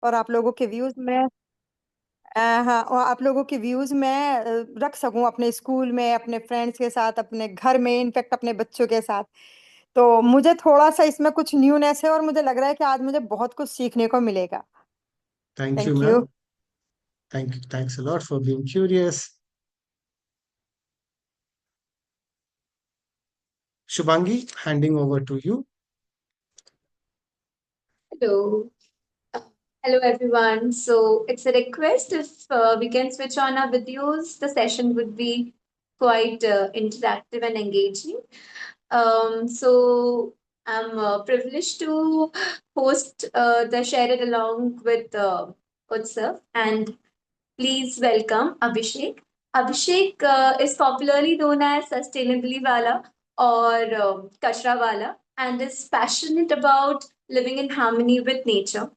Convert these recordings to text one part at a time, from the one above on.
और आप लोगों के व्यूज में हाँ, और आप लोगों के व्यूज मैं रख सकूं अपने स्कूल में, अपने फ्रेंड्स के साथ, अपने घर में, इनफैक्ट अपने बच्चों के साथ। तो मुझे थोड़ा सा इसमें कुछ न्यूनेस है और मुझे लग रहा है कि आज मुझे बहुत कुछ सीखने को मिलेगा। Thank you, thank you. ma'am. Thank you. Thanks a lot for being curious. Shubhangi, handing over to you. Hello. Uh, Hello, everyone. So it's a request if we can switch on our videos, the session would be quite interactive and engaging. So I'm privileged to host the Share It Along with Utsav, and please welcome Abhishek. Abhishek is popularly known as Sustainably Wala or Kachra Wala and is passionate about living in harmony with nature.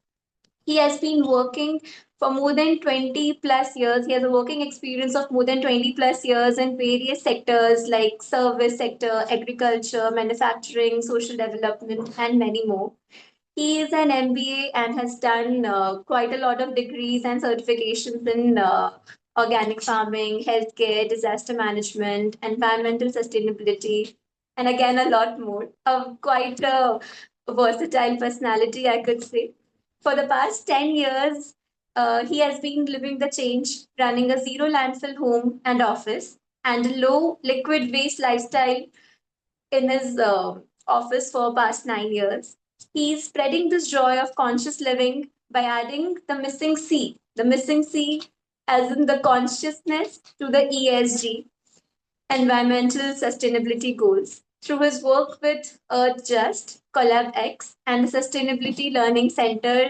He has been working for more than 20 plus years. He has a working experience of more than 20 plus years in various sectors like service sector, agriculture, manufacturing, social development, and many more. He is an MBA and has done quite a lot of degrees and certifications in organic farming, healthcare, disaster management, environmental sustainability, and again, a lot more. Quite a versatile personality, I could say. For the past 10 years, he has been living the change, running a zero landfill home and office and a low liquid waste lifestyle in his office for past 9 years. He's spreading this joy of conscious living by adding the missing C as in the consciousness to the ESG, environmental sustainability goals. Through his work with Earth Just, Collab X, and the Sustainability Learning Center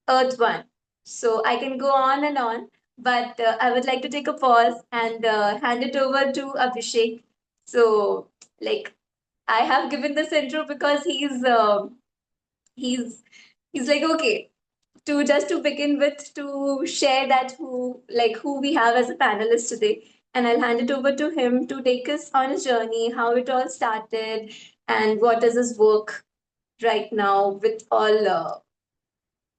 Earth One. So I can go on, but I would like to take a pause and hand it over to Abhishek. So, like, I have given this intro because he's he's like okay to just to begin with to share that who we have as a panelist today, and I'll hand it over to him to take us on a journey how it all started and what is his work right now with all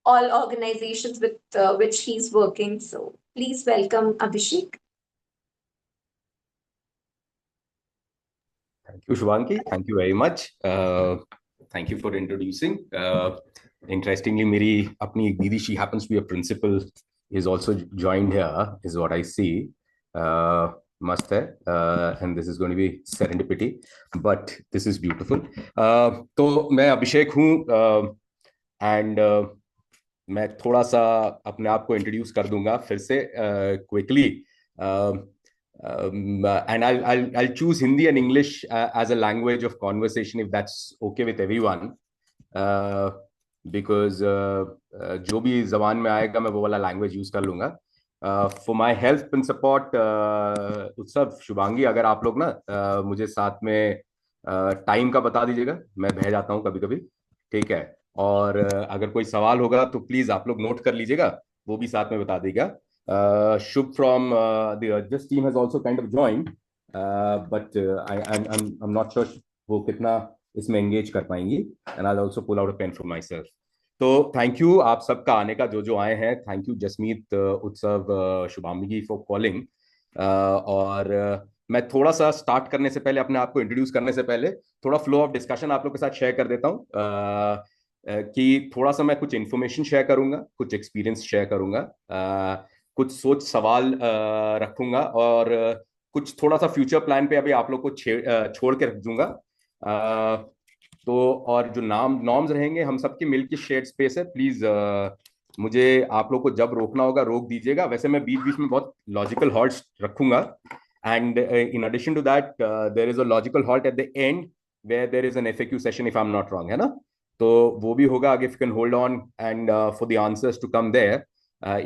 organizations with which he's working. So please welcome Abhishek. Thank you, Shubhangi. Thank you very much. Thank you for introducing. Interestingly, मेरी अपनी एक दीदी, she happens to be a principal, is also joined here, is what I see. मस्त है, and this is going to be serendipity, but this is beautiful. तो मैं अभिषेक हूँ, and मैं थोड़ा सा अपने आप को इंट्रोड्यूस कर दूंगा फिर से quickly. And I'll choose Hindi and English as a language of conversation if that's okay with everyone. Because जो भी जबान में आएगा मैं वो वाला लैंग्वेज यूज कर लूंगा. For my help and support, उत्सव, शुभांगी, अगर आप लोग ना मुझे साथ में टाइम का बता दीजिएगा, मैं बह जाता हूँ कभी कभी. ठीक है. और अगर कोई सवाल होगा तो प्लीज आप लोग नोट कर लीजिएगा, वो भी साथ में बता देगा. Shub from the this team has also kind of joined, but I'm not sure वो कितना इसमें engage कर पाएंगी. And I'll also pull out a pen for myself. तो थैंक यू आप सबका आने का, जो जो आए हैं. थैंक यू जसमीत, उत्सव, शुभांगी फॉर कॉलिंग. और मैं थोड़ा सा स्टार्ट करने से पहले, अपने आप को इंट्रोड्यूस करने से पहले, थोड़ा फ्लो ऑफ डिस्कशन आप लोग के साथ शेयर कर देता हूँ. कि थोड़ा सा मैं कुछ इन्फॉर्मेशन शेयर करूंगा, कुछ एक्सपीरियंस शेयर करूंगा, कुछ सोच सवाल रखूंगा, और कुछ थोड़ा सा फ्यूचर प्लान पे अभी आप लोग को छोड़ के रख दूंगा. तो और जो नॉर्म्स रहेंगे हम सबके मिलके शेयर्ड स्पेस है. प्लीज मुझे आप लोग को जब रोकना होगा रोक दीजिएगा. वैसे मैं बीच बीच में बहुत लॉजिकल हॉल्ट्स रखूंगा, and in addition to that there is a logical halt at the end where there is an FAQ session if I am not wrong, है ना. तो वो भी होगा आगे. If you can hold on and for the answers to come there.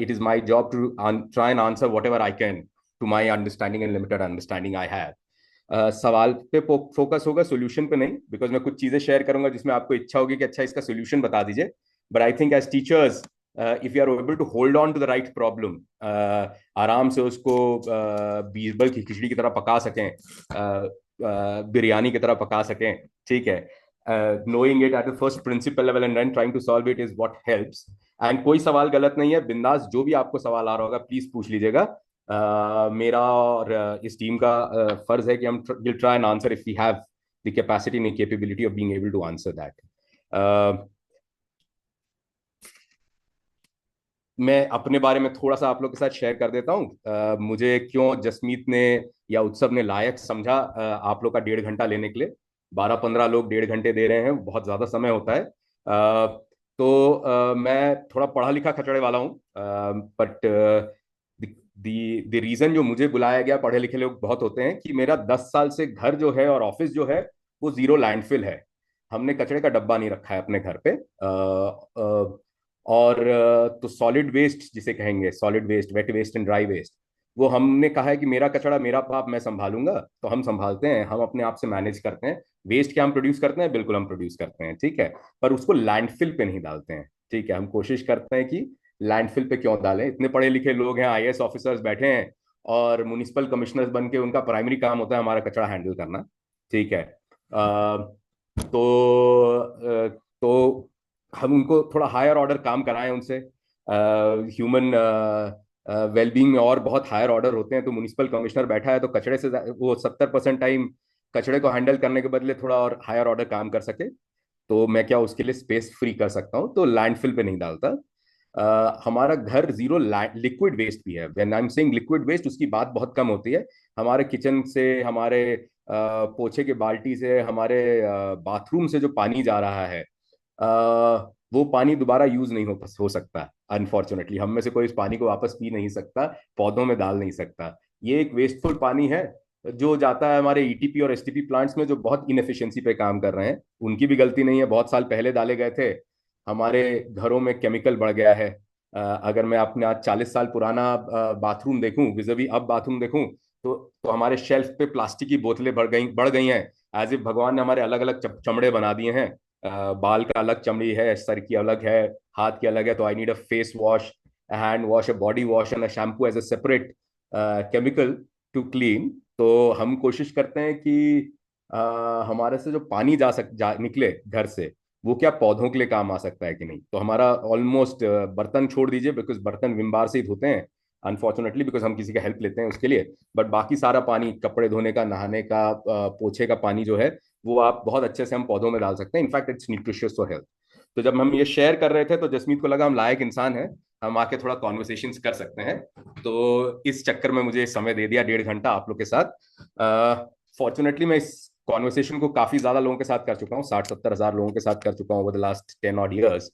It is my job to try and answer whatever I can to my understanding and limited understanding I have. सवाल पे focus होगा, solution पे नहीं, because मैं कुछ चीजें share करूंगा जिसमें आपको इच्छा होगी कि अच्छा इसका सोल्यूशन बता दीजिए. But I think as teachers, if you are able to hold on to the right problem, आराम से उसको बीरबल की खिचड़ी की तरह पका सकें, बिरयानी की तरह पका सकें. ठीक है. Knowing it at the first principle level and then trying to solve it is what helps. And कोई सवाल गलत नहीं है, बिंदास जो भी आपको सवाल आ रहा होगा प्लीज पूछ लीजिएगा। मेरा और इस टीम का फर्ज है कि हम will try and answer if we have the capacity and capability of being able to answer that. मैं अपने बारे में थोड़ा सा आप लोग के साथ शेयर कर देता हूँ। मुझे क्यों जसमीत ने या उत्सव ने लायक समझा आप लोग का 1.5 घंटा लेने के लिए। 12-15 लोग 1.5 घंटे दे रहे हैं, बहुत ज्यादा समय होता है। तो मैं थोड़ा पढ़ा लिखा खचड़े वाला हूँ, बट द रीजन जो मुझे बुलाया गया, पढ़े लिखे लोग बहुत होते हैं, कि मेरा 10 साल से घर जो है और ऑफिस जो है वो जीरो लैंडफिल है। हमने कचरे का डब्बा नहीं रखा है अपने घर पे। और तो सॉलिड वेस्ट जिसे कहेंगे, solid waste, wet waste and dry waste, वो हमने कहा है कि मेरा कचरा मेरा पाप, मैं संभालूंगा। तो हम संभालते हैं, हम अपने आप से मैनेज करते हैं। वेस्ट क्या हम प्रोड्यूस करते हैं? बिल्कुल हम प्रोड्यूस करते हैं, ठीक है, पर उसको लैंडफिल पे नहीं डालते हैं, ठीक है। हम कोशिश करते हैं कि लैंडफिल पे क्यों डालें। इतने पढ़े लिखे लोग हैं, आईएएस ऑफिसर्स बैठे हैं और म्युनिसिपल कमिश्नर्स बन के उनका प्राइमरी काम होता है हमारा कचरा हैंडल करना, ठीक है। तो हम उनको थोड़ा हायर ऑर्डर काम कराएं उनसे। ह्यूमन वेलबींग में और बहुत हायर ऑर्डर होते हैं। तो म्युनिसिपल कमिश्नर बैठा है तो कचड़े से वो 70% टाइम कचड़े को हैंडल करने के बदले थोड़ा और हायर ऑर्डर काम कर सके, तो मैं क्या उसके लिए स्पेस फ्री कर सकता हूँ, तो लैंडफिल पे नहीं डालता। हमारा घर जीरो लिक्विड वेस्ट भी है। When I am saying liquid waste, उसकी बात बहुत कम होती है। हमारे किचन से, हमारे पोछे के बाल्टी से, हमारे बाथरूम से जो पानी जा रहा है, वो पानी दोबारा यूज नहीं हो सकता। अनफॉर्चुनेटली हम में से कोई इस पानी को वापस पी नहीं सकता, पौधों में डाल नहीं सकता। ये एक वेस्टफुल पानी है जो जाता है हमारे ईटीपी और एसटीपी प्लांट्स में, जो बहुत इनएफिशिएंसी पे काम कर रहे हैं। उनकी भी गलती नहीं है, बहुत साल पहले डाले गए थे। हमारे घरों में केमिकल बढ़ गया है। अगर मैं अपने आज 40 साल पुराना बाथरूम देखूं विज़िबी अब बाथरूम देखूं, तो हमारे शेल्फ पे प्लास्टिक की बोतलें बढ़ गई हैं। एज इफ भगवान ने हमारे अलग अलग चमड़े बना दिए हैं। बाल का अलग चमड़ी है, सर की अलग है, हाथ की अलग है, तो I need a face wash, a hand wash, a body wash and a shampoo as a separate chemical to clean. तो हम कोशिश करते हैं कि हमारे से जो पानी निकले घर से, वो क्या पौधों के लिए काम आ सकता है कि नहीं। तो हमारा ऑलमोस्ट, बर्तन छोड़ दीजिए बिकॉज बर्तन विम बार से ही धोते हैं अनफॉर्चुनेटली, बिकॉज हम किसी का हेल्प लेते हैं उसके लिए। बट बाकी सारा पानी, कपड़े धोने का, नहाने का, पोछे का पानी जो है, वो आप बहुत अच्छे से हम पौधों में डाल सकते हैं। In fact it's nutritious for health. तो जब हम ये शेयर कर रहे थे तो जसमीत को लगा हम लायक इंसान हैं, हम आके थोड़ा कॉन्वर्सेशन कर सकते हैं। तो इस चक्कर में मुझे समय दे दिया 1.5 घंटा आप लोग के साथ। फॉर्चुनेटली मैं इस कॉन्वर्सेशन को काफी ज्यादा लोगों के साथ कर चुका हूँ, 60-70 हजार लोगों के साथ कर चुका हूँ over the last 10 odd years.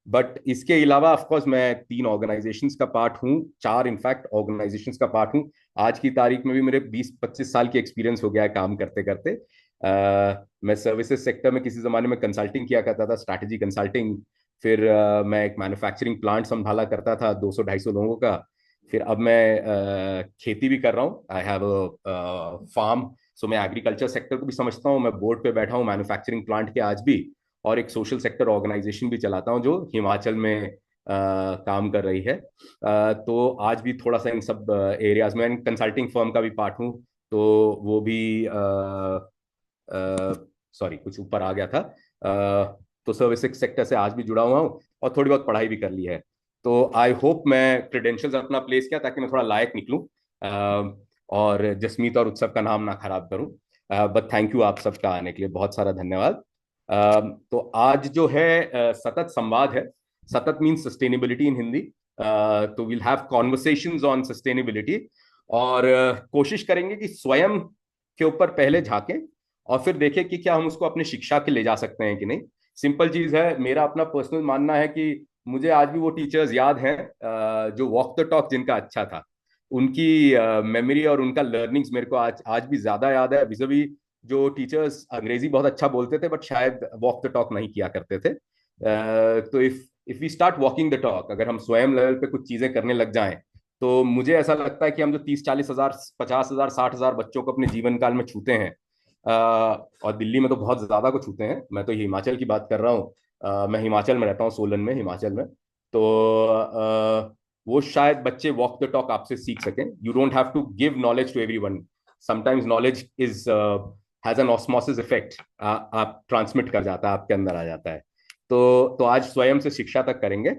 But इसके अलावा ऑफकोर्स मैं 3 ऑर्गेनाइजेशंस का पार्ट हूँ, 4 इनफैक्ट ऑर्गेनाइजेशंस का पार्ट हूँ। आज की तारीख में भी मेरे 20-25 साल की एक्सपीरियंस हो गया है काम करते करते। मैं सर्विसेज सेक्टर में किसी जमाने में कंसल्टिंग किया करता था, स्ट्रैटेजी कंसल्टिंग। फिर मैं एक मैन्युफैक्चरिंग प्लांट संभाला करता था 200-250 लोगों का। फिर अब मैं खेती भी कर रहा हूँ, आई हैव अ फार्म। सो मैं एग्रीकल्चर सेक्टर को भी समझता हूँ, मैं बोर्ड पे बैठा हूँ मैन्युफैक्चरिंग प्लांट के आज भी, और एक सोशल सेक्टर ऑर्गेनाइजेशन भी चलाता हूँ जो हिमाचल में काम कर रही है। तो आज भी थोड़ा सा इन सब एरियाज में कंसल्टिंग फर्म का भी पार्ट हूँ। तो वो भी सॉरी कुछ ऊपर आ गया था। तो सर्विस सेक्टर से आज भी जुड़ा हुआ हूँ और थोड़ी बहुत पढ़ाई भी कर ली है। तो आई होप मैं क्रेडेंशियल्स अपना प्लेस किया ताकि मैं थोड़ा लायक निकलूं, और जसमीत और उत्सव का नाम ना खराब करूं। बट थैंक यू आप सबका आने के लिए, बहुत सारा धन्यवाद। तो आज जो है सतत संवाद है। सतत मीन्स सस्टेनेबिलिटी इन हिंदी। तो will have conversations on sustainability, और कोशिश करेंगे कि स्वयं के ऊपर पहले झांकें और फिर देखें कि क्या हम उसको अपने शिक्षा के ले जा सकते हैं कि नहीं। सिंपल चीज है, मेरा अपना पर्सनल मानना है कि मुझे आज भी वो टीचर्स याद हैं जो वॉक द टॉक जिनका अच्छा था। उनकी मेमोरी और उनका लर्निंग्स मेरे को आज आज भी ज्यादा याद है, विज़िबी जो टीचर्स अंग्रेजी बहुत अच्छा बोलते थे बट शायद वॉक द टॉक नहीं किया करते थे। तो if we start walking the talk, अगर हम स्वयं लेवल पे कुछ चीजें करने लग जाएं, तो मुझे ऐसा लगता है कि हम जो 30-40 हजार, 50 हजार, 60 हजार बच्चों को अपने जीवन काल में छूते हैं, और दिल्ली में तो बहुत ज्यादा को छूते हैं, मैं तो हिमाचल की बात कर रहा हूँ। मैं हिमाचल में रहता हूँ, सोलन में, हिमाचल में। तो वो शायद बच्चे वॉक द टॉक आपसे सीख सकें। You don't have to give knowledge to everyone. Sometimes knowledge is has an osmosis effect, आप ट्रांसमिट कर जाता है, आपके अंदर आ जाता है। तो आज स्वयं से शिक्षा तक करेंगे।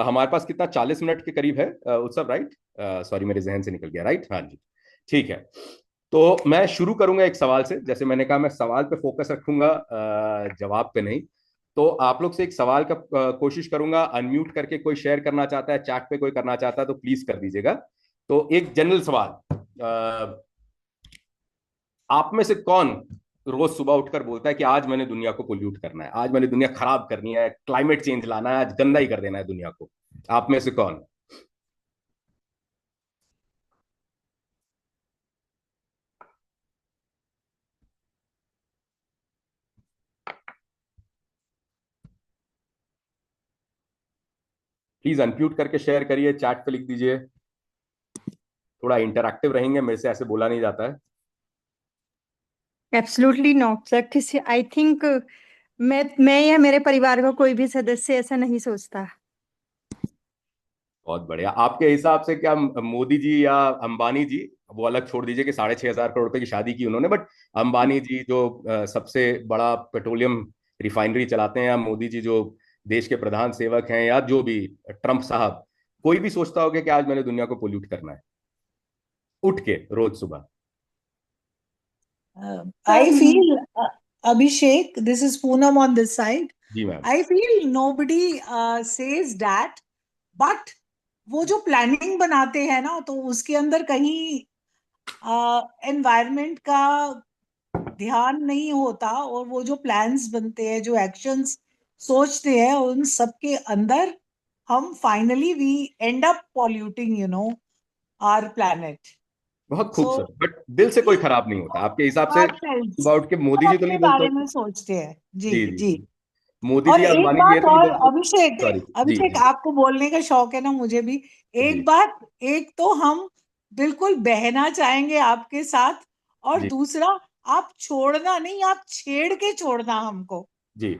हमारे पास कितना 40 मिनट के करीब है उत्सव, राइट? सॉरी, मेरे जहन से निकल गया, राइट? हाँ जी, ठीक है। तो मैं शुरू करूंगा एक सवाल से। जैसे मैंने कहा, मैं सवाल पे फोकस रखूंगा, जवाब पे नहीं। तो आप लोग से एक सवाल का कोशिश करूंगा। अनम्यूट करके कोई शेयर करना चाहता है, चैट पे कोई करना चाहता है तो प्लीज कर दीजिएगा। तो एक जनरल सवाल, आप में से कौन रोज सुबह उठकर बोलता है कि आज मैंने दुनिया को पोल्यूट करना है, आज मैंने दुनिया खराब करनी है, क्लाइमेट चेंज लाना है, आज गंदा ही कर देना है दुनिया को? आप में से कौन? प्लीज अनम्यूट करके शेयर करिए, चैट पे लिख दीजिए। थोड़ा इंटरैक्टिव रहेंगे, मेरे से ऐसे बोला नहीं जाता है। Absolutely not sir. किसी आई थिंक मैं या मेरे परिवार का कोई भी सदस्य ऐसा नहीं सोचता। बहुत बढ़िया। आपके हिसाब से क्या मोदी जी या अंबानी जी, वो अलग छोड़ दीजिए कि 6,500 करोड़ रुपए की शादी की उन्होंने, बट अंबानी जी जो सबसे बड़ा पेट्रोलियम रिफाइनरी चलाते हैं, या मोदी जी जो देश के प्रधान सेवक हैं, या जो भी ट्रंप साहब, कोई भी सोचता होगा कि आज मैंने दुनिया को पोल्यूट करना है उठ के रोज सुबह? I feel, Abhishek, this is Poonam on this side. जी ma'am. I feel nobody says that, but वो जो प्लानिंग बनाते हैं ना, तो उसके अंदर कहीं एनवायरनमेंट का ध्यान नहीं होता, और वो जो प्लान्स बनते हैं, जो एक्शंस सोचते हैं, उन सब के अंदर हम finally we end up polluting our planet. बहुत खूब सो सर, बट दिल से कोई खराब नहीं होता आपके हिसाब से? सुबह उठ के मोदी जी तो अपने नहीं बोलते बारे होंगे? में सोचते हैं। जी जी जी जी। जी। मोदी और जी या एक अंबानी जी ये बात तो नहीं और, बोलते? अभिषेक, सॉरी। जी अभिषेक जी आपको बोलने का शौक है ना, मुझे भी। जी एक बात, एक तो हम बिल्कुल बहना चाहेंगे आपके साथ, और जी दूसरा, आप छोड़ना नहीं, आप छेड़ के छोड़ना हमको। जी।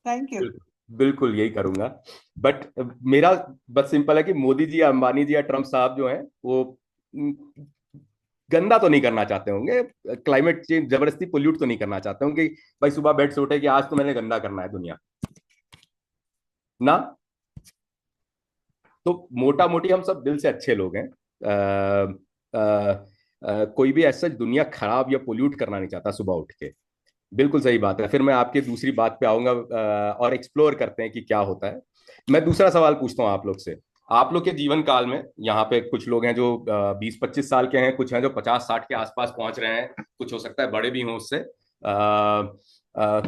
Thank you. बिल्कुल यही करूंगा। बट मेरा बस सिंपल है कि मोदी जी या अंबानी जी या ट्रंप साहब जो हैं, वो गंदा तो नहीं करना चाहते होंगे, क्लाइमेट चेंज जबरदस्ती पोल्यूट तो नहीं करना चाहते होंगे कि भाई सुबह बेड से उठे कि आज तो मैंने गंदा करना है दुनिया ना। तो मोटा मोटी हम सब दिल से अच्छे लोग हैं। कोई भी ऐसा दुनिया खराब या पोल्यूट करना नहीं चाहता सुबह उठ के। बिल्कुल सही बात है। फिर मैं आपकी दूसरी बात पे आऊंगा, और एक्सप्लोर करते हैं कि क्या होता है। मैं दूसरा सवाल पूछता हूँ आप लोग से। आप लोग के जीवन काल में, यहाँ पे कुछ लोग हैं जो 20-25 साल के हैं, कुछ हैं जो 50-60 के आसपास पहुंच रहे हैं, कुछ हो सकता है बड़े भी हों उससे,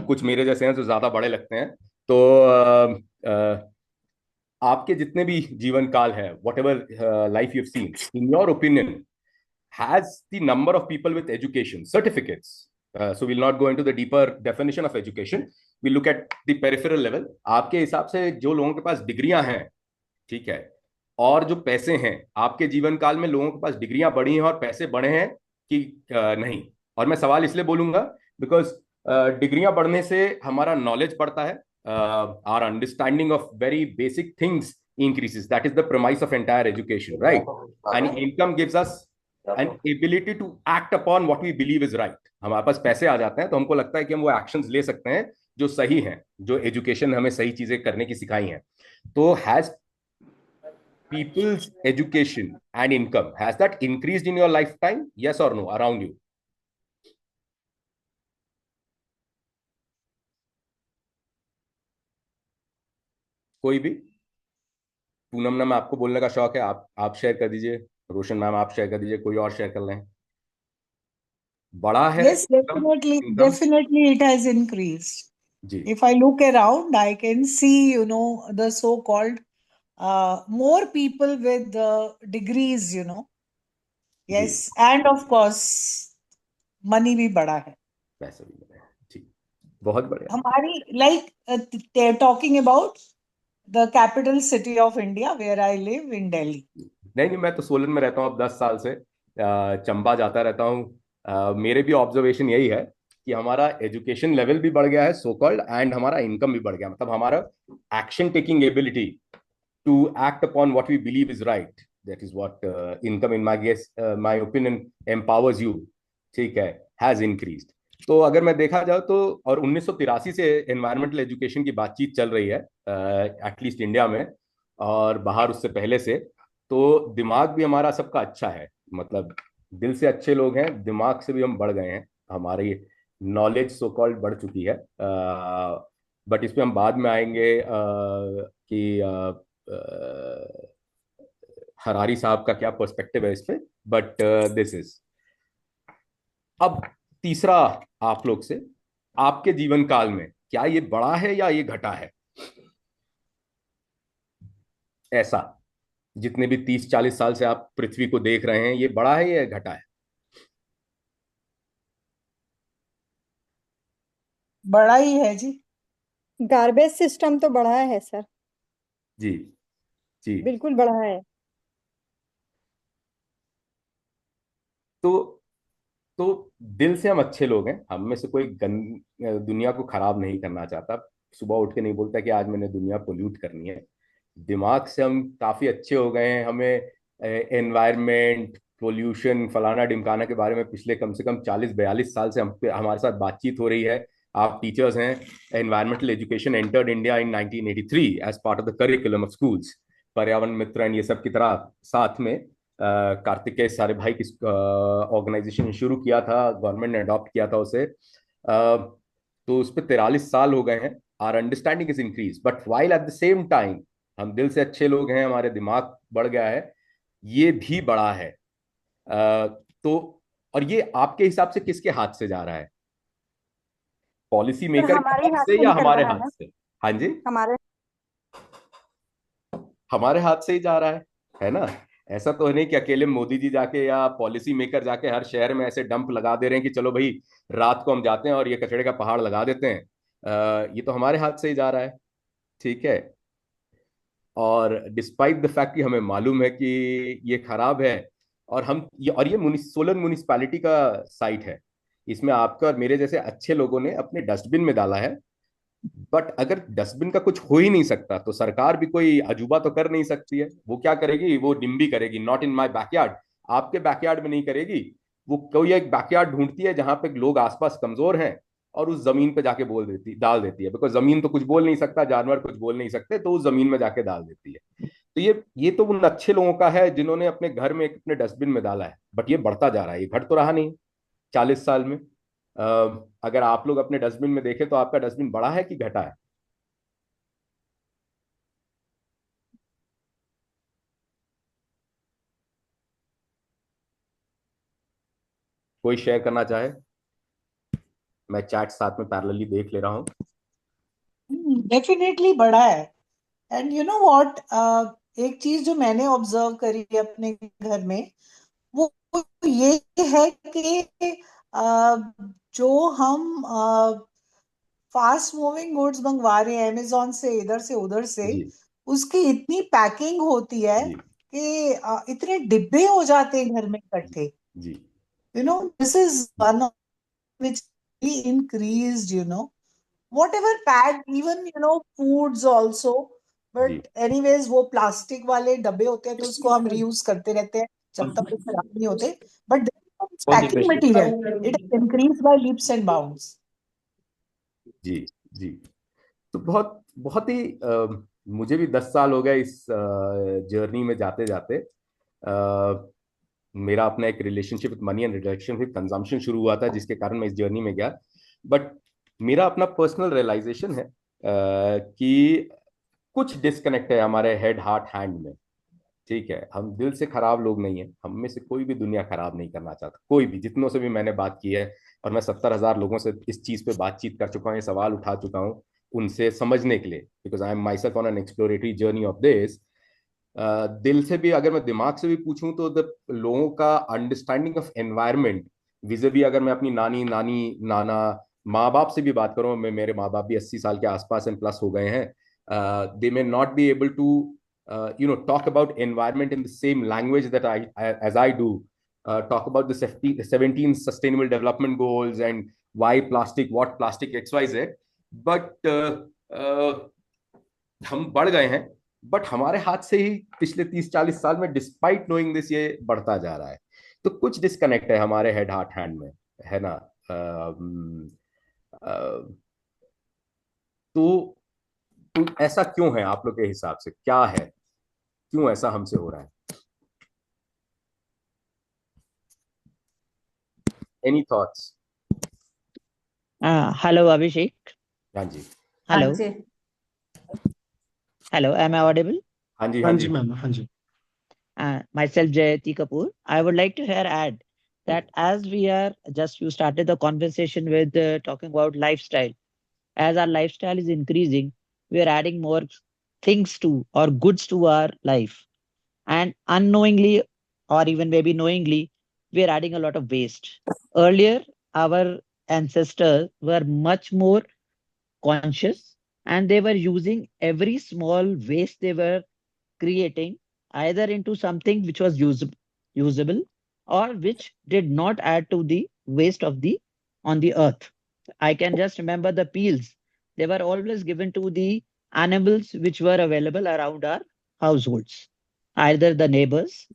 कुछ मेरे जैसे हैं जो ज्यादा बड़े लगते हैं। तो आपके जितने भी जीवन काल है, what ever life you have seen, in your opinion, has the number of people with education certificates, so we'll not go into the deeper definition of education, we look at the peripheral level, आपके हिसाब से जो लोगों के पास डिग्रियां हैं, ठीक है, और जो पैसे हैं, आपके जीवन काल में लोगों के पास डिग्रियां बढ़ी हैं और पैसे बढ़े हैं कि नहीं? और मैं सवाल इसलिए बोलूंगा बिकॉज डिग्रियां बढ़ने से हमारा नॉलेज बढ़ता है, our understanding of very basic things increases. That is the premise of entire education, right? And income gives us an ability to act upon what we believe is right. हमारे पास पैसे आ जाते हैं तो हमको लगता है कि हम वो एक्शंस ले सकते हैं जो सही हैं, जो एजुकेशन हमें सही चीजें करने की सिखाई हैं। तो has people's education and income, has that increased in your lifetime? Yes or no, around you? कोई भी? पूनम मैम आपको बोलने का शौक है, आप शेयर कर दीजिए। रोशन मैम आप शेयर कर दीजिए, कोई और शेयर कर लें। बड़ा है Yes, definitely, income? definitely it has increased. जी If I look around, I can see, the so-called more people with degrees. जी। Yes, and of course, money भी बड़ा है पैसे भी मिले हैं, ठीक, बहुत बढ़िया। हमारी, like talking about the capital city of India, where I live in Delhi. नहीं नहीं, मैं तो सोलन में रहता हूँ अब 10 साल से, चंबा जाता रहता हूँ। मेरे भी ऑब्जर्वेशन यही है कि हमारा एजुकेशन लेवल भी बढ़ गया है सो कॉल्ड, एंड हमारा इनकम भी बढ़ गया। मतलब हमारा action taking ability to act upon what we believe is right, that is what income in my guess, my opinion empowers you, ठीक है, हैज इंक्रीज्ड। तो अगर मैं देखा जाए तो, और 1983 से एनवायरमेंटल एजुकेशन की बातचीत चल रही है एटलीस्ट इंडिया में, और बाहर उससे पहले से। तो दिमाग भी हमारा सबका अच्छा है, मतलब दिल से अच्छे लोग हैं, दिमाग से भी हम बढ़ गए हैं, हमारी नॉलेज सो कॉल्ड बढ़ चुकी है। बट इस पे हम बाद में आएंगे कि हरारी साहब का क्या पर्सपेक्टिव है इस पे। बट दिस इज, अब तीसरा, आप लोग से, आपके जीवन काल में क्या ये बढ़ा है या ये घटा है? ऐसा, जितने भी 30-40 साल से आप पृथ्वी को देख रहे हैं, ये बढ़ा है या घटा है? बड़ा ही है जी। गार्बेज सिस्टम तो बढ़ा है सर, जी जी। बिल्कुल बढ़ा है। तो तो दिल से हम अच्छे लोग हैं, हम में से कोई दुनिया को खराब नहीं करना चाहता, सुबह उठ के नहीं बोलता कि आज मैंने दुनिया पोल्यूट करनी है। दिमाग से हम काफी अच्छे हो गए हैं, हमें एनवायरनमेंट, पोल्यूशन, फलाना ढिमकाना के बारे में पिछले कम से कम 40-42 साल से हमारे साथ बातचीत हो रही है। आप टीचर्स हैं, environmental education entered India in 1983 as part of the curriculum of schools, पर्यावरण मित्र एंड ये सब की तरह साथ में कार्तिकेय सारे भाई की ऑर्गेनाइजेशन शुरू किया था, गवर्नमेंट ने अडॉप्ट किया था उसे। तो उस पर 43 साल हो गए हैं। Our understanding is increase, but while at the same time हम दिल से अच्छे लोग हैं, हमारे दिमाग बढ़ गया है, ये भी बड़ा है। तो और ये आपके हिसाब से किसके हाथ से जा रहा है? पॉलिसी सर मेकर के हमारे हाथ हाथ से से या निकल हमारे रहा हाथ है, से? हाँ जी, हमारे। हमारे हाथ से ही जा रहा है ना? ऐसा तो है नहीं कि अकेले मोदी जी जाके या पॉलिसी मेकर जाके हर शहर में ऐसे डंप लगा दे रहे हैं कि चलो भाई रात को हम जाते हैं और ये कचड़े का पहाड़ लगा देते हैं। ये तो हमारे हाथ से ही जा रहा है, ठीक है। और डिस्पाइट द फैक्ट कि हमें मालूम है कि ये खराब है, और ये सोलन म्यूनिसपैलिटी का साइट है, इसमें आपका और मेरे जैसे अच्छे लोगों ने अपने डस्टबिन में डाला है। बट अगर डस्टबिन का कुछ हो ही नहीं सकता तो सरकार भी कोई अजूबा तो कर नहीं सकती है। वो क्या करेगी? वो निम्बी करेगी, नॉट इन माई बैकयार्ड, आपके बैकयार्ड में नहीं करेगी। वो कोई एक बैकयार्ड ढूंढती है जहां पे लोग आसपास कमजोर हैं, और उस जमीन पे जाके बोल देती डाल देती है, बिकॉज जमीन तो कुछ बोल नहीं सकता, जानवर कुछ बोल नहीं सकते, तो उस जमीन में जाके डाल देती है। तो ये तो उन अच्छे लोगों का है जिन्होंने अपने घर में अपने डस्टबिन में डाला है। बट ये बढ़ता जा रहा है, ये घट तो रहा नहीं 40 साल में। अगर आप लोग अपने डस्टबिन में देखें तो आपका डस्टबिन बढ़ा है कि घटा है? कोई शेयर करना चाहे? मैं चैट साथ में पैरेलली देख ले रहा हूँ। डेफिनेटली बड़ा है। एंड यू नो व्हाट, एक चीज जो मैंने ऑब्जर्व करी है अपने घर में, वो ये है कि जो हम फास्ट मूविंग गुड्स मंगवा रहे हैं अमेजोन से, इधर से उधर से, जी उसकी इतनी पैकिंग होती है जी कि इतने डिब्बे हो जाते हैं घर में जी इकट्ठे। जी you know this is one which increased, whatever packed, even, foods also. जी But anyways, वो प्लास्टिक वाले डब्बे होते हैं तो उसको हम रीयूज करते रहते हैं जब तक वो खराब नहीं होते। But packing material, it has increased by leaps and bounds. जी जी। तो बहुत बहुत ही मुझे भी 10 साल हो गए इस जर्नी में जाते जाते। मेरा अपना एक relationship with money and relation with consumption शुरू हुआ था, जिसके कारण मैं इस जर्नी में गया। बट मेरा अपना पर्सनल रियलाइजेशन है कि कुछ डिस्कनेक्ट है हमारे हेड हार्ट हैंड में, ठीक है। हम दिल से खराब लोग नहीं है, हम में से कोई भी दुनिया खराब नहीं करना चाहता, कोई भी, जितनों से भी मैंने बात की है, और मैं 70,000 लोगों से इस चीज पे बातचीत कर चुका हूँ, ये सवाल उठा चुका हूँ उनसे समझने के लिए, because I am my self on an exploratory journey of this. दिल से भी, अगर मैं दिमाग से भी पूछूं, तो लोगों का अंडरस्टैंडिंग ऑफ एनवायरमेंट विजबी, अगर मैं अपनी नानी नानी नाना माँ बाप से भी बात करूं, मैं, मेरे माँ बाप भी 80 साल के आसपास एंड प्लस हो गए हैं, they may not be able to talk about environment in the same language that as I do, talk about the 17 sustainable development goals and why plastic, what plastic XYZ, but हम बढ़ गए हैं। But हमारे हाथ से ही पिछले 30-40 साल में, डिस्पाइट नोइंग दिस, ये बढ़ता जा रहा है। तो कुछ डिस्कनेक्ट है हमारे हेड हार्ट हैंड में, है ना? तो ऐसा क्यों है आप लोग के हिसाब से, क्या है, क्यों ऐसा हमसे हो रहा है? Any thoughts? Hello, Abhishek. हाँ जी, हाँ Hello. Ji. Hello, am I audible? हाँ जी, हाँ हाँ जी जी। मैम, हाँ जी। Myself, Jayati Kapoor. I would like to here add that as we are just you started the conversation with talking about lifestyle. As our lifestyle is increasing, we are adding more things to or goods to our life, and unknowingly or even maybe knowingly, we are adding a lot of waste. Earlier, our ancestors were much more conscious and they were using every small waste they were creating either into something which was usable or which did not add to the waste of the on the earth. I can just remember the peels. They were always given to the animals which were available around our households, either the neighbors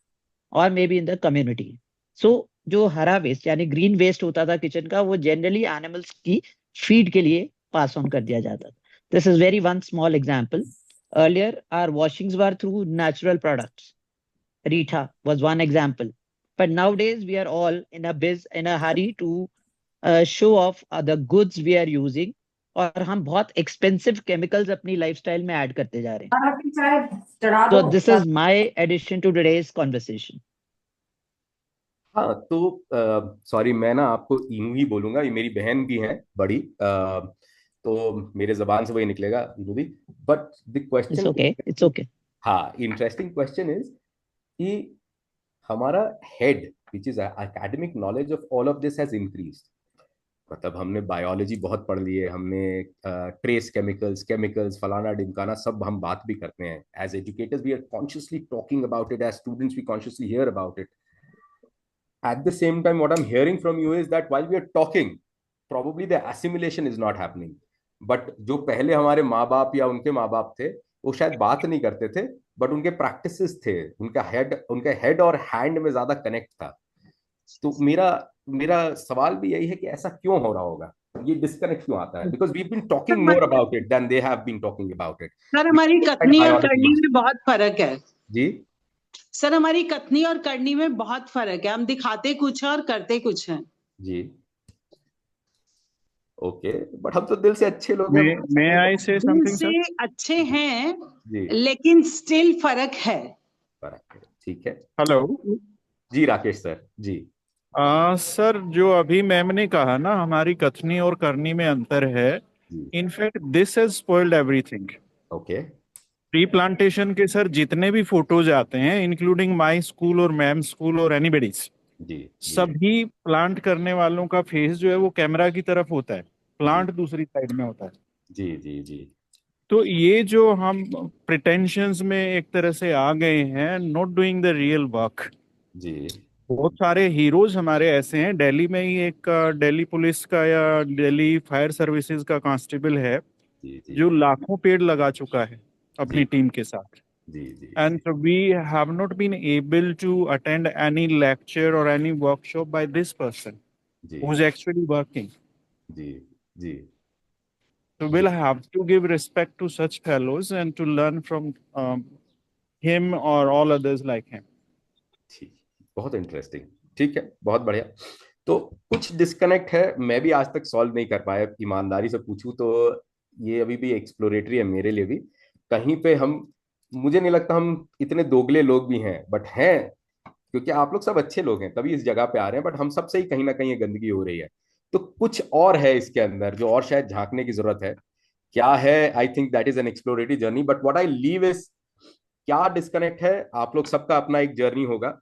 और may be in the community. So जो हरा waste यानी green waste होता था kitchen का वो generally animals की feed के लिए पास ऑन कर दिया जाता था. This is very one small example. Earlier our washings were through natural products. Rita was one example. But nowadays we are all in a hurry to show off the goods we are using और हम बहुत expensive chemicals अपनी lifestyle में add करते जा रहे हैं. So this is my addition to today's conversation. हाँ तो सॉरी, मैं ना आपको इनू ही बोलूंगा, ये मेरी बहन भी है बड़ी, तो मेरे जबान से वही निकलेगा इनू भी. But the It's question, okay. It's okay. हाँ, इंटरेस्टिंग क्वेश्चन इज कि हमारा head which is academic knowledge of all of this has increased. मतलब हमने बायोलॉजी बहुत पढ़ ली है, हमने ट्रेस केमिकल्स केमिकल्स फलाना ढिमकाना सब हम बात भी करते हैं. As educators we are consciously talking about it, as students we consciously hear about it. At the same time, what I'm hearing from you is that while we are talking, probably the assimilation is not happening. But जो पहले हमारे माँ बाप या उनके माँ बाप थे, वो शायद बात नहीं करते थे, बट उनके प्रैक्टिसेस थे, उनका हेड और हैंड में ज्यादा कनेक्ट था. तो मेरा मेरा सवाल भी यही है कि ऐसा क्यों हो रहा होगा, ये डिस्कनेक्ट क्यों आता है? Because we been talking more about it than they have been talking about it. Sir हमारी कथनी और करनी में बहुत फर्क है. जी सर हमारी कथनी और करनी में बहुत फर्क है. हम दिखाते कुछ है और करते कुछ हैं. जी ओके, बट हम तो दिल से अच्छे लोग हैं. May I say दिल something, से sir? अच्छे हैं जी लेकिन स्टिल फर्क है. ठीक है. Hello. जी राकेश सर जी. सर जो अभी मैम ने कहा ना हमारी कथनी और करनी में अंतर है. In fact this has spoiled everything. Okay. Pre plantation के सर जितने भी फोटोज आते हैं इंक्लूडिंग माय स्कूल और मैम स्कूल और एनीबडीज, जी सभी प्लांट करने वालों का फेस जो है वो कैमरा की तरफ होता है, प्लांट दूसरी साइड में होता है. जी जी जी. तो ये जो हम प्रिटेंशंस में एक तरह से आ गए हैं, not doing the real work. जी बहुत सारे हीरोज हमारे ऐसे हैं. दिल्ली में ही एक दिल्ली पुलिस का या दिल्ली फायर सर्विसेज का कांस्टेबल है जी जी जो लाखों पेड़ लगा चुका है अपनी टीम के साथ. जी जी. And we have not been able to attend any lecture और any workshop by this person जी हु इज एक्चुअली वर्किंग. जी जी. So we'll have to give respect to such fellows and to learn from him or all others like him. ठीक, बहुत interesting. ठीक है, बहुत बढ़िया. तो कुछ डिस्कनेक्ट है, मैं भी आज तक सॉल्व नहीं कर पाया. ईमानदारी से पूछूं तो ये अभी भी एक्सप्लोरेटरी है मेरे लिए भी. कहीं पे हम, मुझे नहीं लगता हम इतने दोगले लोग भी हैं, बट हैं, क्योंकि आप लोग सब अच्छे लोग हैं तभी इस जगह पे आ रहे हैं. बट हम सबसे ही कहीं ना कहीं ये गंदगी हो रही है. तो कुछ और है इसके अंदर जो और शायद झांकने की जरूरत है. क्या है? I think that is an exploratory journey. But what I leave is, क्या डिस्कनेक्ट है? आप लोग सबका अपना एक जर्नी होगा.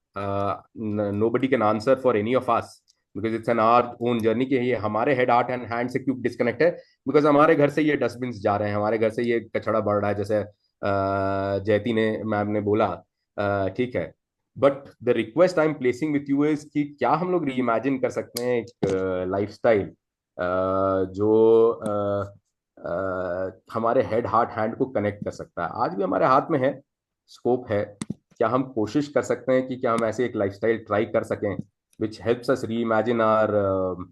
Nobody can answer for any of us because it's an hour own journey. कि ये हमारे हेड हार्ट एंड हैंड से क्यों डिस्कनेक्ट है? बिकॉज हमारे घर से ये डस्टबिन जा रहे हैं, हमारे घर से ये कचड़ा बढ़ रहा है, जैसे जयती ने मैम ने बोला. ठीक है, but the request I am placing with you is कि क्या हम लोग रीइमेजिन कर सकते हैं एक लाइफस्टाइल जो हमारे हेड हार्ट हैंड को कनेक्ट कर सकता है. आज भी हमारे हाथ में है, स्कोप है. क्या हम कोशिश कर सकते हैं कि क्या हम ऐसे एक लाइफस्टाइल ट्राई कर सकें which helps us reimagine our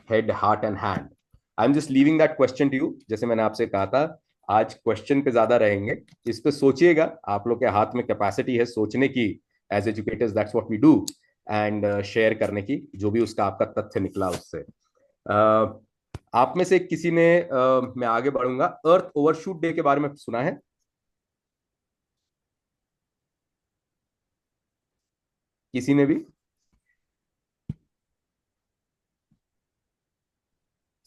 head, heart and hand? I am just leaving that question to you. जैसे मैंने आपसे कहा था, आज क्वेश्चन पे ज्यादा रहेंगे, इस पे सोचिएगा. आप लोग के हाथ में कैपेसिटी है सोचने की. As educators that's what we do. And share करने की, जो भी उसका आपका तथ्य निकला उससे. आप में से किसी ने मैं आगे बढ़ूंगा, अर्थ ओवरशूट डे के बारे में सुना है? किसी ने भी?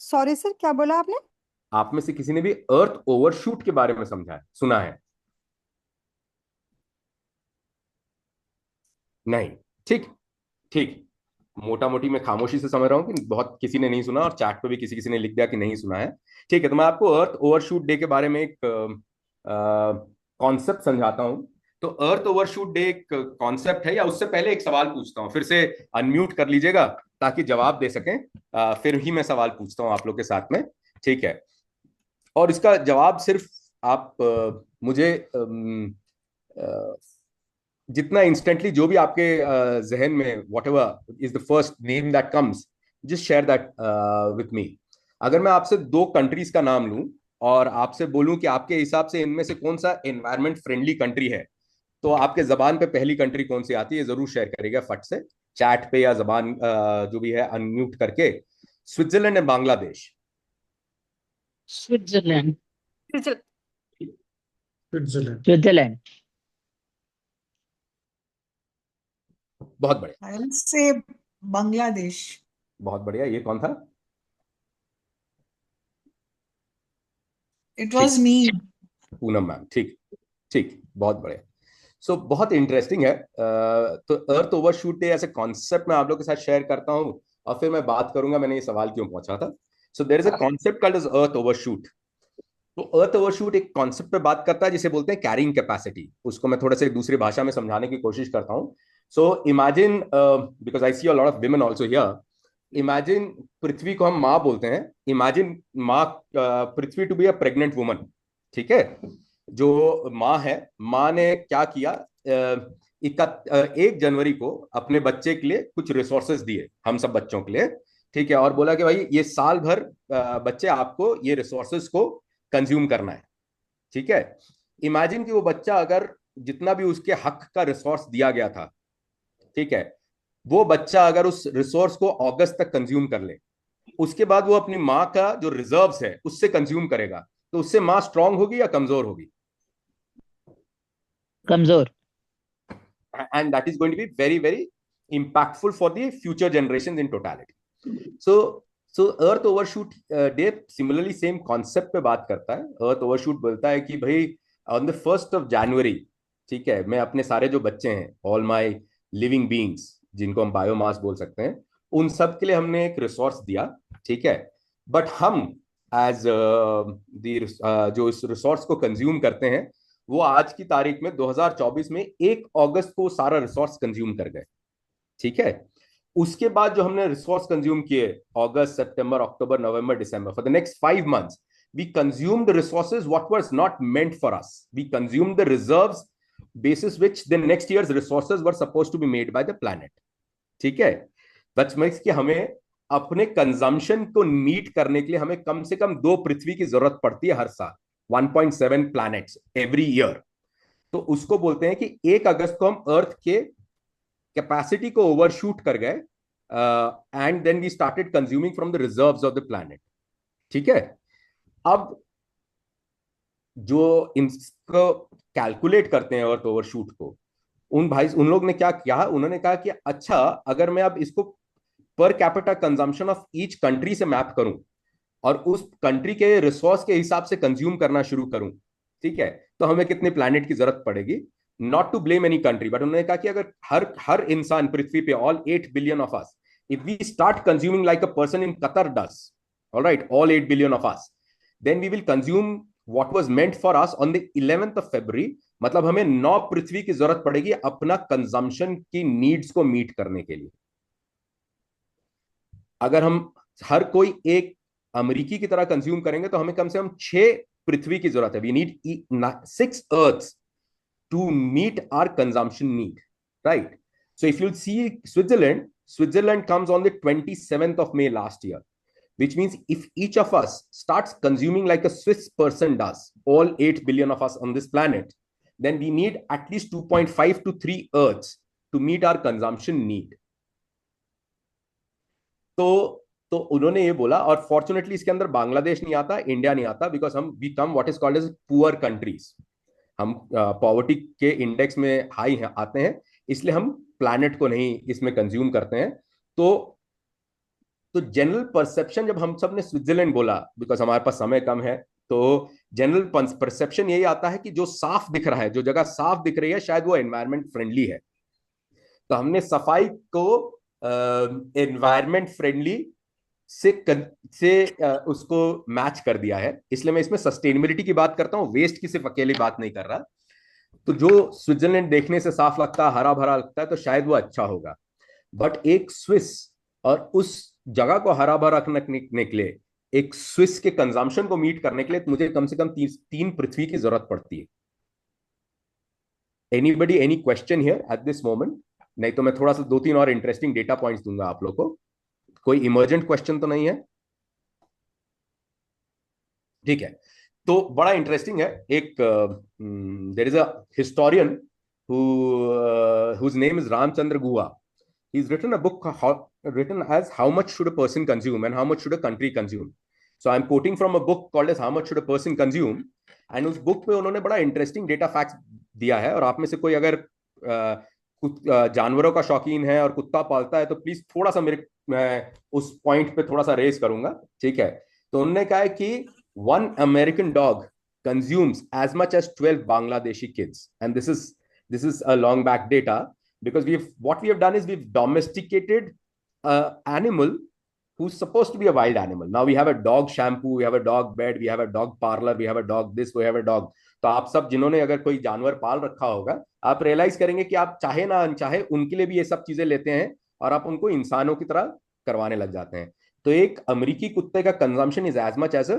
सॉरी सर, क्या बोला आपने? आप में से किसी ने भी अर्थ ओवरशूट के बारे में समझा है, सुना है? नहीं. ठीक. ठीक. मोटा मोटी मैं खामोशी से समझ रहा हूं कि बहुत किसी ने नहीं सुना, और चैट पे भी किसी किसी ने लिख दिया कि नहीं सुना है. ठीक है, तो मैं आपको अर्थ ओवरशूट डे के बारे में एक कॉन्सेप्ट समझाता हूं. तो अर्थ ओवरशूट डे एक कॉन्सेप्ट है, या उससे पहले एक सवाल पूछता हूं, फिर से अनम्यूट कर लीजिएगा ताकि जवाब दे सकें. फिर ही मैं सवाल पूछता हूं आप लोग के साथ में. ठीक है, और इसका जवाब सिर्फ आप मुझे जितना इंस्टेंटली, जो भी आपके जहन में, what ever is the first name that comes, just share that with me. अगर मैं आपसे दो कंट्रीज का नाम लूं और आपसे बोलूं कि आपके हिसाब से इनमें से कौन सा एनवायरमेंट फ्रेंडली कंट्री है, तो आपके जबान पे पहली कंट्री कौन सी आती है? जरूर शेयर करेगा फट से चैट पे, या जबान जो भी है अनम्यूट करके. Switzerland and Bangladesh. Switzerland. Switzerland. Switzerland. बहुत बढ़िया. आई से बांग्लादेश. बहुत बढ़िया. ये कौन था? It was me. Poonam ma'am. ठीक. ठीक, बहुत बढ़िया. सो बहुत इंटरेस्टिंग है. तो अर्थ ओवरशूट डे ऐसे कॉन्सेप्ट मैं आप लोगों के साथ शेयर करता हूं, और फिर मैं बात करूंगा मैंने ये सवाल क्यों पूछा था. So there is a concept called as earth overshoot. तो अर्थ ओवरशूट एक कॉन्सेप्ट पे बात करता है जिसे बोलते हैं कैरिंग कैपेसिटी. उसको मैं थोड़ा सा दूसरी भाषा में समझाने की कोशिश करता हूं. So imagine, because I see a lot of women also here. Imagine पृथ्वी को हम माँ बोलते हैं. इमेजिन माँ, पृथ्वी to be a pregnant woman. ठीक है, जो माँ है, माँ ने क्या किया, 1 जनवरी को अपने बच्चे के लिए कुछ रिसोर्सेज दिए, हम सब बच्चों के लिए. ठीक है, और बोला कि भाई ये साल भर बच्चे आपको ये रिसोर्सेज को कंज्यूम करना है. ठीक है, इमेजिन कि वो बच्चा अगर जितना भी उसके हक का रिसोर्स दिया गया था, ठीक है, वो बच्चा अगर उस रिसोर्स को अगस्त तक कंज्यूम कर ले, उसके बाद वो अपनी माँ का जो रिजर्व्स है उससे कंज्यूम करेगा, तो उससे माँ स्ट्रांग होगी या कमजोर होगी? कमजोर. And that is going to be very very impactful for the future generations in totality. So earth overshoot day similarly same concept पे बात करता है. earth overshoot बोलता है कि भाई on the 1st of January, ठीक है, मैं अपने सारे जो बच्चे हैं, all my living beings, जिनको हम बायोमास बोल सकते हैं, उन सब के लिए हमने एक रिसोर्स दिया. ठीक है, बट हम एज जो इस रिसोर्स को कंज्यूम करते हैं, वो आज की तारीख में 2024 में 1 अगस्त को सारा रिसोर्स कंज्यूम कर गए. ठीक है, उसके बाद जो हमने रिसोर्स कंज्यूम किए, अगस्त, सितंबर, अक्टूबर, नवंबर, दिसंबर, for the next 5 months we consumed the resources what was not meant for us. We consumed the reserves basis which the next year's resources were supposed to be made by the planet. ठीक है, that means कि हमें अपने consumption को meet करने के लिए हमें कम से कम 2 पृथ्वी की जरूरत पड़ती है हर साल. 1.7 planets every year. तो उसको बोलते हैं कि 1 अगस्त को हम अर्थ के कैपेसिटी को ओवरशूट कर गए, and then we started consuming from the reserves of the planet. ठीक है, अब जो इनको कैलकुलेट करते हैं अर्थ ओवरशूट को, उन लोग ने क्या किया, उन्होंने कहा कि अच्छा, अगर मैं अब इसको per capita consumption of each country से मैप करूं और उस कंट्री के रिसोर्स के हिसाब से कंज्यूम करना शुरू करूं, ठीक है, तो हमें कितने प्लैनेट की जरूरत पड़ेगी. Not to blame any country, but उन्होंने कहा कि अगर हर इंसान पृथ्वी पे, all 8 billion of us, if we start consuming like a person in Qatar does, all right, all 8 billion of us, then we will consume what was meant for us on the 11th of February. मतलब हमें 9 पृथ्वी की जरूरत पड़ेगी अपना consumption की needs को meet करने के लिए. अगर हम हर कोई एक अमेरिकी की तरह कंज्यूम करेंगे तो हमें कम से कम 6 पृथ्वी की जरूरत है. We need 6 earths to meet our consumption need, right? So if you'll see Switzerland comes on the 27th of May last year. which means if each of us starts consuming like a Swiss person does, all 8 billion of us on this planet, then we need at least 2.5 to 3 Earths to meet our consumption need. तो उन्होंने ये बोला, और fortunately इसके अंदर बांग्लादेश नहीं आता, India नहीं आता, बिकॉज हम we come what is called as poor countries, हम पॉवर्टी के इंडेक्स में हाई आते हैं, इसलिए हम प्लैनेट को नहीं इसमें कंज्यूम करते हैं। तो जनरल परसेप्शन, जब हम सब ने स्विट्जरलैंड बोला, बिकॉज हमारे पास समय कम है, तो जनरल परसेप्शन यही आता है कि जो साफ दिख रहा है, जो जगह साफ दिख रही है, शायद वो एनवायरमेंट फ्रेंडली है। तो हमने सफाई को एनवायरमेंट फ्रेंडली से उसको मैच कर दिया है। इसलिए मैं इसमें सस्टेनेबिलिटी की बात करता हूं, वेस्ट की सिर्फ अकेली बात नहीं कर रहा। तो जो स्विट्जरलैंड देखने से साफ लगता है, हरा भरा लगता है, तो शायद वो अच्छा होगा, बट एक स्विस और उस जगह को हरा भरा रखने के लिए, एक स्विस के कंजम्पशन को मीट करने के लिए मुझे कम से कम 3 पृथ्वी की जरूरत पड़ती है। Anybody, any question here at this moment? नहीं तो मैं थोड़ा सा 2-3 और इंटरेस्टिंग डेटा पॉइंट्स दूंगा आप लोग को। कोई इमर्जेंट क्वेश्चन तो नहीं है? ठीक है, तो बड़ा इंटरेस्टिंग है। एक there is a historian whose name is Ramchandra Guha. He's written a book written as How Much Should a Person Consume and How Much Should a Country Consume. So I'm quoting from a book called as How Much Should a Person Consume, and उस book में उन्होंने बड़ा interesting data facts दिया है। और आप में से कोई अगर जानवरों का शौकीन है और कुत्ता पालता है तो प्लीज थोड़ा सा मैं उस पॉइंट पे थोड़ा सा रेस करूंगा, ठीक है? तो उन्होंने कहा है कि 1 American dog consumes as much as 12 Bangladeshi kids, and this is a long back data, because what we have done is we've domesticated an animal who's supposed to be a wild animal. Now we have a dog shampoo, we have a dog bed, we have a dog parlor, we have a dog this, we have a dog. तो आप सब जिन्होंने अगर कोई जानवर पाल रखा होगा, आप रियलाइज करेंगे कि आप चाहे ना अनचाहे उनके लिए भी ये सब चीजें लेते हैं और आप उनको इंसानों की तरह करवाने लग जाते हैं। तो एक अमेरिकी कुत्ते का consumption is as much as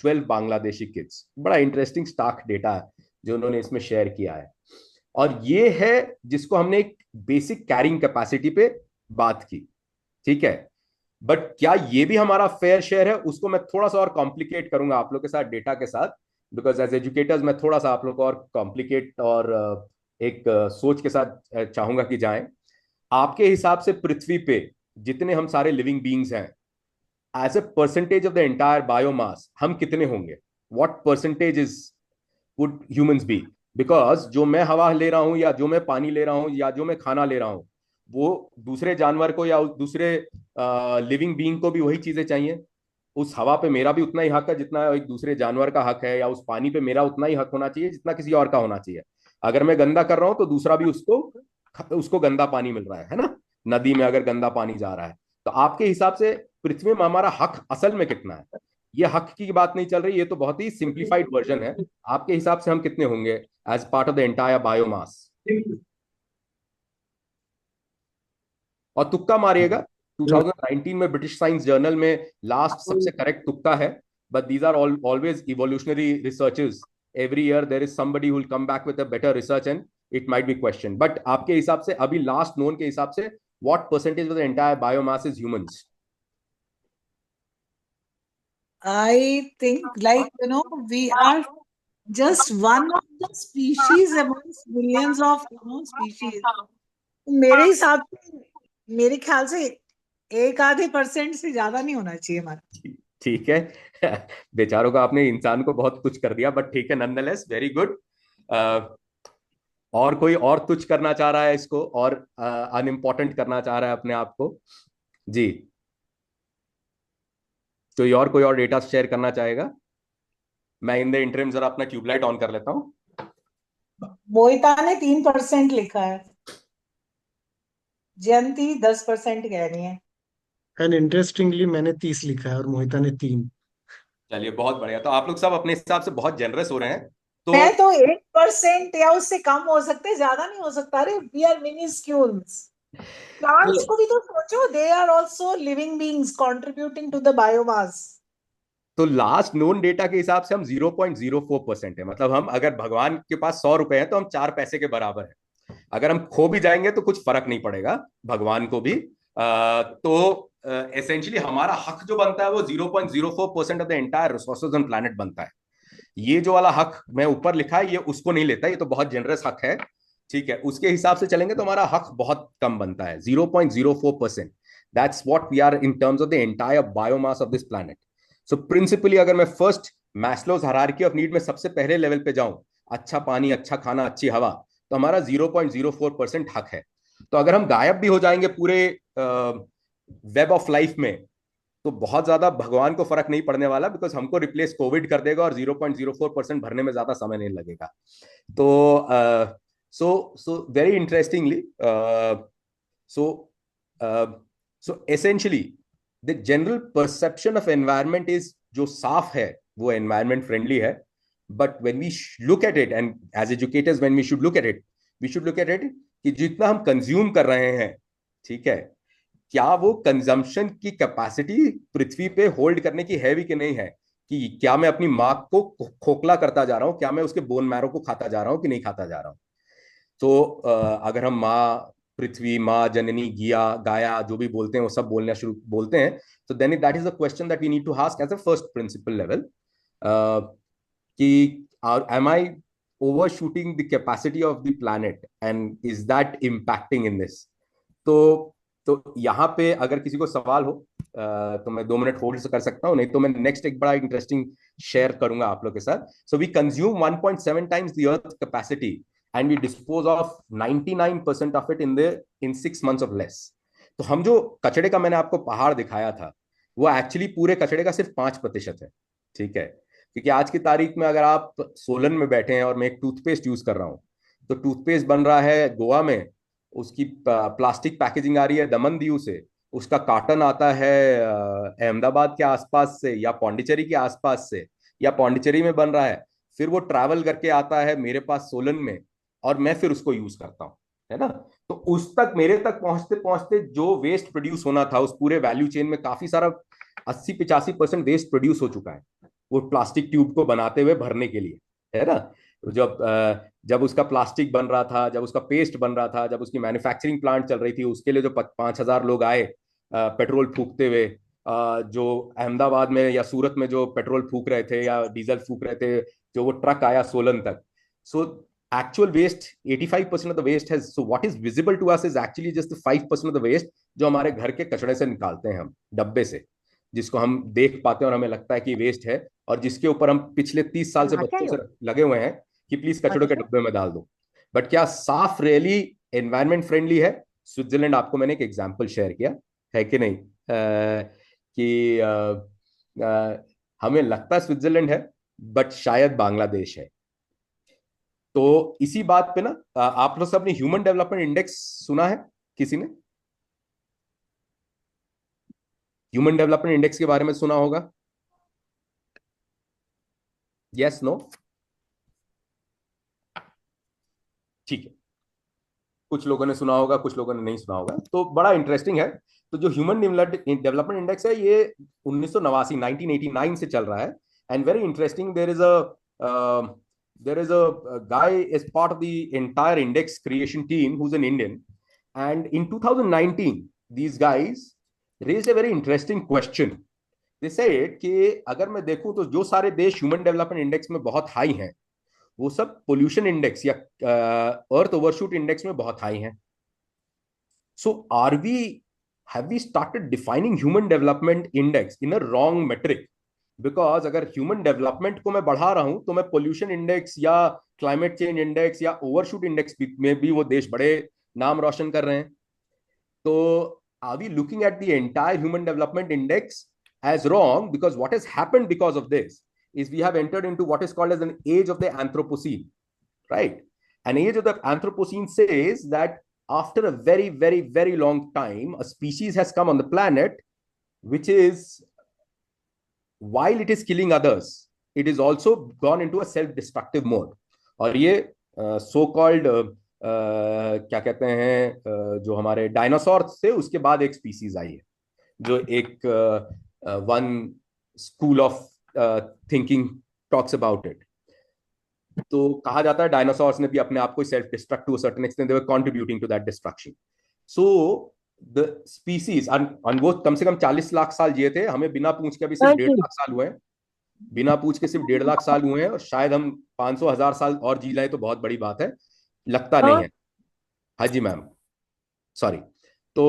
12 Bangladeshi kids. बड़ा इंटरेस्टिंग स्टाक डेटा है जो उन्होंने इसमें शेयर किया है, और ये है जिसको हमने एक बेसिक कैरिंग कैपेसिटी पे बात की, ठीक है? बट क्या ये भी हमारा फेयर शेयर है? उसको मैं थोड़ा सा और कॉम्प्लिकेट करूंगा आप लोग के साथ डेटा के साथ, बिकॉज एज एजुकेटर्स मैं थोड़ा सा आप लोग को और कॉम्प्लिकेट और एक सोच के साथ चाहूंगा कि जाएं। आपके हिसाब से पृथ्वी पे जितने हम सारे लिविंग बींग्स हैं, as a percentage of the entire biomass हम कितने होंगे? What percentage is would humans be? Because जो मैं हवा ले रहा हूं, या जो मैं पानी ले रहा हूं, या जो मैं खाना ले रहा हूं, वो दूसरे जानवर को या दूसरे लिविंग बीइंग को भी वही चीजें चाहिए। उस हवा पे मेरा भी उतना ही हक है जितना एक दूसरे जानवर का हक है, या उस पानी पे मेरा उतना ही हक होना चाहिए जितना किसी और का होना चाहिए। अगर मैं गंदा कर रहा हूं तो दूसरा भी उसको गंदा पानी मिल रहा है ना? नदी में अगर गंदा पानी जा रहा है, तो आपके हिसाब से पृथ्वी में हमारा हक असल में कितना है? ये हक की बात नहीं चल रही, ये तो बहुत ही सिंप्लीफाइड वर्जन है। आपके हिसाब से हम कितने होंगे as part of the entire biomass? और तुक्का मारिएगा। 2019 में ब्रिटिश साइंस जर्नल में लास्ट सबसे करेक्ट तुक्का है, but these are always evolutionary researches. Every year there is somebody who will come back with a better research and it might be question. बट आपके हिसाब से अभी लास्ट नोन के हिसाब से what percentage of the entire biomass is humans? I think, like, we are just one of the species amongst millions of, species. मेरे हिसाब से, मेरे ख्याल से 1-आधे% से ज्यादा नहीं होना चाहिए हमारा। ठीक है, बेचारों का आपने इंसान को बहुत तुच्छ कर दिया, बट ठीक है, नॉनदलेस वेरी गुड। और कोई और तुच्छ करना चाह रहा है इसको, और अनइम्पोर्टेंट करना चाह रहा है अपने आप को? जी, कोई और डेटा शेयर करना चाहेगा? मैं इन द इंटरिम जरा अपना ट्यूबलाइट ऑन कर लेता हूं। मोहिता ने 3% लिखा है, जयंती 10% कह रही है, एंड इंटरेस्टिंगली मैंने 30 लिखा है और मोहिता ने 3। चलिए, बहुत बढ़िया। तो आप लोग सब अपने हिसाब से बहुत जेनरस हो रहे हैं। तो मैं तो 1% या उससे कम हो सकते, ज्यादा नहीं हो सकता। अरे वी आर मिनिस्क्यूल्स। प्लांट्स को भी तो सोचो, they are also living beings contributing to the biomass. तो लास्ट नोन डेटा के हिसाब से हम 0.04% है। मतलब हम अगर भगवान के पास 100 रुपए हैं तो हम 4 पैसे के बराबर है। अगर हम खो भी जाएंगे तो कुछ फर्क नहीं पड़ेगा भगवान को भी। तो एसेंशियली हमारा हक जो बनता है वो 0.04% of the entire resources on planet बनता है। ये जो वाला हक मैं ऊपर लिखा है ये उसको नहीं लेता, ये तो बहुत जनरस हक है, ठीक है। उसके हिसाब से चलेंगे तो हमारा हक बहुत कम बनता है, 0.04%। That's what we are in terms of the entire biomass of this planet. So principally अगर मैं first Maslow's hierarchy of need में सबसे पहले लेवल पे जाऊं, अच्छा पानी, अच्छा खाना, अच्छी हवा, तो हमारा 0.04% हक है। तो अगर हम गायब भी हो जाएंगे पूरे वेब ऑफ लाइफ में तो बहुत ज्यादा भगवान को फर्क नहीं पड़ने वाला, बिकॉज हमको रिप्लेस कोविड कर देगा और 0.04% भरने में ज्यादा समय नहीं लगेगा। तो so very interestingly so essentially the general perception of environment is जो साफ है वो एनवायरमेंट फ्रेंडली है, but when we look at it and as educators when we should look at it कि जितना हम कंज्यूम कर रहे हैं, ठीक है, क्या वो कंजम्पशन की कैपेसिटी पृथ्वी पे होल्ड करने की है भी कि नहीं है, कि क्या मैं अपनी माँ को खोखला करता जा रहा हूं, क्या मैं उसके बोन मैरो को खाता जा रहा हूं कि नहीं खाता जा रहा हूं। तो अगर हम माँ पृथ्वी, माँ जननी, गाया जो भी बोलते हैं वो सब बोलते हैं, तो then that is the question that we need to ask as a first principle level, कि am I overshooting the capacity of the planet and is that impacting in this? तो यहाँ पे अगर किसी को सवाल हो तो मैं 2 मिनट होल्ड कर सकता हूँ, नहीं तो मैं नेक्स्ट एक बड़ा इंटरेस्टिंग शेयर करूंगा आप लोग के साथ। So we consume 1.7 times the earth capacity and we dispose of 99% of it in 6 months of less. तो हम जो कचड़े का मैंने आपको पहाड़ दिखाया था वो एक्चुअली पूरे कचड़े का सिर्फ 5% है, ठीक है। क्योंकि आज की तारीख में अगर आप सोलन में बैठे हैं और मैं एक टूथपेस्ट यूज कर रहा हूँ, तो टूथपेस्ट बन रहा है गोवा में, उसकी प्लास्टिक पैकेजिंग आ रही है दमन दीव से, उसका कार्टन आता है अहमदाबाद के आसपास से या पौंडीचेरी के आसपास से, या पौंडीचेरी में बन रहा है, फिर वो ट्रैवल करके आता है मेरे पास सोलन में और मैं फिर उसको यूज करता हूँ, है ना। तो उस तक मेरे तक पहुंचते पहुंचते जो वेस्ट प्रोड्यूस होना था उस पूरे वैल्यू चेन में काफी सारा 80-85% वेस्ट प्रोड्यूस हो चुका है, वो प्लास्टिक ट्यूब को बनाते हुए भरने के लिए, है ना। तो जब उसका प्लास्टिक बन रहा था, जब उसका पेस्ट बन रहा था, जब उसकी मैन्युफैक्चरिंग प्लांट चल रही थी, उसके लिए जो 5,000 लोग आए पेट्रोल फूकते हुए, जो अहमदाबाद में या सूरत में जो पेट्रोल फूक रहे थे या डीजल फूक रहे थे, जो वो ट्रक आया सोलन तक। सो actual waste 85% of the waste has, so what is visible to us is actually just the 5% of the waste जो हमारे घर के कचड़े से निकालते हैं हम डब्बे से, जिसको हम देख पाते हैं और हमें लगता है कि वेस्ट है, और जिसके ऊपर हम पिछले 30 साल से बच्चों से लगे हुए हैं कि प्लीज कचड़ों के डब्बे में डाल दो। बट क्या साफ रियली एनवायरमेंट फ्रेंडली है? स्विट्जरलैंड आपको मैंने एक एग्जाम्पल शेयर किया है कि नहीं, कि हमें लगता है स्विट्जरलैंड है बट शायद बांग्लादेश है। तो इसी बात पे ना आप लोग सब ने ह्यूमन डेवलपमेंट इंडेक्स सुना है किसी ने? ह्यूमन डेवलपमेंट इंडेक्स के बारे में सुना होगा? Yes, no? ठीक है, कुछ लोगों ने सुना होगा, कुछ लोगों ने नहीं सुना होगा, तो बड़ा इंटरेस्टिंग है। तो जो ह्यूमन डेवलपमेंट इंडेक्स है ये 1989 से चल रहा है, and very interesting, there is a guy is part of the entire index creation team who's an Indian, and in 2019 these guys raised a very interesting question. They said कि अगर मैं देखूं तो जो सारे देश ह्यूमन डेवलपमेंट इंडेक्स में बहुत हाई हैं वो सब पोल्यूशन इंडेक्स या अर्थ ओवरशूट इंडेक्स में बहुत हाई हैं। So have we started defining human development index in a wrong metric? Because अगर ह्यूमन डेवलपमेंट को मैं बढ़ा रहा हूं तो मैं पोल्यूशन इंडेक्स या क्लाइमेट चेंज इंडेक्स या ओवरशूट इंडेक्स में भी वो देश बड़े नाम रोशन कर रहे हैं। तो are we looking at the entire human development index as wrong? Because what has happened because of this is we have entered into what is called as an age of the Anthropocene, right? An age of the Anthropocene says that after a very, very, very long time, a species has come on the planet which is, while it is killing others, it is also gone into a self-destructive mode. और ये so called क्या कहते हैं, जो हमारे dinosaur थे उसके बाद एक स्पीसीज आई है जो एक one school of thinking talks about it. तो कहा जाता है डायनासोर्स ने भी अपने आप को self destruct to a certain extent, they were contributing to that destruction. So the species वो कम से कम 40 लाख साल जिए थे, हमें बिना पूछ के अभी सिर्फ 1.5 लाख साल हुए हैं, बिना पूछ के सिर्फ 1.5 लाख साल हुए हैं, और शायद हम 500,000 साल और जी जाए तो बहुत बड़ी बात है, लगता नहीं है। हाँ जी मैम, सॉरी। तो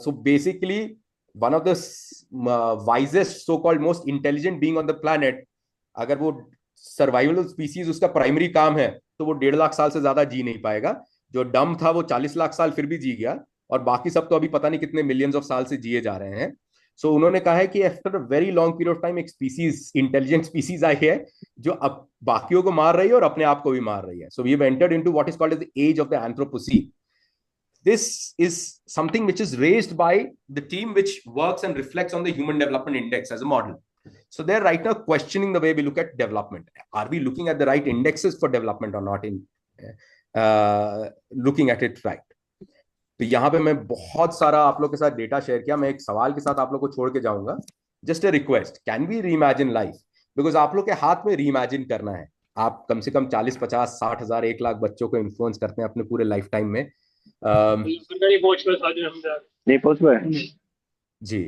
so basically one of the wisest so called most intelligent being on the planet, अगर वो सर्वाइवल स्पीसीज उसका प्राइमरी काम है, तो वो 1.5 लाख साल से ज्यादा जी नहीं पाएगा। जो डम था वो 40 लाख साल फिर भी जी गया, और बाकी सब तो अभी पता नहीं कितने मिलियंस ऑफ साल से जिए जा रहे हैं। सो उन्होंने कहा है कि after a very long period of time एक स्पीसीज, इंटेलिजेंट स्पीसीज आई है, जो अब बाकियों को मार रही है और अपने आप को भी मार रही है। So we have entered into what is called as the age of the anthropocene. This is something which is raised by the team which works and reflects on the Human Development Index as a model. So they're right now questioning the way we look at development. Are we looking at the right indexes for development or not, in looking at it right? तो यहाँ पे मैं बहुत सारा आप लोग के साथ डेटा शेयर किया, मैं एक सवाल के साथ आप लोग को छोड़ के जाऊंगा. Just a request, can we reimagine life? Because आप लोग के हाथ में रीइमेजिन करना है. आप कम से कम 40, 50, 60,000, 1 लाख बच्चों को इन्फ्लुएंस करते हैं अपने पूरे लाइफ टाइम में. नहीं पहुंच पाए। जी,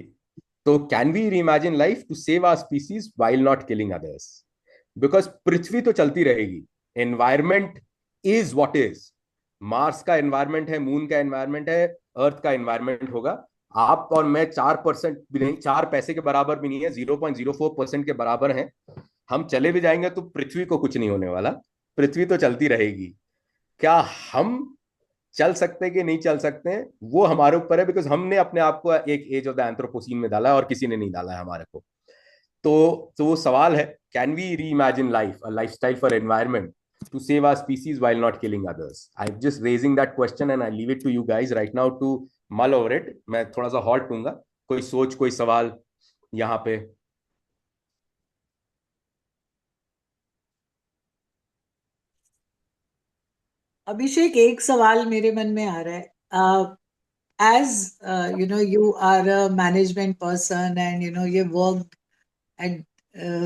तो can we reimagine life to save our species while not killing others? Because पृथ्वी तो चलती रहेगी, environment is what is. Mars का एनवायरमेंट है, मून का एनवायरमेंट है, अर्थ का एनवायरमेंट होगा. आप और मैं 4% भी नहीं, 4 पैसे के बराबर भी नहीं है, 0.04% के बराबर हैं. हम चले भी जाएंगे तो पृथ्वी को कुछ नहीं होने वाला, पृथ्वी तो चलती रहेगी. क्या हम चल सकते कि नहीं चल सकते हैं वो हमारे ऊपर है, बिकॉज हमने अपने आप को एक एज ऑफ द एंथ्रोपोसीन में डाला है और किसी ने नहीं डाला है हमारे को. तो वो सवाल है, can we reimagine life, a lifestyle for environment to save our species while not killing others? I'm just raising that question and I leave it to you guys right now to mull over it. मैं थोड़ा सा halt दूंगा, कोई सोच, कोई सवाल यहाँ पे. अभिषेक, एक सवाल मेरे मन में आ रहा है. As you are a management person and you worked at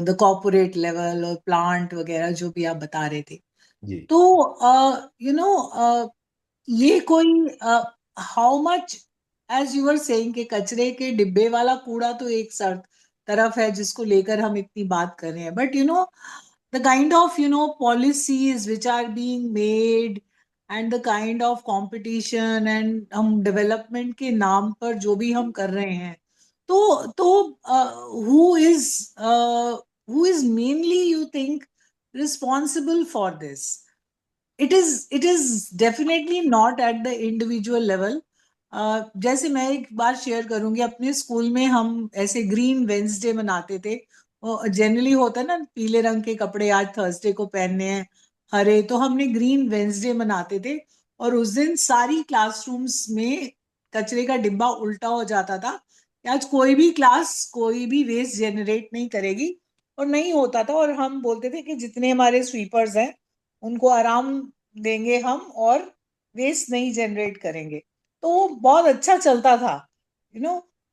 the corporate level और plant वगैरह जो भी आप बता रहे थे, जी. तो ये कोई how much, as you are saying कि कचरे के डिब्बे वाला कूड़ा तो एक तरफ है जिसको लेकर हम इतनी बात कर रहे हैं, but the kind of policies which are being made and the kind of competition and हम development के नाम पर जो भी हम कर रहे हैं, तो who is mainly you think responsible for this? It is definitely not at the individual level. जैसे मैं एक बार शेयर करूंगी, अपने स्कूल में हम ऐसे ग्रीन वेंसडे मनाते थे. जनरली होता है ना, पीले रंग के कपड़े आज थर्सडे को पहनने हैं, हरे, तो हमने ग्रीन वेंसडे मनाते थे. और उस दिन सारी क्लासरूम्स में कचरे का डिब्बा उल्टा हो जाता था कि आज कोई भी क्लास कोई भी वेस्ट जनरेट नहीं करेगी, और नहीं होता था. और हम बोलते थे कि जितने हमारे स्वीपर्स हैं उनको आराम देंगे हम और वेस्ट नहीं जनरेट करेंगे. तो बहुत अच्छा चलता था.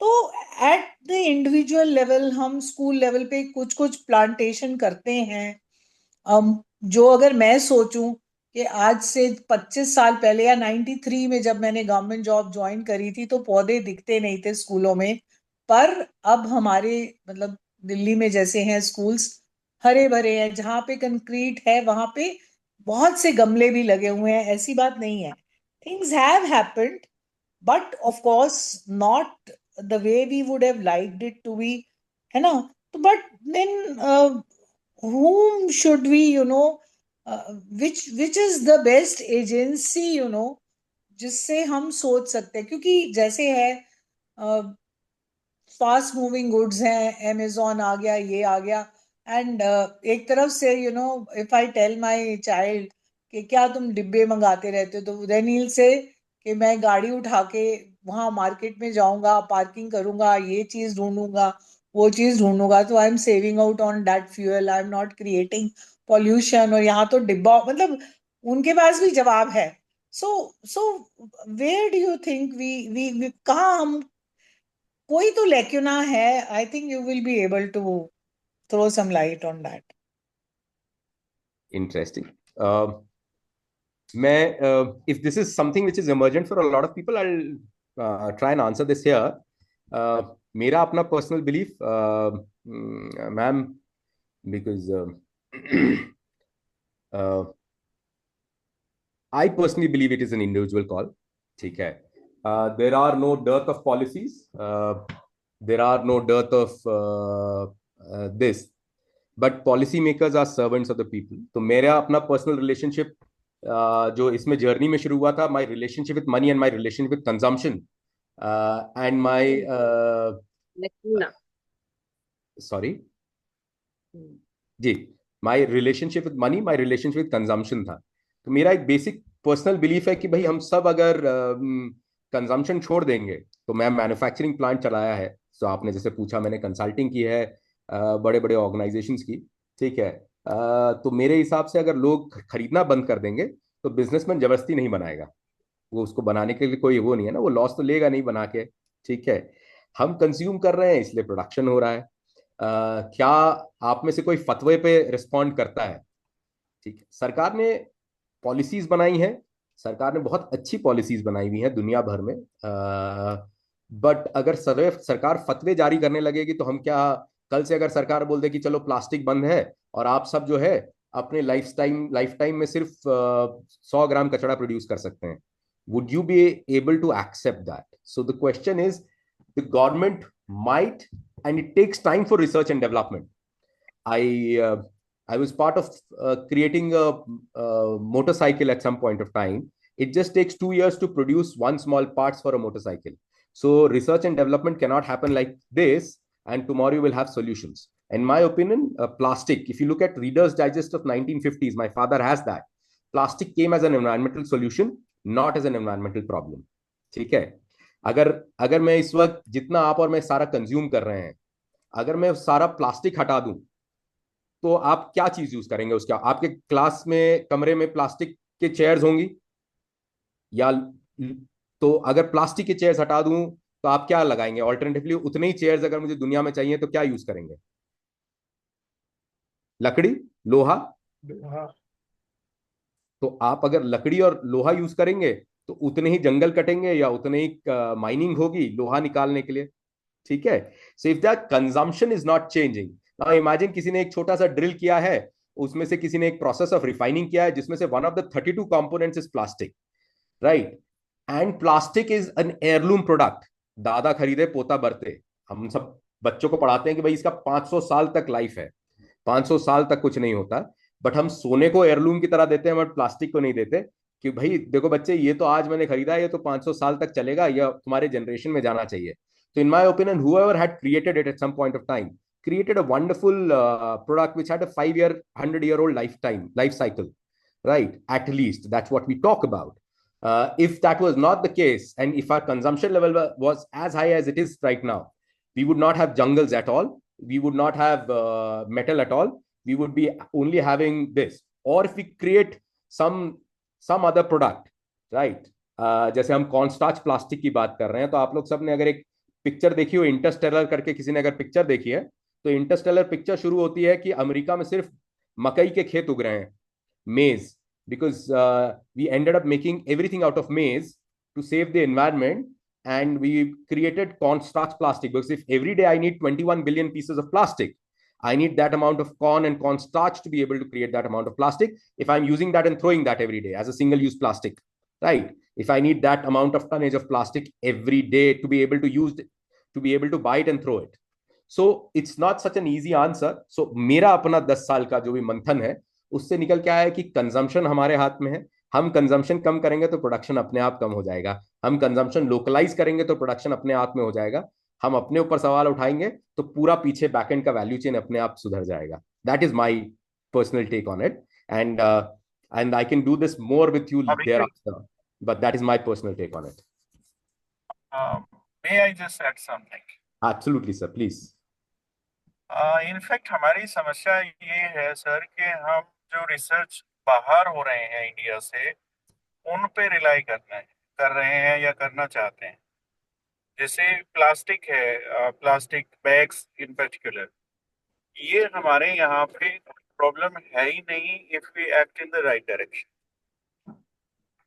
तो एट द इंडिविजुअल लेवल हम स्कूल लेवल पे कुछ कुछ प्लांटेशन करते हैं. जो अगर मैं सोचूं कि आज से 25 साल पहले या 93 में जब मैंने गवर्नमेंट जॉब ज्वाइन करी थी तो पौधे दिखते नहीं थे स्कूलों में, पर अब हमारे मतलब दिल्ली में जैसे हैं स्कूल्स, हरे भरे हैं, जहाँ पे कंक्रीट है वहां पे बहुत से गमले भी लगे हुए हैं. ऐसी बात नहीं है. Things have happened, but of course not the way we would have liked it to be, है ना. तो but then whom should we which is the best agency जिससे हम सोच सकते हैं, क्योंकि जैसे है फास्ट मूविंग गुड्स हैं, अमेजोन आ गया, ये आ गया, एंड एक तरफ से if I tell my child कि क्या तुम डिब्बे मंगाते रहते हो, तो देन ही से कि मैं गाड़ी उठा के वहां मार्केट में जाऊंगा, पार्किंग करूंगा, ये चीज ढूंढूंगा, वो चीज ढूंढूंगा, तो I am saving out on that fuel, I am not creating pollution. और यहाँ तो डिब्बा, मतलब उनके पास भी जवाब है. So where do you think we कहाँ हम, कोई तो लेक्यूना है. I think you will be able to throw some light on that. Interesting. मैं if this is something which is emergent for a lot of people, I'll try and answer this here. मेरा अपना personal belief, ma'am, because I personally believe it is an individual call. ठीक है. There are no dearth of policies. There are no dearth of this. But policy makers are servants of the people. तो मेरा अपना personal relationship जो इसमें journey में शुरू हुआ था, my relationship with money and my relationship with consumption and my sorry जी, my relationship with money, my relationship with consumption था. तो मेरा एक बेसिक पर्सनल बिलीफ है कि भाई हम सब अगर कंजम्पशन छोड़ देंगे, तो मैं मैन्युफैक्चरिंग प्लांट चलाया है, तो आपने जैसे पूछा, मैंने कंसल्टिंग की है बड़े बड़े ऑर्गेनाइजेशंस की. ठीक है. तो मेरे हिसाब से अगर लोग खरीदना बंद कर देंगे, तो बिजनेसमैन जबरदस्ती नहीं बनाएगा. वो उसको बनाने के लिए कोई वो नहीं है ना, वो लॉस तो लेगा नहीं बना के. ठीक है. हम कंज्यूम कर रहे हैं, इसलिए प्रोडक्शन हो रहा है. क्या आप में से कोई फतवे पे रिस्पॉन्ड करता है? ठीक है. सरकार ने पॉलिसीज बनाई हैं, सरकार ने बहुत अच्छी पॉलिसीज बनाई हुई हैं दुनिया भर में. बट अगर सरकार फतवे जारी करने लगेगी, तो हम क्या, कल से अगर सरकार बोल दे कि चलो प्लास्टिक बंद है और आप सब जो है अपने लाइफ टाइम में सिर्फ 100 ग्राम कचरा प्रोड्यूस कर सकते हैं, would you be able to accept that? So the question is, the government might, and it takes time for research and development. I was part of creating a motorcycle at some point of time. It just takes 2 years to produce one small parts for a motorcycle. So research and development cannot happen like this, and tomorrow you will have solutions. In my opinion, plastic, if you look at Reader's Digest of 1950s, my father has that. Plastic came as an environmental solution, not as an environmental problem. ठीक है. अगर अगर मैं इस वक्त जितना आप और मैं सारा कंज्यूम कर रहे हैं, अगर मैं सारा प्लास्टिक हटा दूं, तो आप क्या चीज यूज करेंगे उसका? आपके क्लास में कमरे में प्लास्टिक के चेयर्स होंगी या? तो अगर प्लास्टिक के चेयर्स हटा दूं, तो आप क्या लगाएंगे ऑल्टरनेटिवली? उतने ही चेयर्स अगर मुझे दुनिया में चाहिए, तो क्या यूज करेंगे? लकड़ी, लोहा. तो आप अगर लकड़ी और लोहा यूज करेंगे, तो उतने ही जंगल कटेंगे या उतने ही माइनिंग होगी लोहा निकालने के लिए. ठीक है. So if that consumption is not changing, now imagine किसी ने एक छोटा सा ड्रिल किया है, उसमें से किसी ने एक प्रोसेस ऑफ रिफाइनिंग किया है, जिसमें से one of the 32 components is plastic, right? And plastic is an heirloom product. दादा खरीदे पोता बरते. हम सब बच्चों को पढ़ाते हैं कि भाई इसका 500 साल तक लाइफ है, 500 साल तक कुछ नहीं होता. बट हम सोने को एयरलूम की तरह देते हैं, बट प्लास्टिक को नहीं देते कि भाई देखो बच्चे, ये तो आज मैंने खरीदा है, ये तो 500 साल तक चलेगा, या तुम्हारे जनरेशन में जाना चाहिए. So in my opinion, whoever had created it at some point of time created a wonderful product which had a 5-year, 100-year-old life cycle, right? At least that's what we talk about. If that was not the case, and if our consumption level was as high as it is right now, we would not have jungles at all. We would not have metal at all. We would be only having this. Or if we create some other product, right? जैसे हम cornstarch plastic की बात कर रहे हैं, तो आप लोग सब ने अगर एक पिक्चर देखी हो, इंटरस्टेलर करके किसी ने अगर पिक्चर देखी है, तो इंटरस्टेलर पिक्चर शुरू होती है कि अमेरिका में सिर्फ मकई के खेत उग रहे हैं, मेज, because we ended up making everything out of maize to save the environment, and we created cornstarch plastic, because if every day I need 21 billion pieces of plastic, I need that amount of corn and cornstarch to be able to create that amount of plastic. If I'm using that and throwing that every day as a single use plastic, right? If I need that amount of tonnage of plastic every day to be able to use it, to be able to buy it and throw it. So it's not such an easy answer. So मेरा अपना 10 साल का जो भी मंथन है, उससे निकल के आया है कि कंजम्पशन हमारे हाथ में है. हम कंजम्पशन कम करेंगे तो प्रोडक्शन अपने आप कम हो जाएगा. हम कंजम्पशन लोकलाइज करेंगे तो प्रोडक्शन अपने आप में हो जाएगा. हम अपने ऊपर सवाल उठाएंगे तो पूरा पीछे बैकएंड का वैल्यू चेन अपने आप सुधर जाएगा. That is my personal take on it, and I can do this more with you thereafter, but that is my personal take on it. May I just add something? Absolutely, sir. Please. In fact, हमारी समस्या ये है sir कि हम जो research बाहर हो रहे हैं इंडिया से, उन पे रिलाई कर रहे हैं या करना चाहते हैं. जैसे प्लास्टिक है, प्लास्टिक बैग्स इन पर्टिकुलर, ये हमारे यहाँ पे प्रॉब्लम है ही नहीं if we act in the right direction.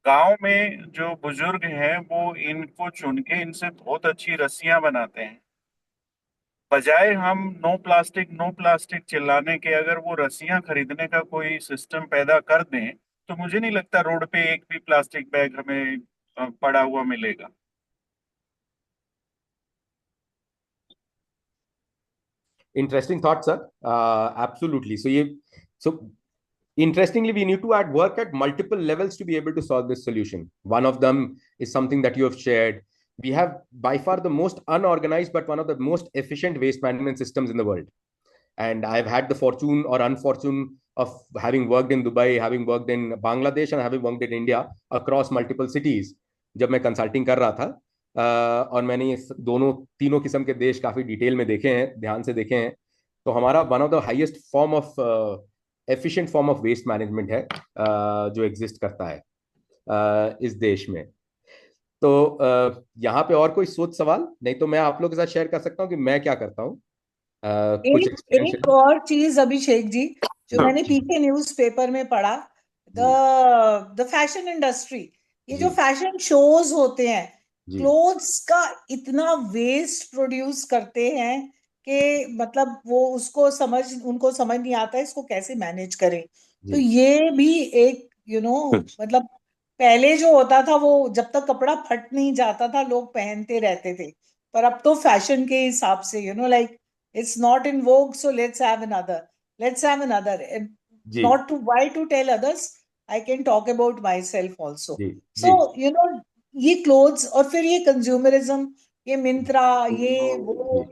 गांव में जो बुजुर्ग हैं वो इनको चुन के इनसे बहुत अच्छी रस्सियां बनाते हैं। बजाय हम नो प्लास्टिक चिल्लाने के, अगर वो रस्सियां खरीदने का कोई सिस्टम पैदा कर दें तो मुझे नहीं लगता रोड पे एक भी प्लास्टिक बैग हमें पड़ा हुआ मिलेगा। Interesting thought, sir. Absolutely. So interestingly, we need to work at multiple levels to be able to solve this solution. One of them is something that you have shared. We have by far the most unorganized, but one of the most efficient waste management systems in the world. And I've had the fortune or unfortune of having worked in Dubai, having worked in Bangladesh, and having worked in India across multiple cities. जब मैं consulting कर रहा था, और मैंने ये दोनों तीनों किस्म के देश काफी डिटेल में देखे हैं, ध्यान से देखे हैं, तो हमारा one of the highest form of efficient form of waste management है जो एग्जिस्ट करता है इस देश में। तो यहाँ पे और कोई सोच सवाल नहीं तो मैं आप लोगों के साथ शेयर कर सकता हूँ कि मैं क्या करता हूँ। कुछ एक और चीज अभिषेक जी जो मैंने पीछे न्यूज़पेपर में पढ़ा, द फैशन इंडस्ट्री, ये जो फैशन शोज होते हैं, क्लोथ्स का इतना वेस्ट प्रोड्यूस करते हैं कि मतलब वो उनको समझ नहीं आता इसको कैसे मैनेज करें। तो ये भी एक मतलब पहले जो होता था वो जब तक कपड़ा फट नहीं जाता था लोग पहनते रहते थे, पर अब तो फैशन के हिसाब से like it's not in vogue, so let's have another and not to why to tell others, I can talk about myself also. So ये clothes और फिर ये consumerism, ये मिंत्रा, ये वो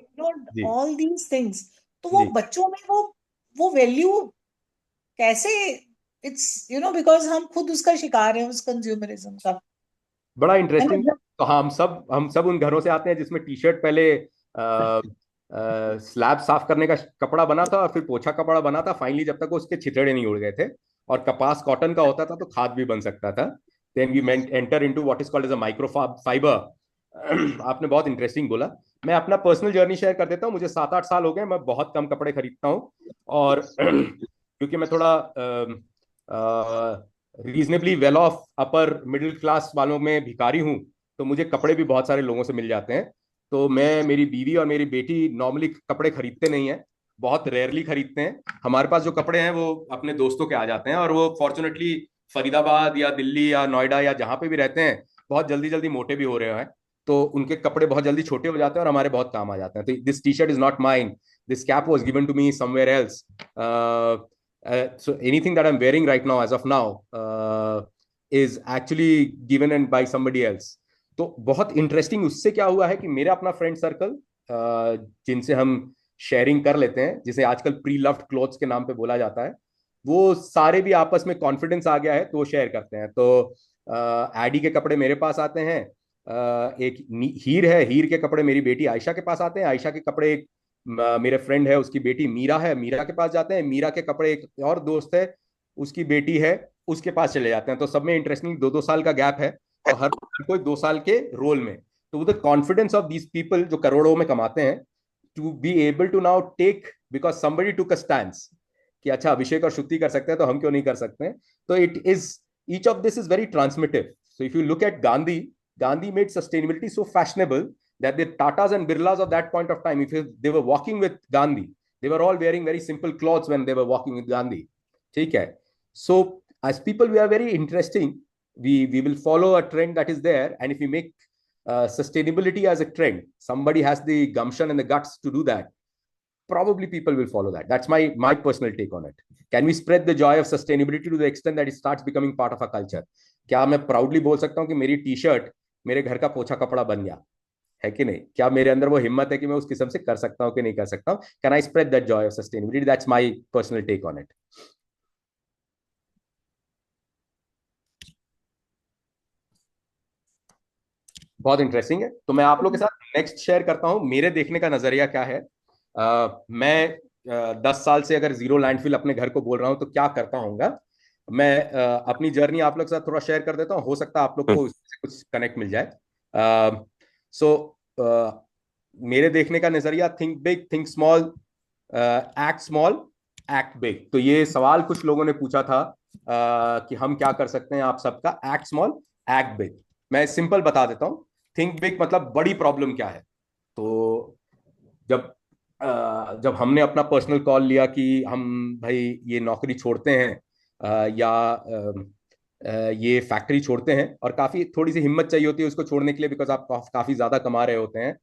all these things, तो वो बच्चों में वो वैल्यू कैसे, it's because हम खुद उसका शिकार हैं, उस consumerism का। बड़ा इंटरेस्टिंग। तो हम सब उन घरों से आते हैं जिसमें टी शर्ट पहले स्लैब साफ करने का कपड़ा बना था और फिर पोछा कपड़ा बना था, फाइनली जब तक उसके छितड़े नहीं उड़ गए थे, और कपास कॉटन का होता था तो खाद भी बन सकता था। Then we enter into what is called as a microfibre. आपने बहुत इंटरेस्टिंग बोला। मैं अपना पर्सनल जर्नी शेयर कर देता हूँ। मुझे 7-8 साल हो गए, मैं बहुत कम कपड़े खरीदता हूँ, और क्योंकि मैं थोड़ा reasonably well of upper middle class वालों में भिखारी हूँ, तो मुझे कपड़े भी बहुत सारे लोगों से मिल जाते हैं। तो मैं, मेरी बीवी और मेरी बेटी नॉर्मली कपड़े खरीदते नहीं है, बहुत रेयरली खरीदते हैं। हमारे पास जो कपड़े हैं वो अपने दोस्तों के आ जाते हैं, और वो फॉर्चुनेटली फरीदाबाद या दिल्ली या नोएडा या जहां पे भी रहते हैं बहुत जल्दी जल्दी मोटे भी हो रहे हैं, तो उनके कपड़े बहुत जल्दी छोटे हो जाते हैं और हमारे बहुत काम आ जाते हैं। तो this T shirt is not mine, this cap was given to me somewhere else, so anything that I'm wearing right now as of now is actually given and by somebody else. तो बहुत interesting उससे क्या हुआ है कि मेरा अपना friend circle जिनसे हम शेयरिंग कर लेते हैं, जिसे आजकल प्री लव्ड क्लोथ्स के नाम पे बोला जाता है, वो सारे भी आपस में कॉन्फिडेंस आ गया है तो वो शेयर करते हैं। तो एडी के कपड़े मेरे पास आते हैं, एक हीर है, हीर के कपड़े मेरी बेटी आयशा के पास आते हैं, आयशा के कपड़े एक मेरे फ्रेंड है उसकी बेटी मीरा है, मीरा के पास जाते हैं, मीरा के कपड़े एक और दोस्त है उसकी बेटी है उसके पास चले जाते हैं। तो सब में इंटरेस्टिंग 2-2 साल का गैप है, और हर कोई 2 साल के रोल में। तो the confidence of these people जो करोड़ों में कमाते हैं, to be able to now take, because somebody took a stance कि अच्छा अभिषेक और श्रुति कर सकते हैं तो हम क्यों नहीं कर सकते हैं। तो it is, each of this is very transmitive. So if you look at Gandhi made sustainability so fashionable that the Tatas and Birlas of that point of time, if they were walking with Gandhi, they were all wearing very simple clothes when they were walking with Gandhi. ठीक है? So as people, we are very interesting. We will follow a trend that is there, and if we make sustainability as a trend, somebody has the gumption and the guts to do that, probably people will follow that. That's my personal take on it. Can we spread the joy of sustainability to the extent that it starts becoming part of our culture? क्या मैं proudly बोल सकता हूँ कि मेरी T shirt मेरे घर का पोछा कपड़ा बन गया है कि नहीं? क्या मेरे अंदर वो हिम्मत है कि मैं उस किस्म से कर सकता हूं कि नहीं कर सकता हूं? Can I spread that joy of sustainability? That's my personal take on it. बहुत इंटरेस्टिंग है। तो मैं आप लोगों के साथ नेक्स्ट शेयर करता हूं मेरे देखने का नजरिया क्या है। मैं 10 साल से अगर जीरो लैंडफिल अपने घर को बोल रहा हूं तो क्या करता हूँगा। मैं अपनी जर्नी आप लोग के साथ थोड़ा शेयर कर देता हूं, हो सकता है आप लोग को इससे कुछ कनेक्ट मिल जाए। मेरे देखने का नजरिया, think big, think small, act small, act big. तो ये सवाल कुछ लोगों ने पूछा था कि हम क्या कर सकते हैं आप सबका, एक्ट स्मॉल एक्ट बिग। मैं सिंपल बता देता हूँ, थिंक बिग मतलब बड़ी प्रॉब्लम क्या है। तो जब जब हमने अपना पर्सनल कॉल लिया कि हम भाई ये नौकरी छोड़ते हैं, या ये फैक्ट्री छोड़ते हैं, और काफी थोड़ी सी हिम्मत चाहिए होती है उसको छोड़ने के लिए, बिकॉज आप काफी ज्यादा कमा रहे होते हैं,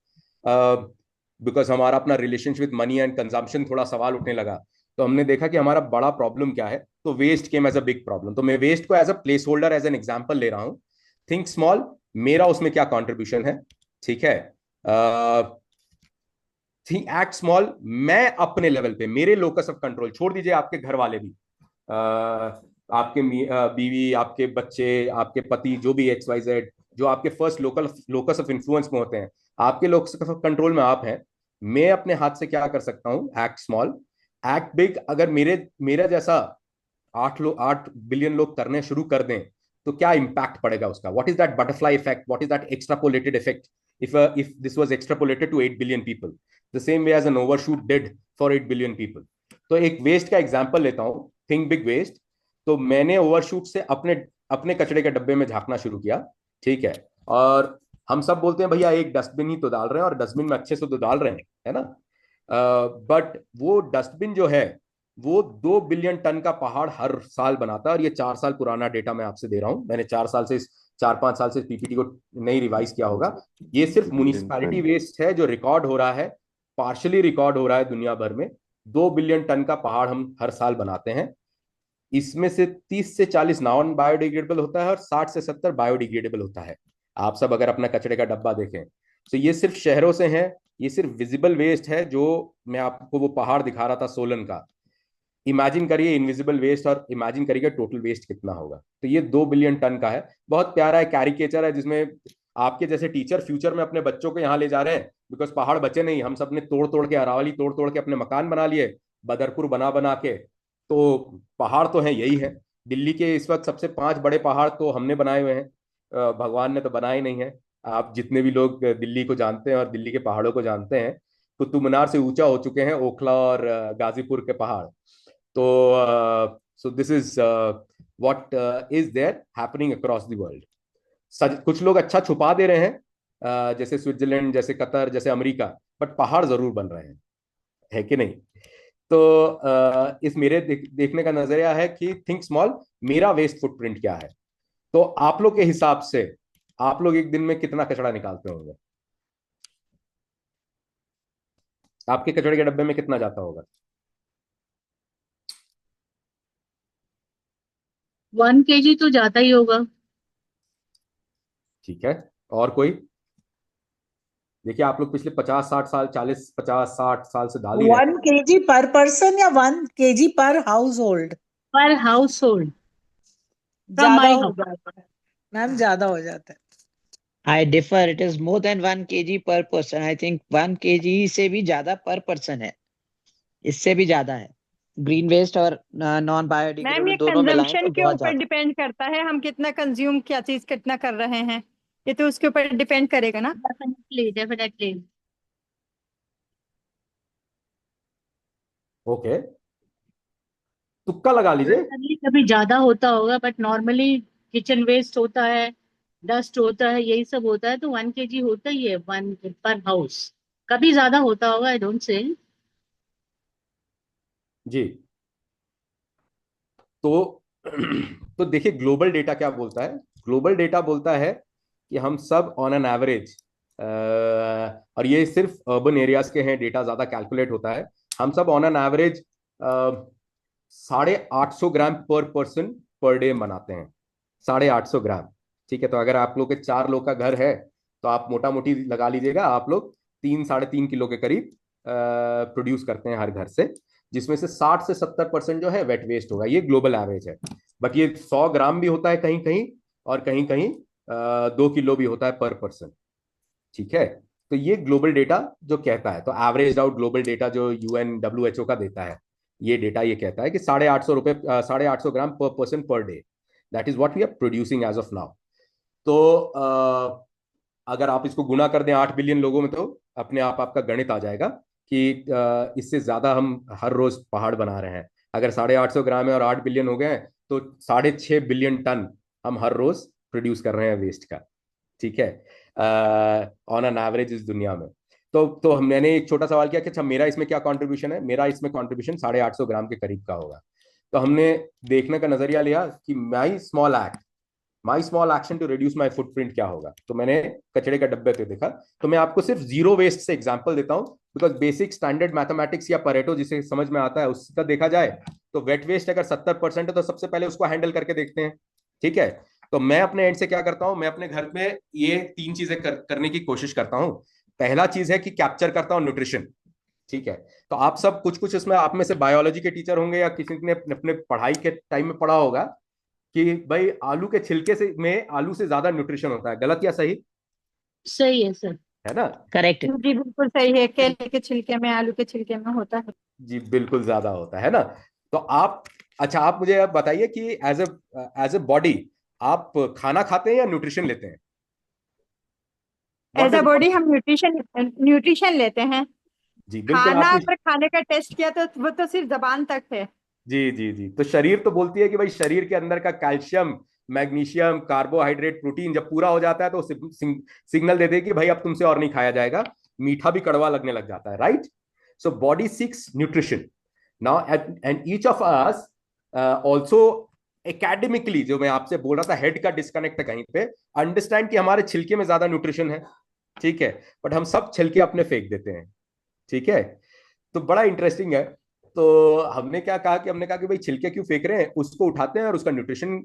बिकॉज हमारा अपना relationship with money and consumption थोड़ा सवाल उठने लगा। तो हमने देखा कि हमारा बड़ा प्रॉब्लम क्या है, तो waste came as a big problem. तो मैं वेस्ट को as a placeholder, as an example ले रहा हूं। थिंक स्मॉल, मेरा उसमें क्या कॉन्ट्रीब्यूशन है, ठीक है। थिंक एक्ट स्मॉल, मैं अपने लेवल पे, मेरे लोकस ऑफ कंट्रोल, छोड़ दीजिए आपके घर वाले भी, आपके बीवी, आपके बच्चे, आपके पति, जो भी XYZ, जो आपके फर्स्ट लोकस ऑफ इन्फ्लुएंस में होते हैं, आपके लोकस ऑफ कंट्रोल में आप हैं। मैं अपने हाथ से क्या कर सकता हूं, एक्ट स्मॉल एक्ट बिग। अगर मेरा जैसा 8 बिलियन लोग करने शुरू कर दें, तो क्या इंपैक्ट पड़ेगा उसका, what is that butterfly effect, what is that extrapolated effect, if this was extrapolated to 8 billion people, the same way as an overshoot did for 8 billion people। तो एक वेस्ट का एग्जांपल लेता हूं, थिंक बिग वेस्ट। तो मैंने overshoot से अपने अपने कचड़े के डब्बे में झांकना शुरू किया, ठीक है। और हम सब बोलते हैं भैया एक डस्टबिन ही तो डाल रहे हैं, और डस्टबिन में अच्छे से तो डाल रहे हैं, है ना। बट वो डस्टबिन जो है, वो 2 बिलियन टन का पहाड़ हर साल बनाता है। और ये 4 साल पुराना डेटा मैं आपसे दे रहा हूं, मैंने 4-5 साल से पीपीटी को नहीं रिवाइज किया होगा। ये सिर्फ म्यूनिसिपैलिटी वेस्ट है जो रिकॉर्ड हो रहा है, पार्शली रिकॉर्ड हो रहा है दुनिया भर में। 2 बिलियन टन का पहाड़ हम हर साल बनाते हैं। इसमें से 30 से 40 नॉन बायोडिग्रेडेबल होता है, और 60 से 70 बायोडिग्रेडेबल होता है। आप सब अगर अपना कचरे का डब्बा देखें, तो ये सिर्फ शहरों से है, ये सिर्फ विजिबल वेस्ट है। जो मैं आपको वो पहाड़ दिखा रहा था सोलन का, इमेजिन करिए इनविजिबल वेस्ट, और इमेजिन करिए टोटल वेस्ट कितना होगा। तो ये 2 बिलियन टन का है। बहुत प्यारा है, कैरिकेचर है, जिसमें आपके जैसे टीचर फ्यूचर में अपने बच्चों को यहाँ ले जा रहे हैं, बिकॉज पहाड़ बचे नहीं, हम सब ने तोड़ तोड़ के, अरावली तोड़ तोड़ के अपने मकान बना लिए, बदरपुर बना बना के। तो पहाड़ तो है, यही है। दिल्ली के इस वक्त सबसे 5 बड़े पहाड़ तो हमने बनाए हुए हैं, भगवान ने तो बनाए नहीं है। आप जितने भी लोग दिल्ली को जानते हैं और दिल्ली के पहाड़ों को जानते हैं, कुतुब मीनार से ऊंचा हो चुके हैं ओखला और गाजीपुर के पहाड़। तो so this is what is there happening across the world. कुछ लोग अच्छा छुपा दे रहे हैं, जैसे स्विट्जरलैंड, जैसे कतर, जैसे अमेरिका, बट पहाड़ जरूर बन रहे हैं, है कि नहीं। तो इस मेरे देखने का नजरिया है कि थिंक स्मॉल, मेरा वेस्ट फुटप्रिंट क्या है। तो आप लोग के हिसाब से आप लोग एक दिन में कितना कचरा निकालते होंगे, आपके कचड़े के डब्बे में कितना जाता होगा? 1 kg तो जाता ही होगा। ठीक है, और कोई? देखिए आप लोग पिछले 50-60 साल, 40-50-60 साल से डाल ही रहे हैं। 1 kg पर पर्सन या 1 kg पर हाउस होल्ड? पर हाउस होल्ड, फ्रॉम ज्यादा माई हो हाउस। जाता है मैम, ज्यादा हो जाता है। I differ. It is more than 1 kg per person. I think 1 kg से भी ज्यादा per person है, इससे भी ज्यादा है। ग्रीन वेस्ट और नॉन मैम बायोडिग्रेडेबल ये दोनों मिलाएं कंजम्पशन तो के बहुत ऊपर ज्यादा। डिपेंड करता है, हम कितना कंज्यूम, क्या चीज कितना कर रहे हैं, ये तो उसके ऊपर डिपेंड करेगा ना। Definitely definitely. ओके, तुक्का लगा लीजिए। कभी ज्यादा होता होगा, बट नॉर्मली किचन वेस्ट होता है, डस्ट होता है, यही सब होता है, तो 1 kg होता ही है, 1 पर हाउस। कभी ज्यादा होता होगा, आई डोंट से। जी, तो तो देखिए ग्लोबल डेटा क्या बोलता है। ग्लोबल डेटा बोलता है कि हम सब ऑन एन एवरेज, और ये सिर्फ अर्बन एरियाज के हैं, डेटा ज्यादा कैलकुलेट होता है, हम सब ऑन एन एवरेज 850 ग्राम पर पर्सन पर डे बनाते हैं। 850 ग्राम, ठीक है। तो अगर आप लोग के 4 लोग का घर है, तो आप मोटा मोटी लगा लीजिएगा, आप लोग 3-3.5 किलो के करीब प्रोड्यूस करते हैं हर घर से, जिसमें से 60 से 70% जो है वेट वेस्ट होगा। ये ग्लोबल एवरेज है। बट ये 100 ग्राम भी होता है कहीं कहीं, और कहीं कहीं 2 किलो भी होता है पर पर्सन, ठीक है। तो ये ग्लोबल डेटा जो कहता है, तो एवरेज आउट ग्लोबल डेटा जो UNWHO का देता है, ये डेटा ये कहता है कि 850 ग्राम पर पर्सन पर day, that is what we are producing as of now. तो अगर आप इसको गुना कर दें 8 बिलियन लोगों में, तो अपने आप आपका गणित आ जाएगा कि इससे ज्यादा हम हर रोज पहाड़ बना रहे हैं। अगर 850 ग्राम है और 8 बिलियन हो गए हैं, तो 6.5 बिलियन टन हम हर रोज प्रोड्यूस कर रहे हैं वेस्ट का, ठीक है, ऑन एन एवरेज इस दुनिया में। तो मैंने एक छोटा सवाल किया कि अच्छा मेरा इसमें क्या कंट्रीब्यूशन है, मेरा इसमें कंट्रीब्यूशन 850 ग्राम के करीब का होगा। तो हमने देखने का नजरिया लिया कि my small action to reduce my footprint क्या होगा। तो मैंने कचड़े का डब्बे पे देखा। तो मैं आपको सिर्फ जीरो वेस्ट से एग्जांपल देता हूं, बिकॉज बेसिक स्टैंडर्ड मैथमेटिक्स या परेटो जिसे समझ में आता है उसका देखा जाए तो वेट वेस्ट अगर 70% है तो सबसे पहले उसको हैंडल करके देखते हैं, ठीक है। तो मैं अपने एंड से क्या करता हूं, मैं अपने घर में ये 3 चीजें करने की कोशिश करता हूं। पहला चीज है कि कैप्चर करता हूं न्यूट्रिशन, ठीक है। तो आप सब कुछ कुछ इसमें आप में से बायोलॉजी के टीचर होंगे या किसी ने अपने पढ़ाई के टाइम में पढ़ा होगा कि भाई आलू के छिलके से में आलू से ज्यादा न्यूट्रिशन होता है, गलत या सही? सही है सर। है ना? करेक्ट। जी बिल्कुल सही है, केले के छिलके में, आलू के छिलके में होता है। जी बिल्कुल ज्यादा होता है ना। तो आप, अच्छा आप मुझे अब बताइए कि एज ए बॉडी आप खाना खाते हैं या न्यूट्रिशन लेते हैं? What as a does body हम न्यूट्रिशन लेते हैं। जी बिल्कुल खाना आपने, अगर खाने का टेस्ट किया तो वो तो सिर्फ जबान तक है। जी जी जी, तो शरीर तो बोलती है कि भाई शरीर के अंदर का कैल्शियम, मैग्नीशियम, कार्बोहाइड्रेट, प्रोटीन जब पूरा हो जाता है तो सिग्नल देते हैं कि भाई अब तुमसे और नहीं खाया जाएगा, मीठा भी कड़वा लगने लग जाता है, right? So body seeks nutrition now and each of us also academically, जो मैं आपसे बोल रहा था हेड का डिस्कनेक्ट है कहीं पे, अंडरस्टैंड कि हमारे छिलके में ज्यादा न्यूट्रिशन है, ठीक है, बट हम सब छिलके अपने फेंक देते हैं, ठीक है। तो बड़ा इंटरेस्टिंग है। तो हमने क्या कहा कि हमने कहा कि भाई छिलके क्यों फेंक रहे हैं, उसको उठाते हैं और उसका न्यूट्रिशन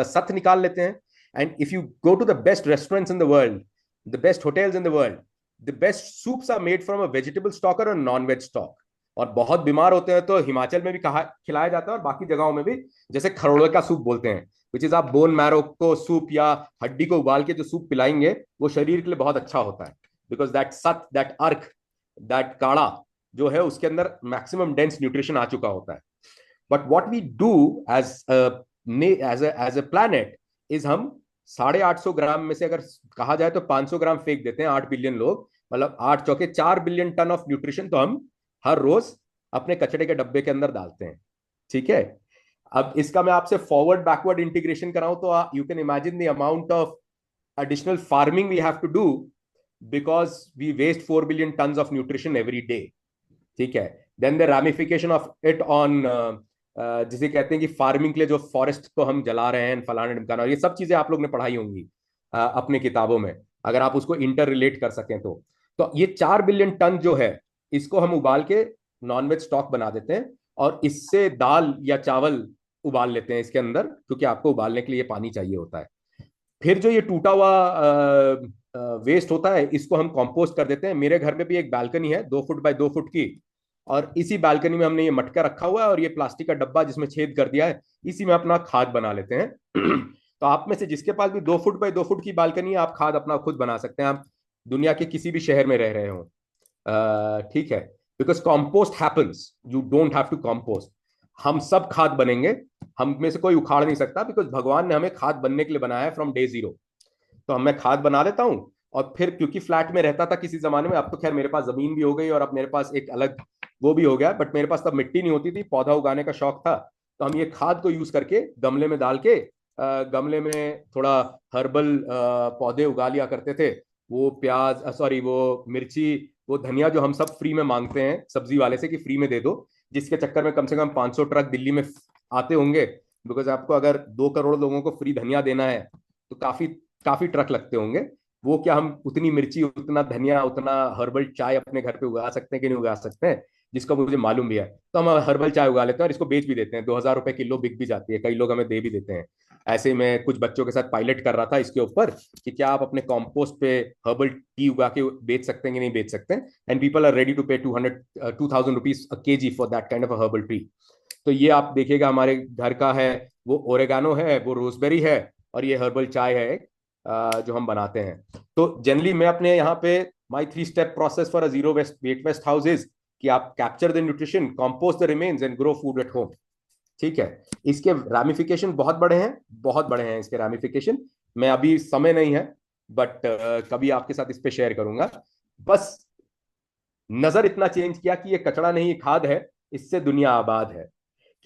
सत निकाल लेते हैं। And if you go to the best restaurants in the world, the best hotels in the world, the best soups are made from a vegetable stock और नॉन वेज स्टॉक। और बहुत बीमार होते हैं तो हिमाचल में भी कहा खिलाया जाता है और बाकी जगहों में भी, जैसे खरोड़े का सूप बोलते हैं, विच इज आप बोन मैरो को सूप या हड्डी को उबाल के जो सूप पिलाएंगे वो शरीर के लिए बहुत अच्छा होता है, बिकॉज दैट सत, दैट अर्क, दैट काढ़ा जो है उसके अंदर मैक्सिमम डेंस न्यूट्रिशन आ चुका होता है। But what we do as a planet is हम 850 ग्राम में से अगर कहा जाए तो 500 ग्राम फेंक देते हैं, 8 बिलियन लोग, मतलब 8 चौके 4 बिलियन टन ऑफ न्यूट्रिशन तो हम हर रोज अपने कचड़े के डब्बे के अंदर डालते हैं, ठीक है। अब इसका मैं आपसे फॉरवर्ड बैकवर्ड इंटीग्रेशन कराऊं तो you can imagine the amount of additional farming we have to do because we waste 4 billion tons of nutrition every day, ठीक है। Then the ramification of it on, जिसे कहते हैं कि फार्मिंग के लिए जो फॉरेस्ट को हम जला रहे हैं, फलाना ढिमकाना, और ये सब चीजें आप लोग ने पढ़ाई होंगी अपने किताबों में, अगर आप उसको इंटर रिलेट कर सकें तो ये 4 बिलियन टन जो है इसको हम उबाल के नॉनवेज स्टॉक बना देते हैं और इससे दाल या चावल उबाल लेते हैं इसके अंदर, क्योंकि आपको उबालने के लिए पानी चाहिए होता है। फिर जो ये टूटा हुआ वेस्ट होता है इसको हम कंपोस्ट कर देते हैं। मेरे घर में भी एक बालकनी है 2 फुट बाय 2 फुट की, और इसी बालकनी में हमने ये मटका रखा हुआ है और ये प्लास्टिक का डब्बा जिसमें छेद कर दिया है, इसी में अपना खाद बना लेते हैं। तो आप में से जिसके पास भी 2 फुट बाय 2 फुट की बालकनी है, आप खाद अपना खुद बना सकते हैं, आप दुनिया के किसी भी शहर में रह रहे हो, ठीक है। Because compost happens, you don't have to compost. हम सब खाद बनेंगे, हम में से कोई उखाड़ नहीं सकता, बिकॉज भगवान ने हमें खाद बनने के लिए बनाया है फ्रॉम डे 0। तो मैं खाद बना लेता हूं, और फिर क्योंकि फ्लैट में रहता था किसी जमाने में, अब तो खैर मेरे पास जमीन भी हो गई और अब मेरे पास एक अलग वो भी हो गया, बट मेरे पास तब मिट्टी नहीं होती थी, पौधा उगाने का शौक था। तो हम ये खाद को यूज करके गमले में डाल के, गमले में थोड़ा हर्बल पौधे उगा लिया करते थे, वो प्याज, सॉरी वो मिर्ची, वो धनिया जो हम सब फ्री में मांगते हैं सब्जी वाले से कि फ्री में दे दो, जिसके चक्कर में कम से कम 500 ट्रक दिल्ली में आते होंगे, बिकॉज आपको अगर 2 करोड़ लोगों को फ्री धनिया देना है तो काफी काफी ट्रक लगते होंगे। वो क्या हम उतनी मिर्ची, उतना धनिया, उतना हर्बल चाय अपने घर पे उगा सकते हैं कि नहीं उगा सकते हैं, जिसका मुझे मालूम भी है। तो हम हर्बल चाय उगा लेते हैं और इसको बेच भी देते हैं, 2000 रुपए किलो बिक भी जाती है, कई लोग हमें दे भी देते हैं। ऐसे ही मैं कुछ बच्चों के साथ पायलट कर रहा था इसके ऊपर कि क्या आप अपने कॉम्पोस्ट पे हर्बल टी उगा के बेच सकते हैं कि नहीं बेच सकते हैं, and people are ready to pay 2000 rupees a KG for that kind of a herbal tea. तो ये आप देखिएगा हमारे घर का है, वो ओरेगानो है, वो रोजबेरी है, और ये हर्बल चाय है जो हम बनाते हैं। तो जनरली मैं अपने यहाँ पे my 3 step process for a zero waste wet waste house is कि आप capture the nutrition, compost the remains and grow food at home, ठीक है। इसके रैमिफिकेशन बहुत बड़े हैं, बहुत बड़े हैं इसके रैमिफिकेशन। मैं अभी समय नहीं है, बट कभी आपके साथ इस पे शेयर करूंगा। बस नजर इतना चेंज किया कि ये कचरा नहीं खाद है, इससे दुनिया आबाद है,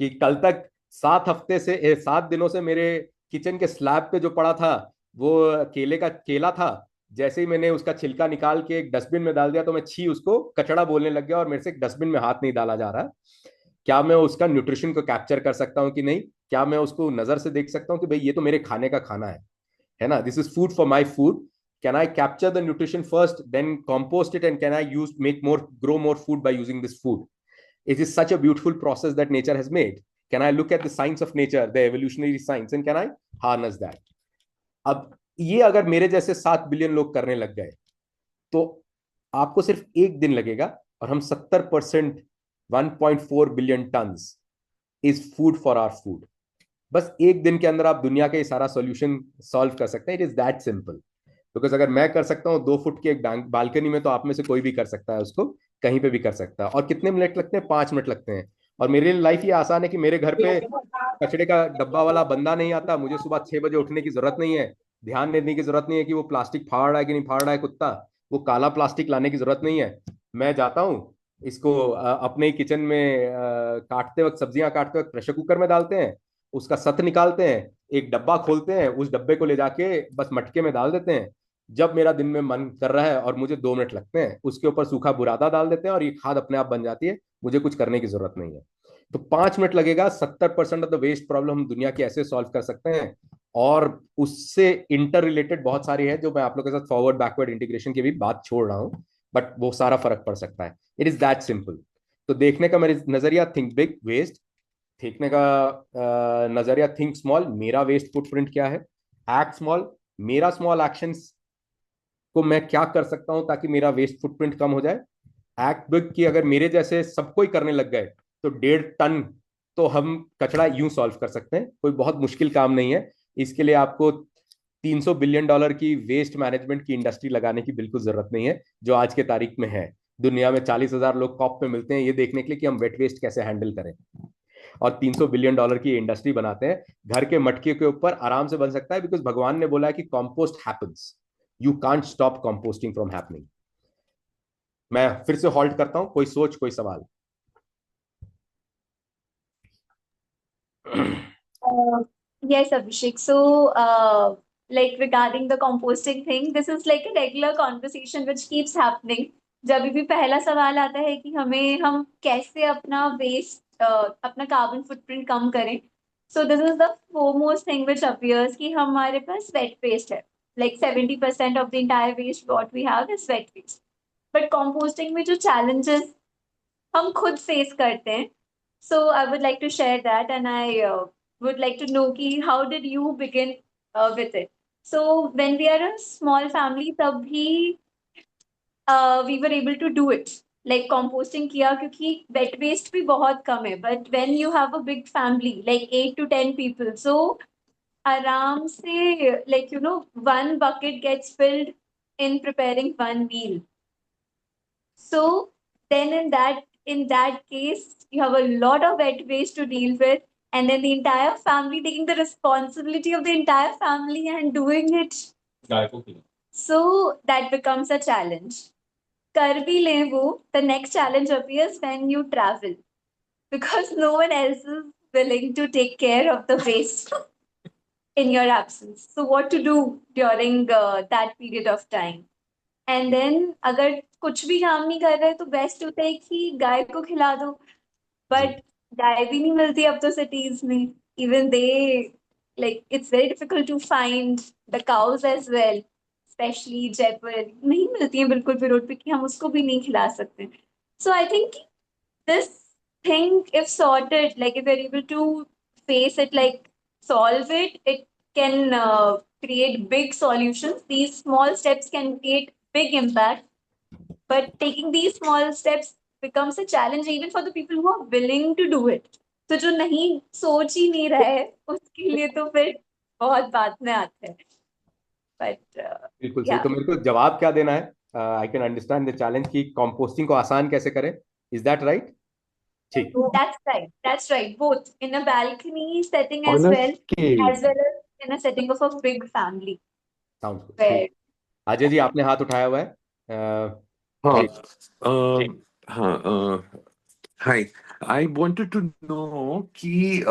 कि कल तक 7 दिनों से मेरे किचन के स्लैब पे जो पड़ा था वो केले का केला था। जैसे ही मैंने उसका छिलका निकाल के एक डस्टबिन में डाल दिया तो मैं छी उसको कचड़ा बोलने लग गया और मेरे से एक डस्टबिन में हाथ नहीं डाला जा रहा। क्या मैं उसका न्यूट्रिशन को कैप्चर कर सकता हूँ कि नहीं? क्या मैं उसको नजर से देख सकता हूँ कि भाई ये तो मेरे खाने का खाना है ना? This is food for my food. Can I capture the nutrition first, then compost it, and can I use make more grow more food by using this food? It is such a beautiful process that nature has made. Can I look at the science of nature, the evolutionary science, and can I harness that? अब ये अगर मेरे जैसे 7 billion लोग करने लग गए तो आपको सिर्फ एक दिन लगेगा और हम 70%, 1.4 billion ton is food for our food. बस एक दिन के अंदर आप दुनिया का ये सारा सॉल्यूशन सॉल्व कर सकते हैं। It is that simple. Because अगर मैं कर सकता हूँ 2 फुट की एक बालकनी में, तो आप में से कोई भी कर सकता है उसको, कहीं पे भी कर सकता है। और कितने मिनट लगते हैं? 5 मिनट लगते हैं। और मेरे लिए लाइफ ये आसान है कि मेरे घर पे कचड़े का डब्बा वाला बंदा नहीं आता, मुझे सुबह 6 बजे उठने की जरूरत नहीं है, ध्यान देने की जरूरत नहीं है कि वो प्लास्टिक फाड़ रहा है कि नहीं फाड़ रहा है कुत्ता, वो काला प्लास्टिक लाने की जरूरत नहीं है। मैं जाता हूँ इसको अपने ही किचन में काटते वक्त, सब्जियां काटते वक्त प्रेशर कुकर में डालते हैं, उसका सत निकालते हैं, एक डब्बा खोलते हैं, उस डब्बे को ले जाके बस मटके में डाल देते हैं। जब मेरा दिन में मन कर रहा है और मुझे 2 मिनट लगते हैं, उसके ऊपर सूखा बुरादा डाल देते हैं और ये खाद अपने आप बन जाती है। मुझे कुछ करने की जरूरत नहीं है। तो 5 मिनट लगेगा। 70% ऑफ द वेस्ट प्रॉब्लम हम दुनिया की ऐसे सॉल्व कर सकते हैं। और उससे इंटर रिलेटेड बहुत सारी है जो मैं आप लोगों के साथ फॉरवर्ड बैकवर्ड इंटीग्रेशन की भी बात छोड़ रहा हूँ, बट वो सारा फर्क पड़ सकता है। It is that simple. तो देखने का मेरे नजरिया, थिंक बिग वेस्ट। देखने का नजरिया, थिंक स्मॉल। मेरा वेस्ट फुटप्रिंट क्या है? Act small. मेरा स्मॉल एक्शंस को मैं क्या कर सकता हूं ताकि मेरा वेस्ट फुटप्रिंट कम हो जाए? एक्ट बिग की अगर मेरे जैसे सब कोई करने लग गए तो 1.5 टन तो हम कचरा यूं सॉल्व कर सकते हैं। कोई बहुत मुश्किल काम नहीं है। इसके लिए आपको $300 बिलियन की वेस्ट मैनेजमेंट की इंडस्ट्री लगाने की बिल्कुल जरूरत नहीं है, जो आज के तारीख में है। दुनिया में 40,000 लोग कॉप पे मिलते हैं ये देखने के लिए कि हम वेट वेस्ट कैसे हैंडल करें, और $300 बिलियन की इंडस्ट्री बनाते हैं। घर के मटके के ऊपर आराम से बन सकता है, बिकॉज भगवान ने बोला है कि compost happens, you can't stop composting from happening. मैं फिर से हॉल्ट करता हूं, कोई सोच, कोई सवाल? Yes, Abhishek. So, like regarding the composting thing, this is like a regular conversation which keeps happening. जब भी पहला सवाल आता है कि हम कैसे अपना वेस्ट, अपना कार्बन फुटप्रिंट कम करें, so this is the foremost thing which appears कि हमारे पास wet waste है, like 70% of the entire waste what we have is wet waste. But composting में जो challenges हम खुद face करते हैं, so I would like to share that, and I would like to know ki how did you begin with it? So when we are a small family, तब भी we were able to do it, like composting किया, क्योंकि wet waste भी बहुत कम है. But when you have a big family, like 8 to 10 people, so आराम से, like one bucket gets filled in preparing one meal. So then in that case, you have a lot of wet waste to deal with, and then the entire family taking the responsibility of the entire family and doing it. So that becomes a challenge. कर भी लें वो, the next challenge appears when you travel, because no one else is willing to take care of the waste in your absence. So what to do during that period of time? And then अगर कुछ भी काम नहीं कर रहे तो best होता है कि गाय को खिला दो, बट गाय भी नहीं मिलती अब तो सिटीज में. Even they, like it's very difficult to find the cows as well, specially Jaipur नहीं मिलती है बिल्कुल भी रोड पे कि हम उसको भी नहीं खिला सकते. So I think this thing, if sorted, like if we're able to face it, like solve it, it can create big solutions. These small steps can create big impact, but taking these small steps becomes a challenge even for the people who are willing to do it. तो जो नहीं सोच ही नहीं रहा है उसके लिए तो फिर बहुत बाद में आते हैं. But बिल्कुल सही. yeah. तो मेरे को जवाब क्या देना है? I can understand the challenge की कंपोस्टिंग को आसान कैसे करें. Is that right? ठीक. That's right. That's right. Both in a balcony setting as well as in a setting of a big family. Sounds good. Where Ajay ji आपने हाथ उठाया हुआ है. हाँ ठीक. हाँ हाय, आई वांटेड टू नो कि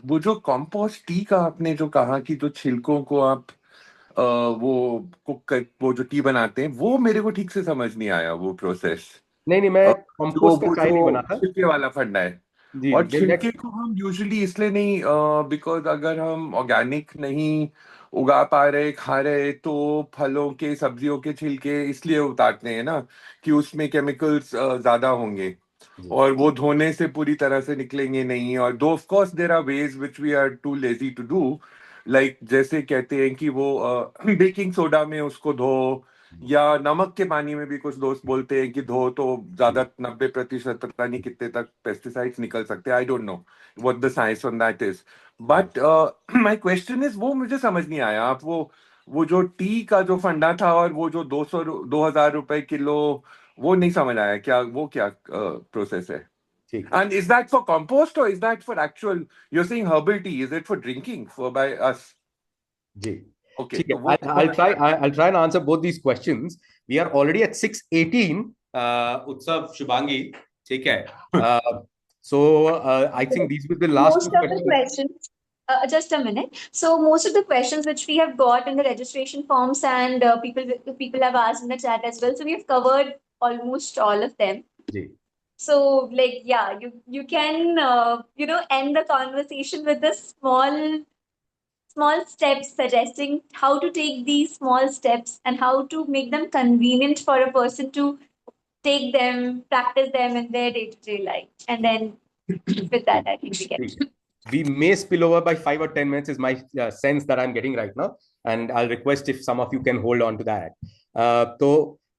वो जो कंपोस्ट टी का आपने जो कहा कि जो छिलकों को आप वो वो जो टी बनाते हैं, वो मेरे को ठीक से समझ नहीं आया वो प्रोसेस। नहीं नहीं, मैं जो कंपोस्ट का वो चाय नहीं बना जो था। छिलके वाला फंडा है, जी और जी, छिलके को हम यूजुअली इसलिए नहीं, बिकॉज अगर हम ऑर्गेनिक नहीं उगा पा रहे खा रहे तो फलों के सब्जियों के छिलके इसलिए उतारते हैं ना कि उसमें केमिकल्स ज्यादा होंगे जी और वो धोने से पूरी तरह से निकलेंगे नहीं। और दो of course there are ways which we are too lazy to do, like जैसे कहते हैं कि वो बेकिंग सोडा में उसको धो, या नमक के पानी में भी कुछ दोस्त बोलते हैं कि धो तो ज्यादा 90% पता नहीं कितने तक पेस्टिसाइड्स निकल सकते हैं। I don't know what the science on that is, but my question is, वो मुझे समझ नहीं आया। आप वो जो टी का जो फंडा था और वो जो 2,000 रुपए किलो, वो नहीं समझ आया क्या, वो क्या प्रोसेस है? ठीक है And is that for compost or is that for actual, you're saying herbal tea, is it for drinking for by us? Ji Okay, ठीक है। तो वो I'll try and answer both these questions. We are already at 6:18, Utsav, Shubhangi, ठीक है। So I think these were the last Most two of the questions. questions, just a minute. So most of the questions which we have got in the registration forms and people have asked in the chat as well. So we have covered almost all of them. Ji So like yeah, you can end the conversation with the small steps, suggesting how to take these small steps and how to make them convenient for a person to take them, practice them in their day-to-day life. And then with that, I think we get. ठीक है। We may spill over by 5 or 10 minutes is my sense that I'm getting right now, and I'll request if some of you can hold on to that. So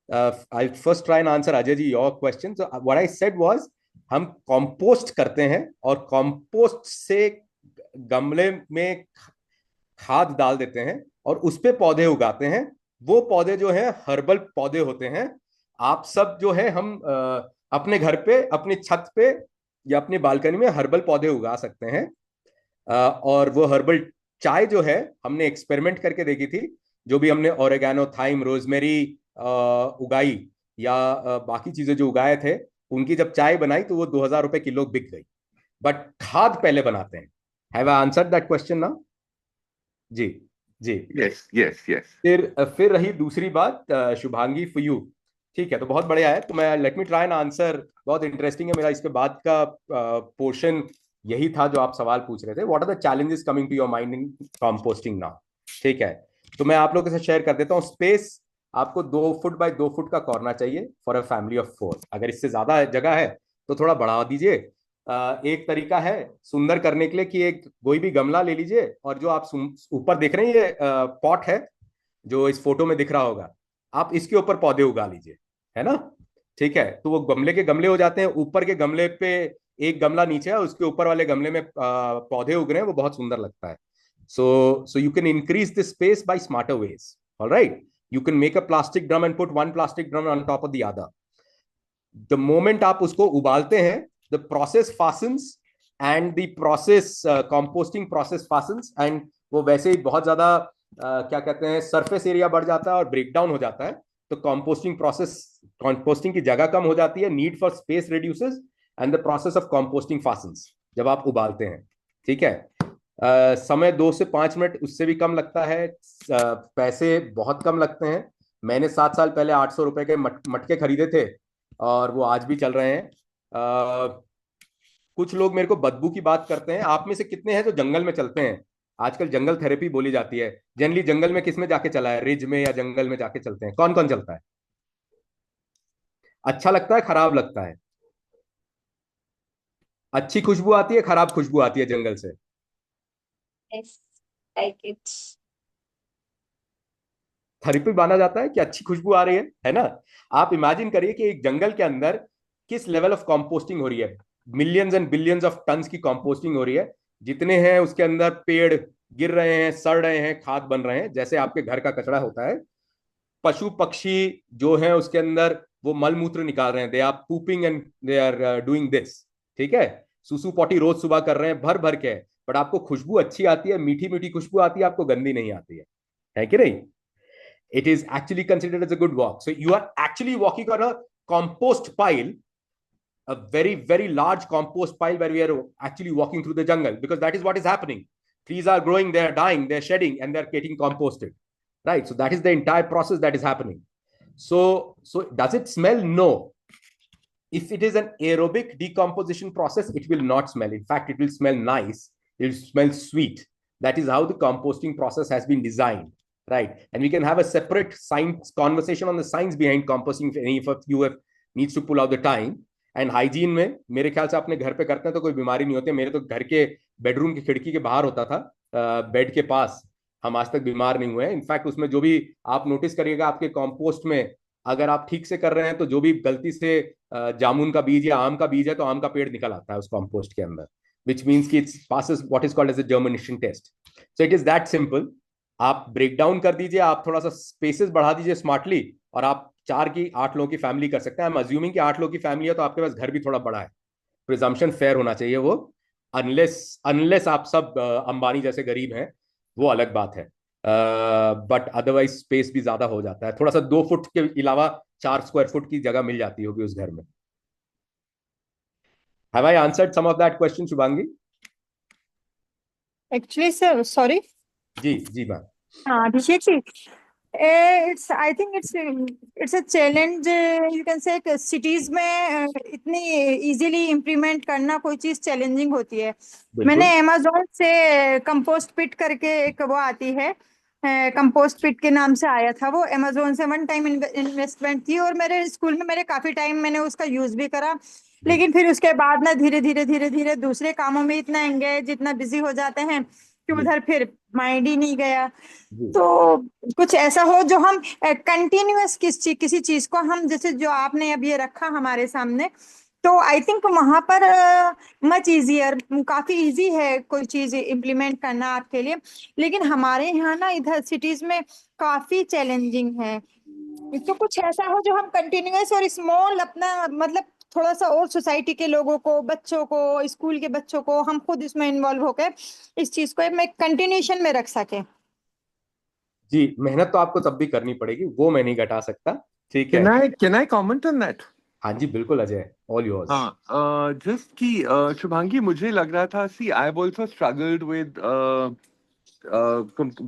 I'll first try and answer Ajay ji your question. So what I said was, हम compost करते हैं और compost से गमले में खाद डाल देते हैं और उस पे पौधे उगाते हैं। वो पौधे जो है हर्बल पौधे होते हैं। आप सब जो है हम अपने घर पे, अपनी छत पे या अपनी बालकनी में हर्बल पौधे उगा सकते हैं। और वो हर्बल चाय जो है हमने एक्सपेरिमेंट करके देखी थी। जो भी हमने ओरेगानो, थाइम, रोजमेरी उगाई या बाकी चीजें जो उगाए थे, उनकी जब चाय बनाई तो वो 2,000 रुपए किलो बिक गई। बट खाद पहले बनाते हैं। Have I answered that question ना? जी जी। yes, yes, yes. फिर रही दूसरी बात, शुभांगी फॉर यू। ठीक है, तो बहुत बढ़िया है। तो मैं let me try and answer. बहुत इंटरेस्टिंग है। मेरा इसके बाद का पोर्शन यही था जो आप सवाल पूछ रहे थे। What are the challenges coming to your mind in composting now? ठीक है, तो मैं आप लोगों के साथ शेयर कर देता हूँ। स्पेस आपको 2 फुट बाय 2 फुट का कॉर्नर चाहिए फॉर अ फैमिली ऑफ 4। अगर इससे ज्यादा जगह है तो थोड़ा बढ़ा दीजिए। एक तरीका है सुंदर करने के लिए कि एक कोई भी गमला ले लीजिए, और जो आप ऊपर देख रहे हैं ये पॉट है जो इस फोटो में दिख रहा होगा, आप इसके ऊपर पौधे उगा लीजिए, है ना? ठीक है, तो वो गमले के गमले हो जाते हैं। ऊपर के गमले पे एक गमला नीचे है, उसके ऊपर वाले गमले में पौधे उग रहे हैं, वो बहुत सुंदर लगता है। So you can increase the space by smarter ways. Alright, you can make a plastic drum and put one plastic drum on top of the other. The moment आप उसको उबालते हैं, the process fastens and the process composting process fastens, and वो वैसे ही बहुत ज्यादा क्या कहते हैं, सरफेस एरिया बढ़ जाता है और ब्रेक डाउन हो जाता है। तो कंपोस्टिंग की जगह कम हो जाती है, need for space reduces, and the process of composting fastens जब आप उबालते हैं। ठीक है, समय 2 से 5 मिनट, उससे भी कम लगता है। पैसे बहुत कम लगते हैं। मैंने 7 साल पहले 800 रुपए के मटके खरीदे थे और वो आज भी चल रहे हैं। कुछ लोग मेरे को बदबू की बात करते हैं। आप में से कितने हैं जो जंगल में चलते हैं? आजकल जंगल थेरेपी बोली जाती है। जनरली जंगल में किस में जाके चला है? रिज में या जंगल में जाके चलते हैं? कौन कौन चलता है? अच्छा लगता है, खराब लगता है? अच्छी खुशबू आती है, खराब खुशबू आती है जंगल से? Yes, like it. थेरेपी माना जाता है कि अच्छी खुशबू आ रही है ना? आप इमेजिन करिए कि एक जंगल के अंदर किस लेवल ऑफ कंपोस्टिंग हो रही है। Millions and billions of tons की कंपोस्टिंग हो रही है। जितने हैं उसके अंदर पेड़ गिर रहे हैं, सड़ रहे हैं, खाद बन रहे हैं, जैसे आपके घर का कचरा होता है। पशु पक्षी जो हैं उसके अंदर वो मल मूत्र निकाल रहे हैं, they are pooping and they are doing this. ठीक है, सुसु पॉटी रोज सुबह कर रहे हैं, भर भर के। बट आपको खुशबू अच्छी आती है, मीठी मीठी खुशबू आती है, आपको गंदी नहीं आती है कि नहीं? It is actually considered as a good walk. So you are actually walking on a compost pile a very, very large compost pile where we are actually walking through the jungle, because that is what is happening. Trees are growing, they're dying, they're shedding, and they're getting composted, right? So that is the entire process that is happening. So does it smell? No. If it is an aerobic decomposition process, it will not smell. In fact, it will smell nice. It will smell sweet. That is how the composting process has been designed, right? And we can have a separate science conversation on the science behind composting if any of you have needs to pull out the time. And hygiene में मेरे ख्याल से अपने घर पे करते हैं तो कोई बीमारी नहीं होती. मेरे तो घर के बेडरूम की खिड़की के बाहर होता था, बेड के पास. हम आज तक बीमार नहीं हुए. इनफैक्ट उसमें जो भी आप नोटिस करिएगा आपके कॉम्पोस्ट में, अगर आप ठीक से कर रहे हैं तो जो भी गलती से जामुन का बीज या आम का बीज है तो आम का पेड़ निकल आता है उस कॉम्पोस्ट के अंदर, which means कि it passes what is called as a germination test. So it is that simple. आप ब्रेक डाउन कर दीजिए, आप थोड़ा सा स्पेसेस बढ़ा दीजिए स्मार्टली, और आप 4 की 8 लोगों की फैमिली कर सकते हैं. आई एम अज्यूमिंग कि 8 लोगों की फैमिली है तो आपके पास घर भी थोड़ा बड़ा है. प्रिजम्पशन फेयर होना चाहिए वो, अनलेस आप सब अंबानी जैसे गरीब हैं, वो अलग बात है. बट अदरवाइज स्पेस भी ज्यादा हो जाता है. थोड़ा सा 2 फुट के अलावा 4 स्क्वायर फुट की जगह मिल जाती होगी उस घर में. Have I answered some of that question, Shubhangi? Actually, sir, sorry. जी ma'am. Abhishek ji, I think it's a challenge. You can say cities में इतनी easily implement करना कोई चीज challenging होती है. मैंने Amazon से compost pit करके एक वो आती है, कंपोस्ट पिट के नाम से आया था वो. अमेजोन से 1 टाइम इन्वेस्टमेंट थी, और मेरे स्कूल में मेरे काफी टाइम मैंने उसका यूज भी करा. लेकिन फिर उसके बाद ना धीरे धीरे दूसरे कामों में इतना एंगेज, इतना बिजी हो जाते हैं कि उधर फिर माइंड ही नहीं गया. तो कुछ ऐसा हो जो हम कंटिन्यूअस किसी चीज को हम, जैसे जो आपने अब ये रखा हमारे सामने, तो आई थिंक वहां पर मच इजियर, काफी इजी है कोई चीज इम्प्लीमेंट करना आपके लिए. लेकिन हमारे यहाँ ना इधर सिटीज में काफी चैलेंजिंग है. तो कुछ ऐसा हो जो हम कंटिन्यूअस और स्मॉल अपना, मतलब थोड़ा सा और सोसाइटी के लोगों को, बच्चों को, स्कूल के बच्चों को, हम खुद इसमें इन्वॉल्व होकर इस चीज को मैं कंटिन्यूएशन में रख सके. जी, मेहनत तो आपको तब भी करनी पड़ेगी, वो मैं नहीं घटा सकता. ठीक है. Can I comment on that? हाँ जी बिल्कुल अजय, ऑल योर्स. हाँ, जस्ट कि शुभांगी, मुझे लग रहा था, see I have also struggled with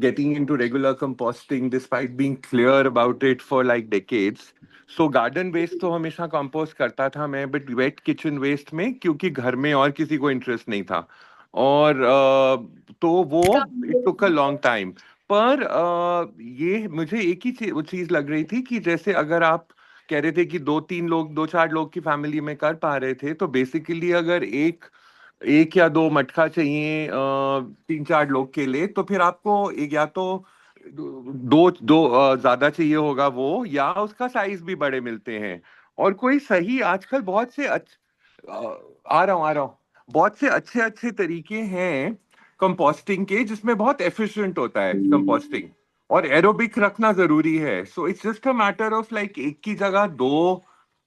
getting into regular composting despite being clear about it for like decades. So garden waste तो हमेशा compost करता था मैं, but wet kitchen waste में, क्योंकि घर में और किसी को interest नहीं था, और तो वो it took a long time. पर ये मुझे एक ही चीज लग रही थी कि जैसे अगर आप कह रहे थे कि 2-4 लोग की फैमिली में कर पा रहे थे, तो बेसिकली अगर एक या 2 मटका चाहिए 3-4 लोग के लिए, तो फिर आपको एक या तो दो ज्यादा चाहिए होगा वो, या उसका साइज भी बड़े मिलते हैं. और कोई सही आजकल बहुत से आ रहा हूँ बहुत से अच्छे तरीके हैं कंपोस्टिंग के, जिसमें बहुत एफिशिएंट होता है कंपोस्टिंग, और एरोबिक रखना जरूरी है. So it's just a matter of like एक की जगह 2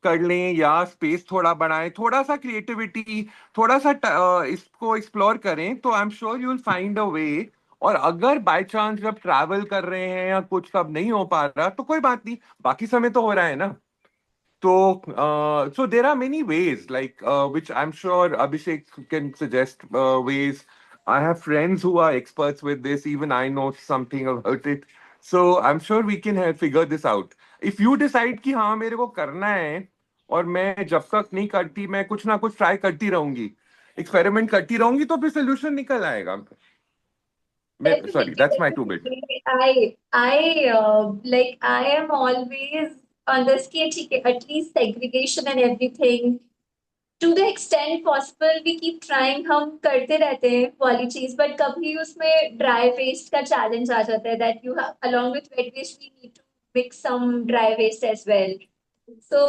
कर लें, या स्पेस थोड़ा बढ़ाएं, थोड़ा सा क्रिएटिविटी, थोड़ा सा इसको एक्सप्लोर करें, तो I am sure you will find a way. और अगर बाय चांस जब ट्रैवल कर रहे हैं या कुछ सब नहीं हो पा रहा, तो कोई बात नहीं, बाकी समय तो हो रहा है ना. तो so there are many ways, like which I'm sure Abhishek can suggest ways. I have friends who are experts with this. Even I know something about it. So I'm sure we can help figure this out. If you decide कि हाँ मेरे को करना है, और मैं जब तक नहीं करती, मैं कुछ ना कुछ ट्राई करती रहूंगी, एक्सपेरिमेंट करती रहूंगी, तो फिर सोल्यूशन निकल आएगा. Sorry, that's my 2 bit. I am always on this कि at least segregation and everything, to the extent possible we keep trying, हम करते रहते हैं वाली चीज, but कभी उसमें dry waste का challenge आ जाता है, that you have, along with wet waste we need to mix some dry waste as well. So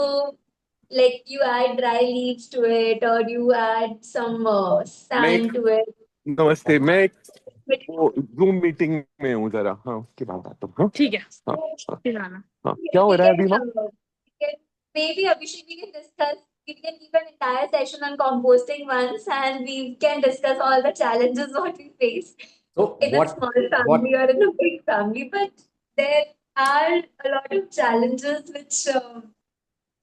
like you add dry leaves to it, or you add some sand to it. नमस्ते, मैं वो Zoom meeting में हूँ जरा. हाँ, उसके बाद आता हूँ. ठीक है. हाँ, क्या हो रहा है अभी वहाँ? Maybe Abhishek, we can discuss. We can keep an entire session on composting once, and we can discuss all the challenges what we face in a small family or in a big family. But there are a lot of challenges which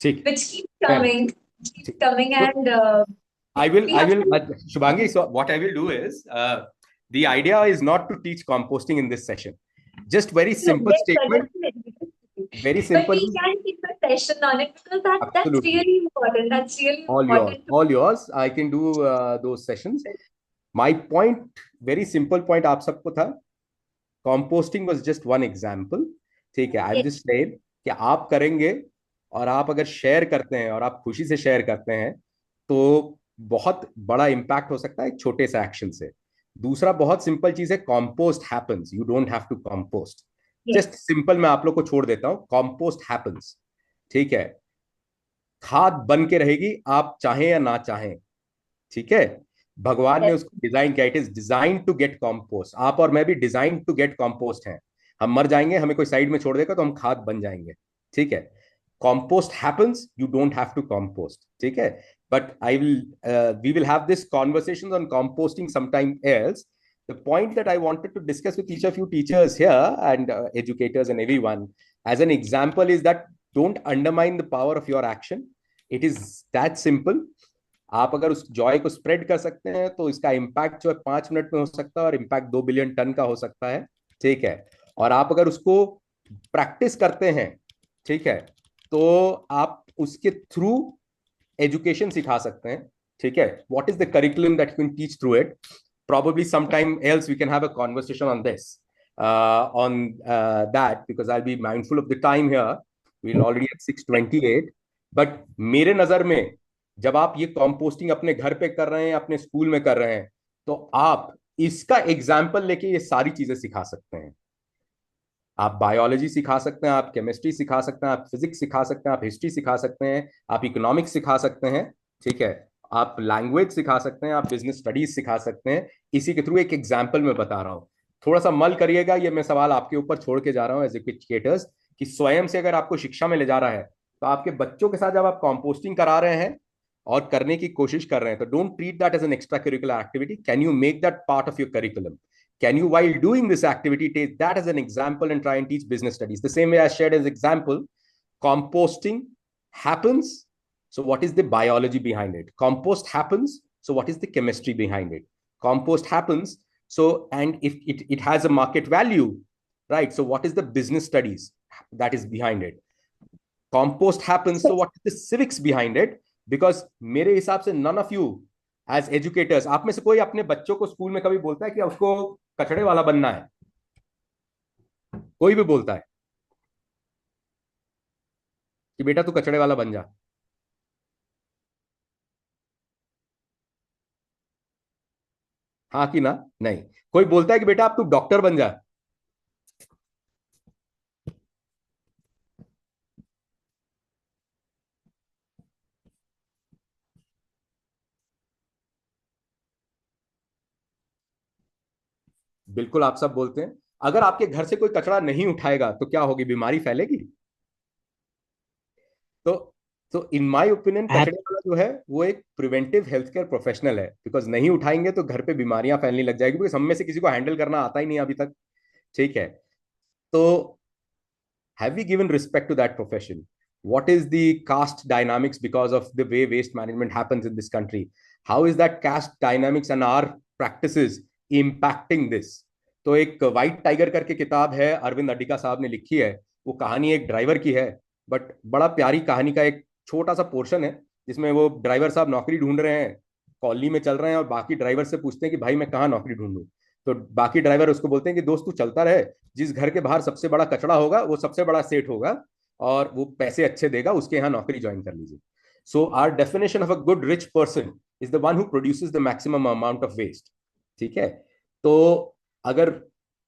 keep coming. keep coming So and I will, we have to. Shubhangi, so what I will do is, the idea is not to teach composting in this session. Just very No, simple yes, sir, statement, definitely. very But simple, we can keep a session on it because that's absolutely. really important. That's really All yours, important. all yours. I can do those sessions. My point, very simple point आप सबको था, composting was just one example. ठीक है, I'm Yes. just saying कि आप करेंगे और आप अगर शेयर करते हैं और आप खुशी से शेयर करते हैं तो बहुत बड़ा इम्पैक्ट हो सकता है एक छोटे से एक्शन से. दूसरा बहुत सिंपल चीज है, compost happens, you don't have to compost. Yes. Just simple मैं आप लोग को छोड़ देता हूं, कॉम्पोस्ट हैपन्स. ठीक है, खाद बन के रहेगी आप चाहें या ना चाहें. ठीक है, भगवान ने Yes. उसको डिजाइन किया, it is design to get compost. आप और मैं भी डिजाइन टू गेट कॉम्पोस्ट हैं. हम मर जाएंगे, हमें कोई साइड में छोड़ देगा तो हम खाद बन जाएंगे. ठीक है, compost happens, you don't have to compost. ठीक है, but we will have this conversations on composting sometime else. The point that I wanted to discuss with each of you teachers here and educators and everyone as an example is that don't undermine the power of your action. It is that simple. आप अगर उस Joy को spread कर सकते हैं तो इसका impact जो है 5 मिनट में हो सकता है और इम्पैक्ट 2 बिलियन टन का हो सकता है. ठीक है, और आप अगर उसको प्रैक्टिस करते हैं, ठीक है, तो आप उसके थ्रू एजुकेशन सिखा सकते हैं. ठीक है, what is the curriculum that you can teach through it. Probably sometime else we can have a conversation on this, on that, because I'll be mindful of the time here. We're already at 6:28. But मेरे नजर में जब आप ये composting अपने घर पे कर रहे हैं, अपने स्कूल में कर रहे हैं, तो आप इसका एग्जाम्पल लेके ये सारी चीजें सिखा सकते हैं. आप बायोलॉजी सिखा सकते हैं, आप केमिस्ट्री सिखा सकते हैं, आप फिजिक्स सिखा सकते हैं, आप हिस्ट्री सिखा सकते हैं, आप इकोनॉमिक्स सिखा सकते हैं. ठीक है, आप लैंग्वेज सिखा सकते हैं, आप बिजनेस स्टडीज सिखा सकते हैं. इसी के थ्रू एक एग्जाम्पल मैं बता रहा हूं. थोड़ा सा मल करिएगा, ये मैं सवाल आपके ऊपर छोड़ के जा रहा हूं एज एजुकेटर्स, कि स्वयं से अगर आपको शिक्षा में ले जा रहा है तो आपके बच्चों के साथ जब आप कॉम्पोस्टिंग करा रहे हैं और करने की कोशिश कर रहे हैं, तो don't treat that as an extra curricular activity. Can you make that part of your curriculum? Can you, while doing this activity, take that as an example and try and teach business studies? The same way I shared as example, composting happens. So what is the biology behind it? Compost happens. So what is the chemistry behind it? Compost happens. So, and if it has a market value, right? So what is the business studies that is behind it? Compost happens. So what is the civics behind it? Because मेरे हिसाब से none of you as educators, आप में से कोई अपने बच्चों को स्कूल में कभी बोलता है कि उसको कचड़े वाला बनना है? कोई भी बोलता है कि बेटा तू कचड़े वाला बन जा? हाँ कि ना? नहीं. कोई बोलता है कि बेटा आप तू डॉक्टर बन जा? बिल्कुल आप सब बोलते हैं. अगर आपके घर से कोई कचरा नहीं उठाएगा तो क्या होगी? बीमारी फैलेगी. तो इन माय ओपिनियन कचड़े वाला जो है वो एक प्रिवेंटिव हेल्थ केयर प्रोफेशनल है. बिकॉज नहीं उठाएंगे तो घर पे बीमारियां फैलने लग जाएगी, बिकॉज हम में से किसी को हैंडल करना आता ही नहीं अभी तक. ठीक है, तो have we given respect to that profession? What is the caste dynamics because of the way waste management happens in this country? How is that caste dynamics and our practices impacting this? तो एक white tiger करके किताब है, अरविंद अडिगा साहब ने लिखी है. वो कहानी एक ड्राइवर की है, बट बड़ा प्यारी कहानी का एक छोटा सा पोर्शन है जिसमें वो ड्राइवर साहब नौकरी ढूंढ रहे हैं, कॉलोनी में चल रहे हैं और बाकी ड्राइवर से पूछते हैं कि भाई मैं कहाँ नौकरी ढूंढूं. तो बाकी ड्राइवर उसको बोलते हैं कि दोस्त तू चलता रहे, जिस घर के बाहर सबसे बड़ा कचड़ा होगा वो सबसे बड़ा सेठ होगा और वो पैसे अच्छे देगा, उसके यहाँ नौकरी ज्वाइन कर लीजिए. So our definition of a good rich person is the one who produces the maximum amount of waste. ठीक है, तो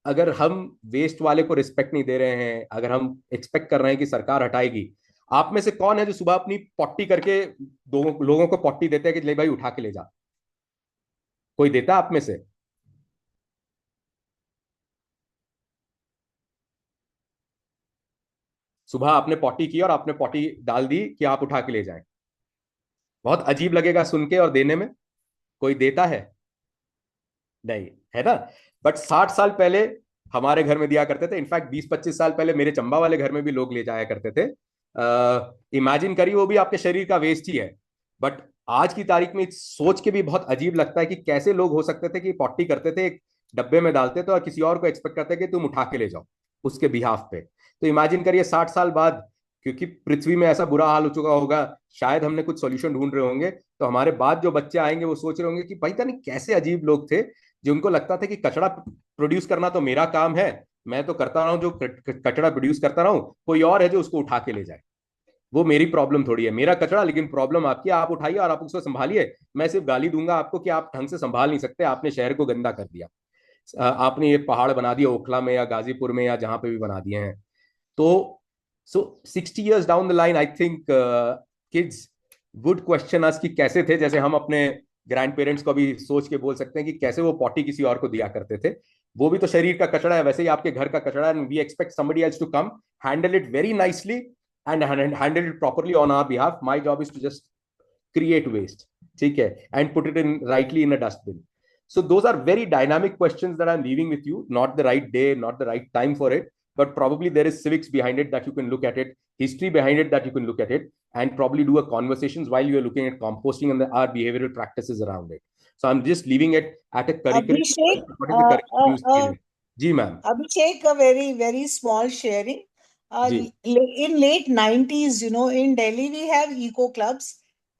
अगर हम वेस्ट वाले को रिस्पेक्ट नहीं दे रहे हैं, अगर हम एक्सपेक्ट कर रहे हैं कि सरकार हटाएगी, आप में से कौन है जो सुबह अपनी पॉटी करके लोगों को पॉटी देते हैं कि ले भाई उठा के ले जा? कोई देता आप में से? सुबह आपने पॉटी की और आपने पॉटी डाल दी कि आप उठा के ले जाएं. बहुत अजीब लगेगा सुन के और देने में. कोई देता है? नहीं, है ना? बट 60 साल पहले हमारे घर में दिया करते थे. इनफैक्ट 20-25 साल पहले मेरे चंबा वाले घर में भी लोग ले जाया करते थे. इमेजिन करिए, वो भी आपके शरीर का वेस्ट ही है. बट आज की तारीख में सोच के भी बहुत अजीब लगता है कि कैसे लोग हो सकते थे कि पॉटी करते थे, एक डब्बे में डालते थे और किसी और को एक्सपेक्ट करते कि तुम उठा के ले जाओ उसके बिहाफ पे। तो इमेजिन करिए 60 साल बाद, क्योंकि पृथ्वी में ऐसा बुरा हाल हो चुका होगा, शायद हमने कुछ सॉल्यूशन ढूंढ रहे होंगे, तो हमारे बाद जो बच्चे आएंगे वो सोच रहे होंगे कि भाई था नहीं कैसे अजीब लोग थे, जिनको लगता था कि कचरा प्रोड्यूस करना तो मेरा काम है, मैं तो करता रहा हूँ जो कचरा प्रोड्यूस करता रहा हूँ, कोई और है जो उसको उठा के ले जाए। वो मेरी प्रॉब्लम थोड़ी है, मेरा कचरा, लेकिन प्रॉब्लम आपकी है, आप उठाइए और आप उसको संभालिए। मैं सिर्फ गाली दूंगा आपको कि आप ढंग से संभाल नहीं सकते, आपने शहर को गंदा कर दिया, आपने ये पहाड़ बना दिया ओखला में या गाजीपुर में या जहां पे भी बना दिए हैं। तो सो 60 years down the line I think kids would question अस कि कैसे थे, जैसे हम अपने ग्रैंड पेरेंट्स को भी सोच के बोल सकते हैं कि कैसे वो पॉटी किसी और को दिया करते थे। वो भी तो शरीर का कचरा है, वैसे ही आपके घर का कचरा है, we expect somebody else to come, handle it very nicely and handle it properly on our behalf. My job is to just create waste, ठीक है, and put it in rightly in a dustbin. So those are very dynamic questions that I'm leaving with you. Not the right day, not the right time for it, but probably there is civics behind it that you can look at it, history behind it that you can look at it, and probably do a conversations while you're looking at composting and our behavioral practices around it. So I'm just leaving it at a curriculum. Abhishek, What is the curriculum use के लिए? जी ma'am. Abhishek, a very, very small sharing. जी In late 90s, in Delhi, we have eco clubs.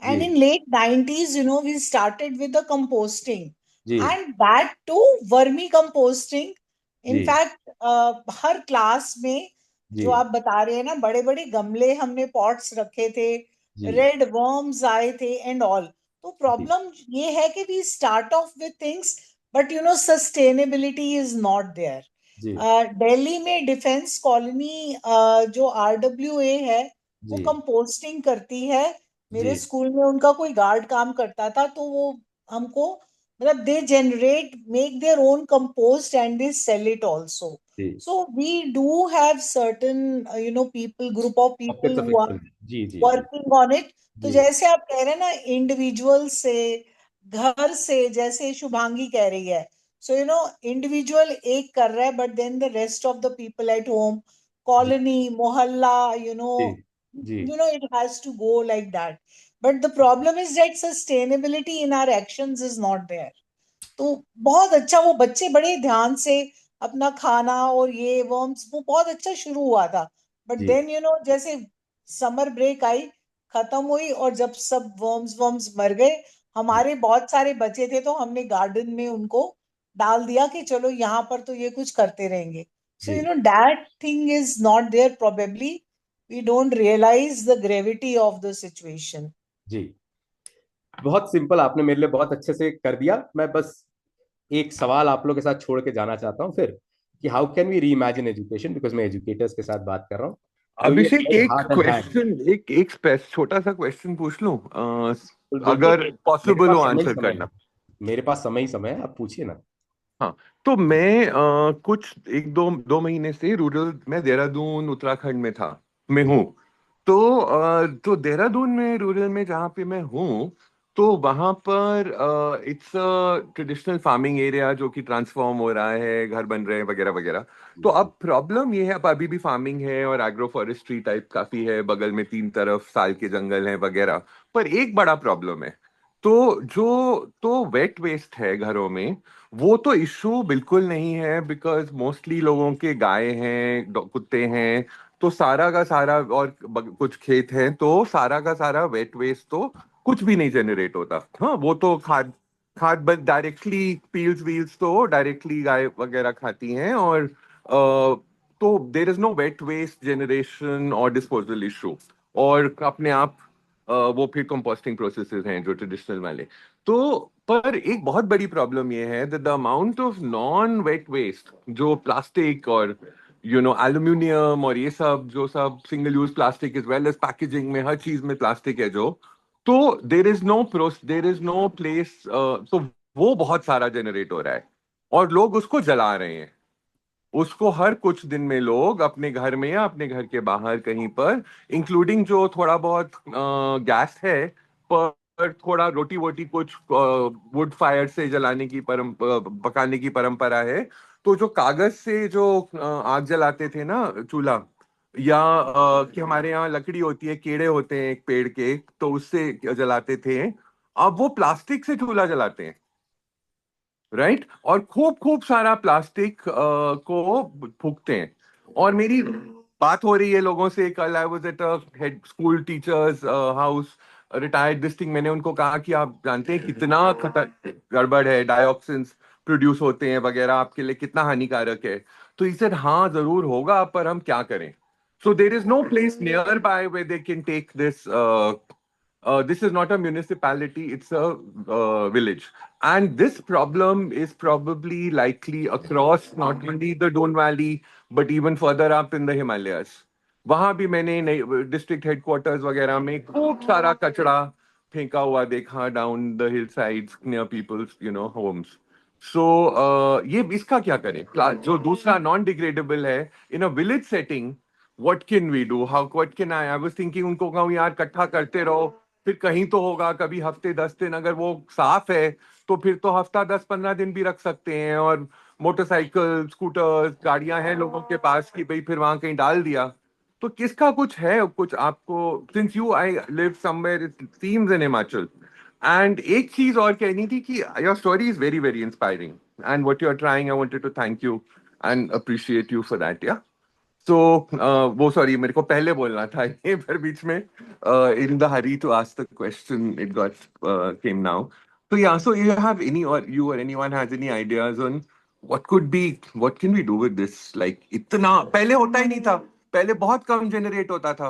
And जी in late 90s, we started with the composting. जी And that too, vermi composting. जी In fact, हर class में जी जो आप बता रहे हैं ना, बड़े बड़े गमले हमने पॉट्स रखे थे, जी रेड वर्म्स आए थे एंड ऑल। तो जी प्रॉब्लम ये है कि we start off with things, but sustainability is not there. जी दिल्ली में डिफेंस कॉलोनी जो RWA है, वो जी कंपोस्टिंग करती है। मेरे जी स्कूल में उनका कोई गार्ड काम करता था, तो वो हमको मतलब they generate make their own compost and they sell it also. जी so we do have certain people, group of people pockets of who are influence. जी जी जी वर्किंग ऑन इट। तो जी जैसे आप कह रहे हैं ना, इंडिविजुअल से, घर से, जैसे शुभांगी कह रही है, सो इंडिविजुअल एक कर रहा है, but then the rest of the people at home, जी कॉलोनी, मोहल्ला, जी जी it has to go like that. But the problem is that sustainability in our actions is not there. तो बहुत अच्छा, वो बच्चे बड़े ध्यान से अपना खाना और ये वर्म्स, वो बहुत अच्छा शुरू हुआ था। बट जी देन जैसे समर ब्रेक आई, खत्म हुई, और जब सब वर्म्स वर्म्स मर गए, हमारे बहुत सारे बचे थे, तो हमने गार्डन में उनको डाल दिया कि चलो यहाँ पर तो ये कुछ करते रहेंगे। सो जी that thing is not there probably. We don't realise the gravity of the situation. जी बहुत सिंपल, आपने मेरे लिए बहुत अच्छे से कर दिया। मैं बस एक सवाल आप लोग के साथ छोड़ के जाना चाहता हूँ फिर, कि हाउ कैन वी री इमेजिन एजुकेशन, बिकॉज मैं एजुकेटर्स के साथ बात कर रहा हूँ। तो ये अभिषेक, एक हार्ट एंड हैंड, क्वेश्चन, छोटा सा क्वेश्चन पूछ लूं, बिल्कुल अगर मेरे पॉसिबल हो पास समय ही आंसर समय है, करना। मेरे पास समय ही समय है, आप पूछिए ना। हाँ, तो मैं कुछ एक दो दो महीने से रूरल में, देहरादून उत्तराखंड में था, मैं हूँ। तो देहरादून में, रूरल में जहाँ पे मैं हूँ, तो वहाँ पर इट्स ट्रेडिशनल फार्मिंग एरिया जो कि ट्रांसफॉर्म हो रहा है, घर बन रहे हैं वगैरह वगैरह। तो अब प्रॉब्लम ये है, अब अभी भी फार्मिंग है और एग्रो फॉरेस्ट्री टाइप काफी है, बगल में 3 तरफ साल के जंगल हैं वगैरह। पर एक बड़ा प्रॉब्लम है, तो वेट वेस्ट है घरों में। वो तो इशू बिल्कुल नहीं है, बिकॉज मोस्टली लोगों के गाय हैं, कुत्ते हैं, तो सारा का सारा, और कुछ खेत हैं, तो सारा का सारा वेट वेस्ट तो कुछ भी नहीं जनरेट होता। हाँ, वो तो खाद खाद डायरेक्टली पील्स व्हील्स तो डायरेक्टली गाय वगैरह खाती हैं, और तो there is no wet waste generation और डिस्पोजल इशू। और अपने आप वो फिर कंपोस्टिंग प्रोसेसेस हैं जो ट्रेडिशनल वाले। तो पर एक बहुत बड़ी प्रॉब्लम ये है that the amount of non wet waste, जो प्लास्टिक और एल्यूमिनियम और ये सब, जो सब single use plastic as well as packaging में, हर चीज में प्लास्टिक है जो, तो देर इज नो प्लेस, तो वो बहुत सारा जनरेट हो रहा है, और लोग उसको जला रहे हैं। उसको हर कुछ दिन में लोग अपने घर में या अपने घर के बाहर कहीं पर, इंक्लूडिंग जो थोड़ा बहुत गैस है, पर थोड़ा रोटी वोटी कुछ वुड फायर से जलाने की पकाने की परंपरा है। तो जो कागज से जो आग जलाते थे ना, चूल्हा, या कि हमारे यहाँ लकड़ी होती है, कीड़े होते हैं एक पेड़ के, तो उससे जलाते थे। अब वो प्लास्टिक से चूल्हा जलाते हैं, राइट? और खूब खूब सारा प्लास्टिक को फूकते हैं। और मेरी बात हो रही है लोगों से, कल I was at a head school teachers house, retired this thing, मैंने उनको कहा कि आप जानते हैं कितना गड़बड़ है, डाइऑक्सिन्स प्रोड्यूस होते हैं वगैरह, आपके लिए कितना हानिकारक है। तो इसे हाँ जरूर होगा, पर हम क्या करें? So there is no place nearby where they can take this. This is not a municipality, it's a village. And this problem is probably likely across not only the Don Valley, but even further up in the Himalayas. वहां भी मैंने district headquarters वगैरह में खूब सारा कचरा फेंका हुआ देखा, down the hill sides near people's homes. So ये इसका क्या करें? जो दूसरा नॉन डिग्रेडेबल है in a village setting, what can we do? How what can I was thinking, उनको कहूँ यार इकट्ठा करते रहो, फिर कहीं तो होगा, कभी हफ्ते 10 दिन, अगर वो साफ है तो फिर तो हफ्ता 10-15 दिन भी रख सकते हैं। और मोटरसाइकिल, स्कूटर्स, गाड़ियां हैं लोगों के पास कि भाई फिर वहां कहीं डाल दिया। तो किसका कुछ है कुछ आपको? Since you I live somewhere it seems in Himachal. And एक चीज और कहनी थी कि your story is very very inspiring, and what you are trying, I wanted to thank you and appreciate you for that. Yeah so वो sorry, मेरे को पहले बोलना था ये, पर बीच में in the hurry to ask the question it got came now. So yeah, so you have any, or you or anyone has any ideas on what can we do with this? Like इतना पहले होता ही नहीं था, पहले बहुत कम generate होता था।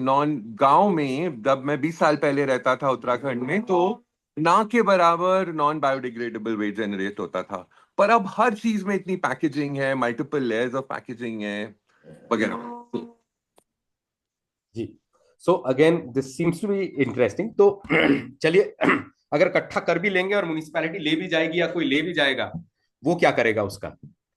Non गांव में जब मैं 20 साल पहले रहता था उत्तराखंड में, तो ना के बराबर नॉन बायोडिग्रेडेबल वेस्ट जनरेट होता था। पर अब हर चीज में इतनी पैकेजिंग है, मल्टीपल लेयर्स ऑफ पैकेजिंग है वगैरह। जी, so again this seems to be interesting. तो चलिए, अगर इकट्ठा कर भी लेंगे और म्युनिसिपैलिटी ले भी जाएगी या कोई ले भी जाएगा, वो क्या करेगा उसका?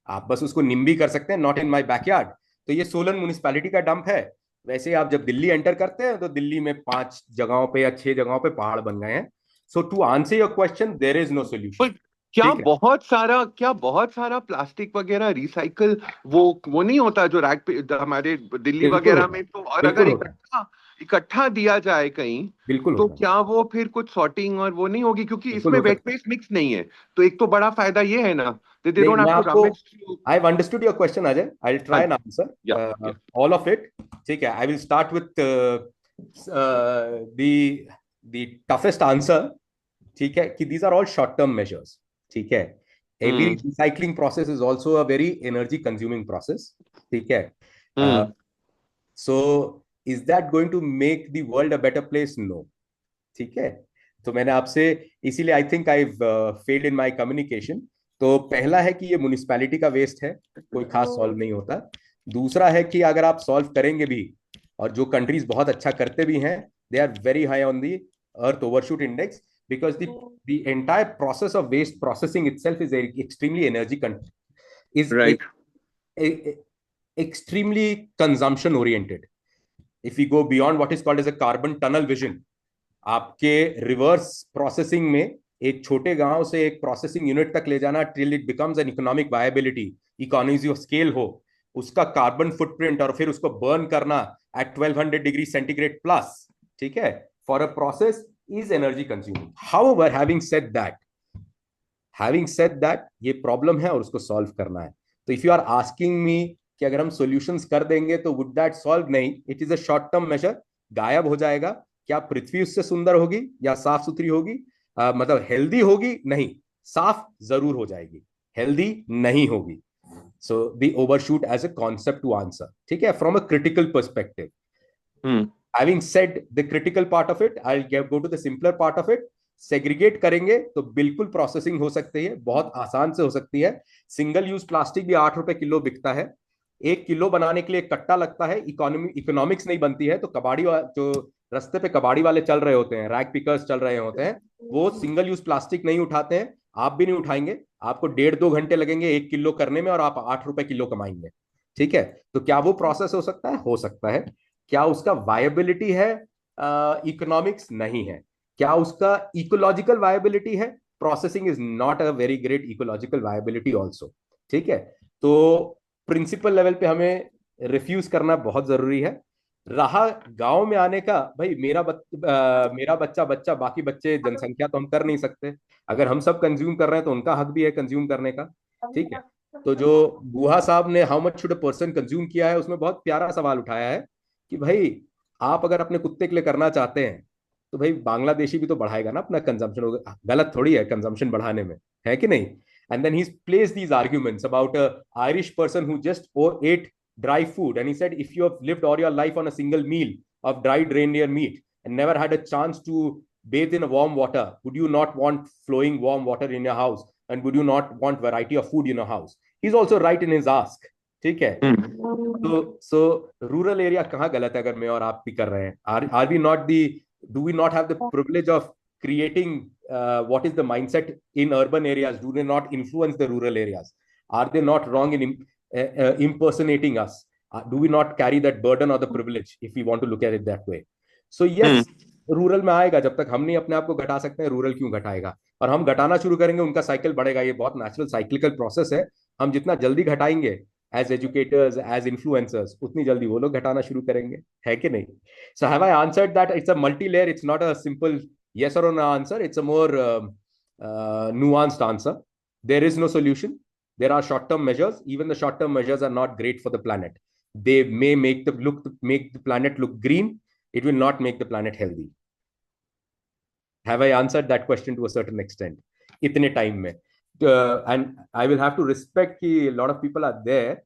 आप बस उसको निम्बी कर सकते हैं, नॉट इन माय बैकयार्ड। तो ये सोलन म्युनिसिपैलिटी का डंप है। वैसे आप जब दिल्ली एंटर करते हैं तो दिल्ली में 5 जगहों पे या 6 जगहों पे पहाड़ बन गए हैं। So to answer your question, there is no solution. क्या बहुत सारा प्लास्टिक वगैरह रिसाइकल वो नहीं होता जो रैक पे हमारे दिल्ली वगैरह में? तो और अगर इकट्ठा दिया जाए कहीं, बिल्कुल तो क्या वो फिर कुछ सॉर्टिंग और वो नहीं होगी? क्योंकि इसमें वेट वेस्ट मिक्स नहीं है, तो एक तो बड़ा फायदा ये है ना, दे डोंट हैव टू रमिश। I have understood your question Ajay, I will try and answer all of it. ठीक है, I will start with the toughest answer. ठीक है, कि these are all short term measures. ठीक है, every recycling process is also a very energy consuming process. ठीक है, so is that going to make the world a better place? No. ठीक है, तो मैंने आपसे इसीलिए I think I failed in my communication. तो पहला है कि ये म्युनिसिपैलिटी का वेस्ट है, कोई खास सॉल्व नहीं होता। दूसरा है कि अगर आप सॉल्व करेंगे भी, और जो कंट्रीज बहुत अच्छा करते भी हैं, they are very high on the earth overshoot index, because the entire process of waste processing itself is extremely extremely consumption oriented. If we go beyond what is called as a carbon tunnel vision, आपके reverse processing में एक छोटे गांव से एक processing unit तक ले जाना till it becomes an economic viability, economies of scale हो, उसका कार्बन फुटप्रिंट, और फिर उसको बर्न करना एट 1200 डिग्री सेंटीग्रेड प्लस, ठीक है, for a process is energy consuming. However, having said that, ये प्रॉब्लम है और उसको सॉल्व करना है। तो if you are asking me कि अगर हम सॉल्यूशंस कर देंगे तो वुड दैट सॉल्व? नहीं, it is a short term measure, गायब हो जाएगा। क्या पृथ्वी उससे सुंदर होगी या साफ सुथरी होगी? मतलब हेल्दी होगी? नहीं, साफ जरूर हो जाएगी, हेल्दी नहीं होगी। So the overshoot as a concept to answer, ठीक है, from a critical perspective. Having said the critical part of it, I'll go to the simpler part of it. Segregate करेंगे तो बिल्कुल प्रोसेसिंग हो सकती है, बहुत आसान से हो सकती है। सिंगल यूज प्लास्टिक भी 8 रुपए किलो बिकता है। 1 किलो बनाने के लिए कट्टा लगता है, इकोनॉमिक्स नहीं बनती है। तो जो रास्ते पे कबाड़ी वाले चल रहे होते हैं, रैक पिकर्स चल रहे होते हैं, वो सिंगल यूज प्लास्टिक नहीं उठाते हैं। आप भी नहीं उठाएंगे, आपको 1.5-2 घंटे लगेंगे 1 किलो करने में, और आप 8 रुपए किलो कमाएंगे। ठीक है, तो क्या वो प्रोसेस हो सकता है? हो सकता है। क्या उसका वायबिलिटी है? इकोनॉमिक्स नहीं है। क्या उसका इकोलॉजिकल वायबिलिटी है? Processing is not a very great ecological viability also. ठीक है, तो प्रिंसिपल लेवल पे हमें रिफ्यूज करना बहुत जरूरी है। रहा गांव में आने का, भाई मेरा बच्चा बच्चा बाकी बच्चे जनसंख्या तो हम कर नहीं सकते। अगर हम सब कंज्यूम कर रहे हैं तो उनका हक भी है कंज्यूम करने का। ठीक है। तो जो गुहा साहब ने how much should a person consume किया है, उसमें बहुत प्यारा सवाल उठाया है कि भाई आप अगर अपने कुत्ते के लिए करना चाहते हैं तो भाई बांग्लादेशी भी तो बढ़ाएगा ना अपना कंजम्पशन। गलत थोड़ी है कंजम्पशन बढ़ाने में, है कि नहीं? And then he place these arguments about a Irish person who just ate dry food, and he said if you have lived all your life on a single meal of dried reindeer meat and never had a chance to bathe in a warm water, would you not want flowing warm water in your house, and would you not want variety of food in your house? He's also right in his ask. ठीक है। so rural area कहाँ गलत है अगर मैं और आप भी कर रहे हैं? Are we not the, do we not have the privilege of creating what is the mindset in urban areas? Do they not influence the rural areas? Are they not wrong in impersonating us? Do we not carry that burden or the privilege if we want to look at it that way? So yes, rural में आएगा। जब तक हम नहीं अपने आप को घटा सकते हैं, रूरल क्यों घटाएगा? और हम घटाना शुरू करेंगे, उनका साइकिल बढ़ेगा। ये बहुत नेचुरल साइक्लिकल प्रोसेस है। हम जितना जल्दी घटाएंगे एज एजुकेटर्स, एज इन्फ्लुएंसर्स, उतनी जल्दी वो लोग घटाना शुरू करेंगे, है कि नहीं? So have I answered that? It's a multi layer, it's not a simple yes or no answer, it's a more nuanced answer. There is no solution. There are short-term measures. Even the short-term measures are not great for the planet. They may make the planet look green. It will not make the planet healthy. Have I answered that question to a certain extent? इतने time में, and I will have to respect कि a lot of people are there.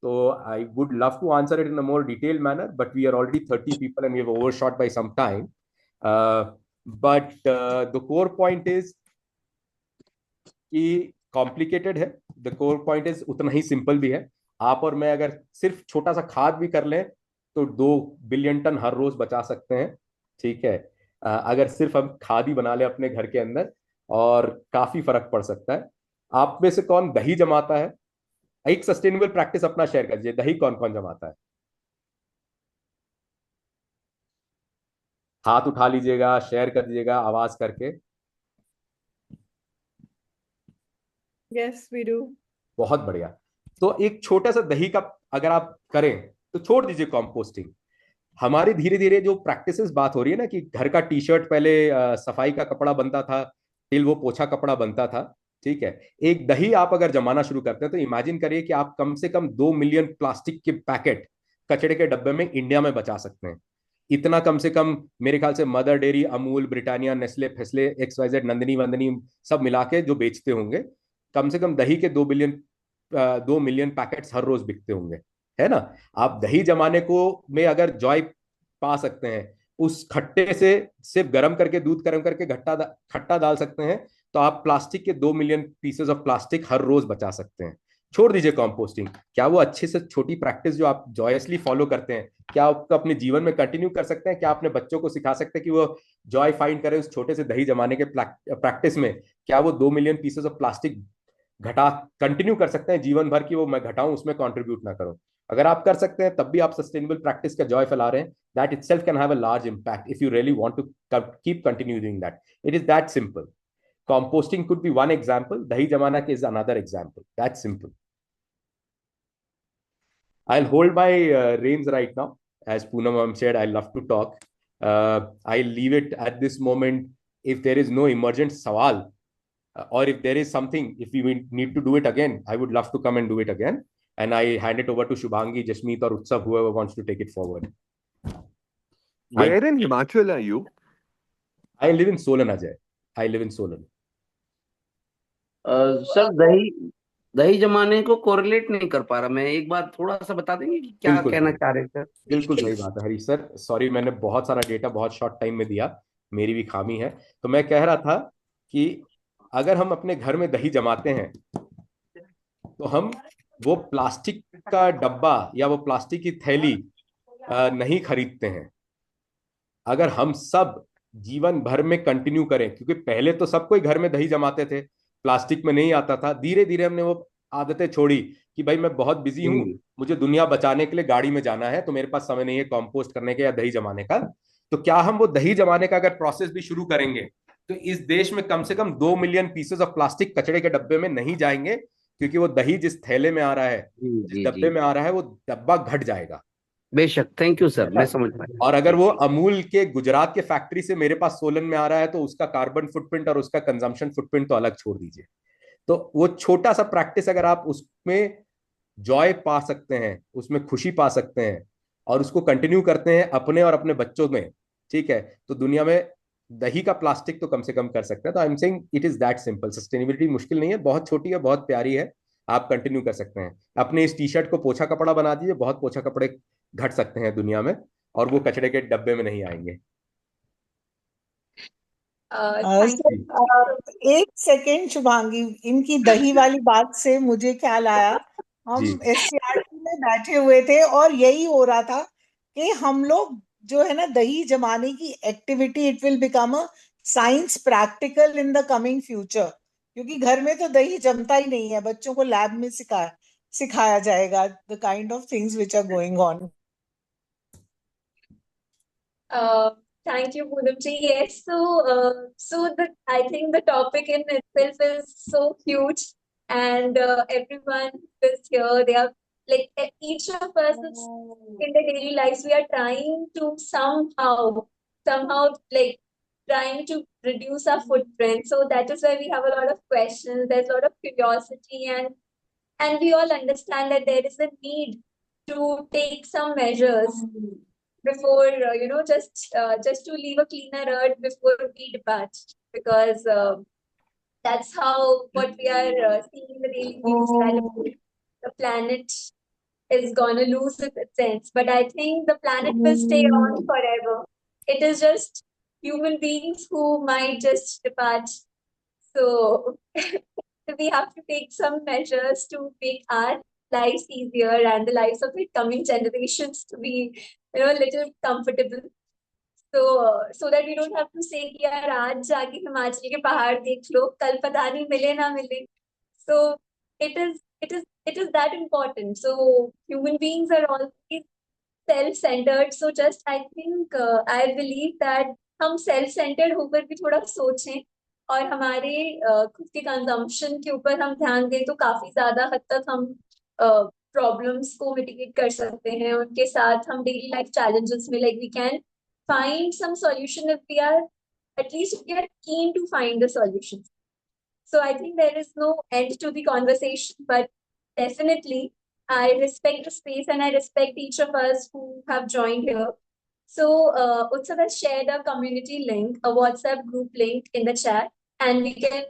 So I would love to answer it in a more detailed manner, but we are already 30 people and we have overshot by some time. But the core point is कि complicated है। The core point is उतना ही simple भी है। आप और मैं अगर सिर्फ छोटा सा खाद भी कर लें तो 2 बिलियन टन हर रोज बचा सकते हैं। ठीक है। अगर सिर्फ हम खाद ही बना लें अपने घर के अंदर, और काफी फर्क पड़ सकता है। आप में से कौन दही जमाता है? एक सस्टेनेबल प्रैक्टिस अपना शेयर कर दीजिए। दही कौन कौन जमाता है? हाथ उठा लीजिएगा, शेयर कर दीजिएगा आवाज करके। Yes we do. बहुत बढ़िया। तो एक छोटा सा दही का अगर आप करें तो छोड़ दीजिए कॉम्पोस्टिंग। हमारी धीरे धीरे जो प्रैक्टिसेस बात हो रही है ना, कि घर का टी शर्ट पहले सफाई का कपड़ा बनता था, टिल वो पोछा कपड़ा बनता था। ठीक है। एक दही आप अगर जमाना शुरू करते हैं तो इमेजिन करिए कि आप कम से कम 2 मिलियन प्लास्टिक के पैकेट कचड़े के डब्बे में इंडिया में बचा सकते हैं। इतना कम से कम मेरे ख्याल से मदर डेयरी, अमूल, ब्रिटानिया, नेस्ले, फेस्ले, XYZ, नंदिनी वंदनी सब मिला के जो बेचते होंगे, कम से कम दही के 2 मिलियन पैकेट्स हर रोज बिकते होंगे, है ना? आप दही जमाने को में अगर जॉय पा सकते हैं, उस खट्टे से सिर्फ गर्म करके, दूध गर्म करके खट्टा डाल सकते हैं, तो आप प्लास्टिक के 2 मिलियन पीसेस ऑफ प्लास्टिक हर रोज बचा सकते हैं। छोड़ दीजिए कॉम्पोस्टिंग। क्या वो अच्छे से छोटी प्रैक्टिस जो आप जॉयसली फॉलो करते हैं, क्या आप अपने जीवन में कंटिन्यू कर सकते हैं? क्या अपने बच्चों को सिखा सकते हैं कि वो जॉय फाइंड करें उस छोटे से दही जमाने के प्रैक्टिस में? क्या वो 2 मिलियन पीसेस ऑफ प्लास्टिक घटा कंटिन्यू कर सकते हैं जीवन भर की वो मैं घटाऊं, उसमें कंट्रीब्यूट ना करूं? अगर आप कर सकते हैं तब भी आप सस्टेनेबल प्रैक्टिस का जॉय फैला रहे हैं। That itself can have a large impact if you really want to keep continue doing that. It is that simple. Composting could be one example. Dahi jamana is another example. That's simple. I'll hold my reins right now. As Poonam ma'am said, I love to talk. I'll leave it at this moment. If there is no emergent sawal, or if there is something, if we need to do it again, I would love to come and do it again. And I hand it over to Shubhangi, Jasmeet, or Utsav, whoever wants to take it forward. Where in Himachal are you? I live in Solan, Ajay. I live in Solan. Sir दही जमाने को correlate नहीं कर पा रहा मैं। एक बार थोड़ा सा बता देंगे कि क्या बिल्कुल कहना सही। चाह रहे थे? बिल्कुल सही बात है हरीश सर। सॉरी, मैंने बहुत सारा डेटा बहुत शॉर्ट टाइम में दिया, मेरी भी खामी है। तो मैं कह रहा था कि अगर हम अपने घर में दही जमाते हैं तो हम वो प्लास्टिक का डब्बा या वो प्लास्टिक की थैली नहीं खरीदते हैं। अगर हम सब जीवन भर में कंटिन्यू करें, क्योंकि पहले तो सब कोई घर में दही जमाते थे, प्लास्टिक में नहीं आता था। धीरे धीरे हमने वो आदतें छोड़ी कि भाई मैं बहुत बिजी हूँ, मुझे दुनिया बचाने के लिए गाड़ी में जाना है, तो मेरे पास समय नहीं है कंपोस्ट करने का या दही जमाने का। तो क्या हम वो दही जमाने का अगर प्रोसेस भी शुरू करेंगे तो इस देश में कम से कम 2 मिलियन पीसेस ऑफ प्लास्टिक कचड़े के डब्बे में नहीं जाएंगे, क्योंकि वो दही जिस थैले में आ रहा है, जी जिस जी डब्बे जी, में आ रहा है, वो डब्बा घट जाएगा। बेशक, थैंक यू है सर, ना? मैं समझ पाया। और अगर जी वो अमूल के गुजरात के फैक्ट्री से मेरे पास सोलन में आ रहा है, तो उसका कार्बन फुटप्रिंट और उसका कंजम्पशन फुटप्रिंट तो अलग छोड़ दीजिए। तो वो छोटा सा प्रैक्टिस अगर आप उसमें जॉय पा सकते हैं, उसमें खुशी पा सकते हैं, और उसको कंटिन्यू करते हैं अपने और अपने बच्चों में, ठीक है, तो दुनिया में दही का प्लास्टिक तो कम से कम कर सकते हैं। तो I am saying it is that simple. Sustainability मुश्किल नहीं है, बहुत छोटी है, बहुत प्यारी है। आप कंटिन्यू कर सकते हैं। अपने इस टी शर्ट को पोछा कपड़ा बना दीजिए, बहुत पोछा कपड़े घट सकते हैं दुनिया में, और वो कचरे के डब्बे में नहीं आएंगे। Thank sir, you. एक सेकेंड शुभांगी, इनकी दही वाली बात से मुझे ख्याल आया, जी हम एससीईआरटी में बैठे हुए थे और यही हो रहा था कि हम लोग जो है ना दही जमाने की activity, it will become a science practical in the coming future, क्योंकि घर में तो दही जमता ही नहीं है, बच्चों को लैब में सिखाया जाएगा the kind of things which are going on. Uh, Thank you, Poonamji. Yes, I think the topic in itself is so huge, and everyone is here. They are like each of us is in the daily lives. We are trying to somehow like trying to reduce our footprint. So that is why we have a lot of questions. There's a lot of curiosity, and we all understand that there is a need to take some measures before just to leave a cleaner earth before we depart, because that's how what we are seeing in the daily news, that the planet is gonna lose its sense. But I think the planet will stay on forever. It is just human beings who might just depart. So we have to take some measures to make our lives easier and the lives of the coming generations to be, a little comfortable. So that we don't have to say कि यार आज जाके हिमाचल के पहाड़ देख लो, कल पता नहीं मिले ना मिले. So it is that important. So human beings are always self-centered. So just I think I believe that हम self-centered होकर भी थोड़ा सोचें और हमारे खुद के कंजम्पशन के ऊपर हम ध्यान दें, तो काफी ज्यादा हद तक हम प्रॉब्लम्स को मिटिगेट कर सकते हैं. उनके साथ हम डेली लाइफ चैलेंजेस में we can find some solution if we are at least if we are keen to find the solution. So I think there is no end to the conversation, but definitely I respect the space and I respect each of us who have joined here. So Utsav has shared a community link, a WhatsApp group link in the chat, and we can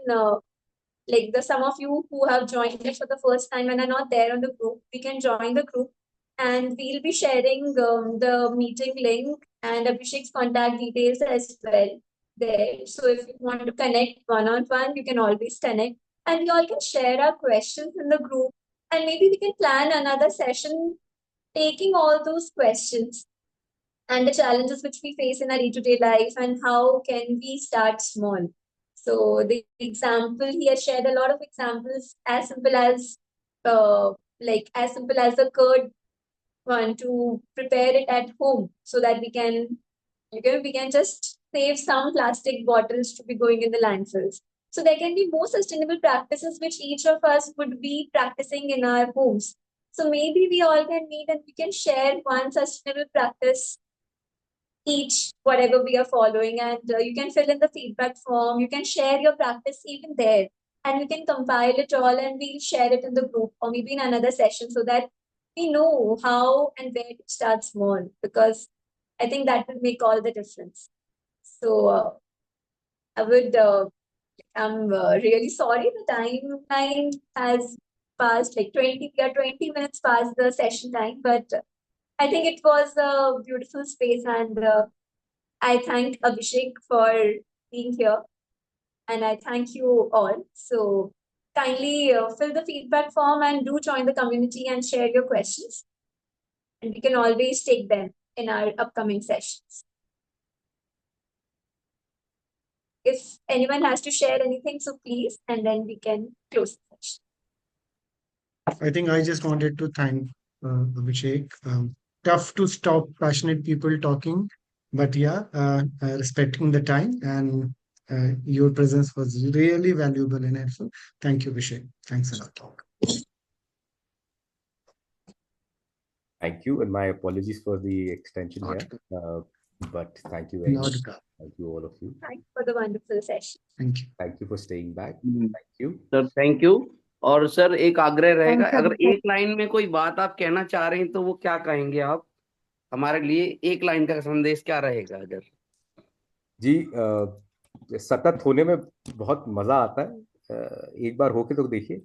some of you who have joined us for the first time and are not there on the group, we can join the group, and we'll be sharing the meeting link and Abhishek's contact details as well there. So if you want to connect one-on-one, you can always connect, and we all can share our questions in the group, and maybe we can plan another session taking all those questions and the challenges which we face in our day-to-day life, and how can we start small. So the example, he has shared a lot of examples, as simple as the curd one, to prepare it at home, so that we can just save some plastic bottles to be going in the landfills. So there can be more sustainable practices which each of us would be practicing in our homes. So maybe we all can meet and we can share one sustainable practice each, whatever we are following, and you can fill in the feedback form. You can share your practice even there, and we can compile it all and we'll share it in the group or maybe in another session, so that we know how and where to start small, because I think that will make all the difference. So I'm really sorry the timeline has passed, we are 20 minutes past the session time, but I think it was a beautiful space, and I thank Abhishek for being here, and I thank you all. So kindly fill the feedback form and do join the community and share your questions, and we can always take them in our upcoming sessions. If anyone has to share anything, so please, and then we can close the session. I think I just wanted to thank Abhishek. Tough to stop passionate people talking, but yeah, respecting the time. And your presence was really valuable and helpful. Thank you, Abhishek. Thanks a lot. Thank you, and my apologies for the extension Not here. at But thank you very Not much. at all. Thank you, all of you. Thanks for the wonderful session. Thank you. Thank you for staying back. Hmm, Thank you. Sir thank you. और sir एक आग्रह रहेगा, thank you अगर अभिषेक। एक line में कोई बात आप कहना चाह रहे हैं तो वो क्या कहेंगे आप? हमारे लिए एक लाइन का संदेश क्या रहेगा अगर? जी, सतत होने में बहुत मजा आता है। एक बार होके तो देखिए,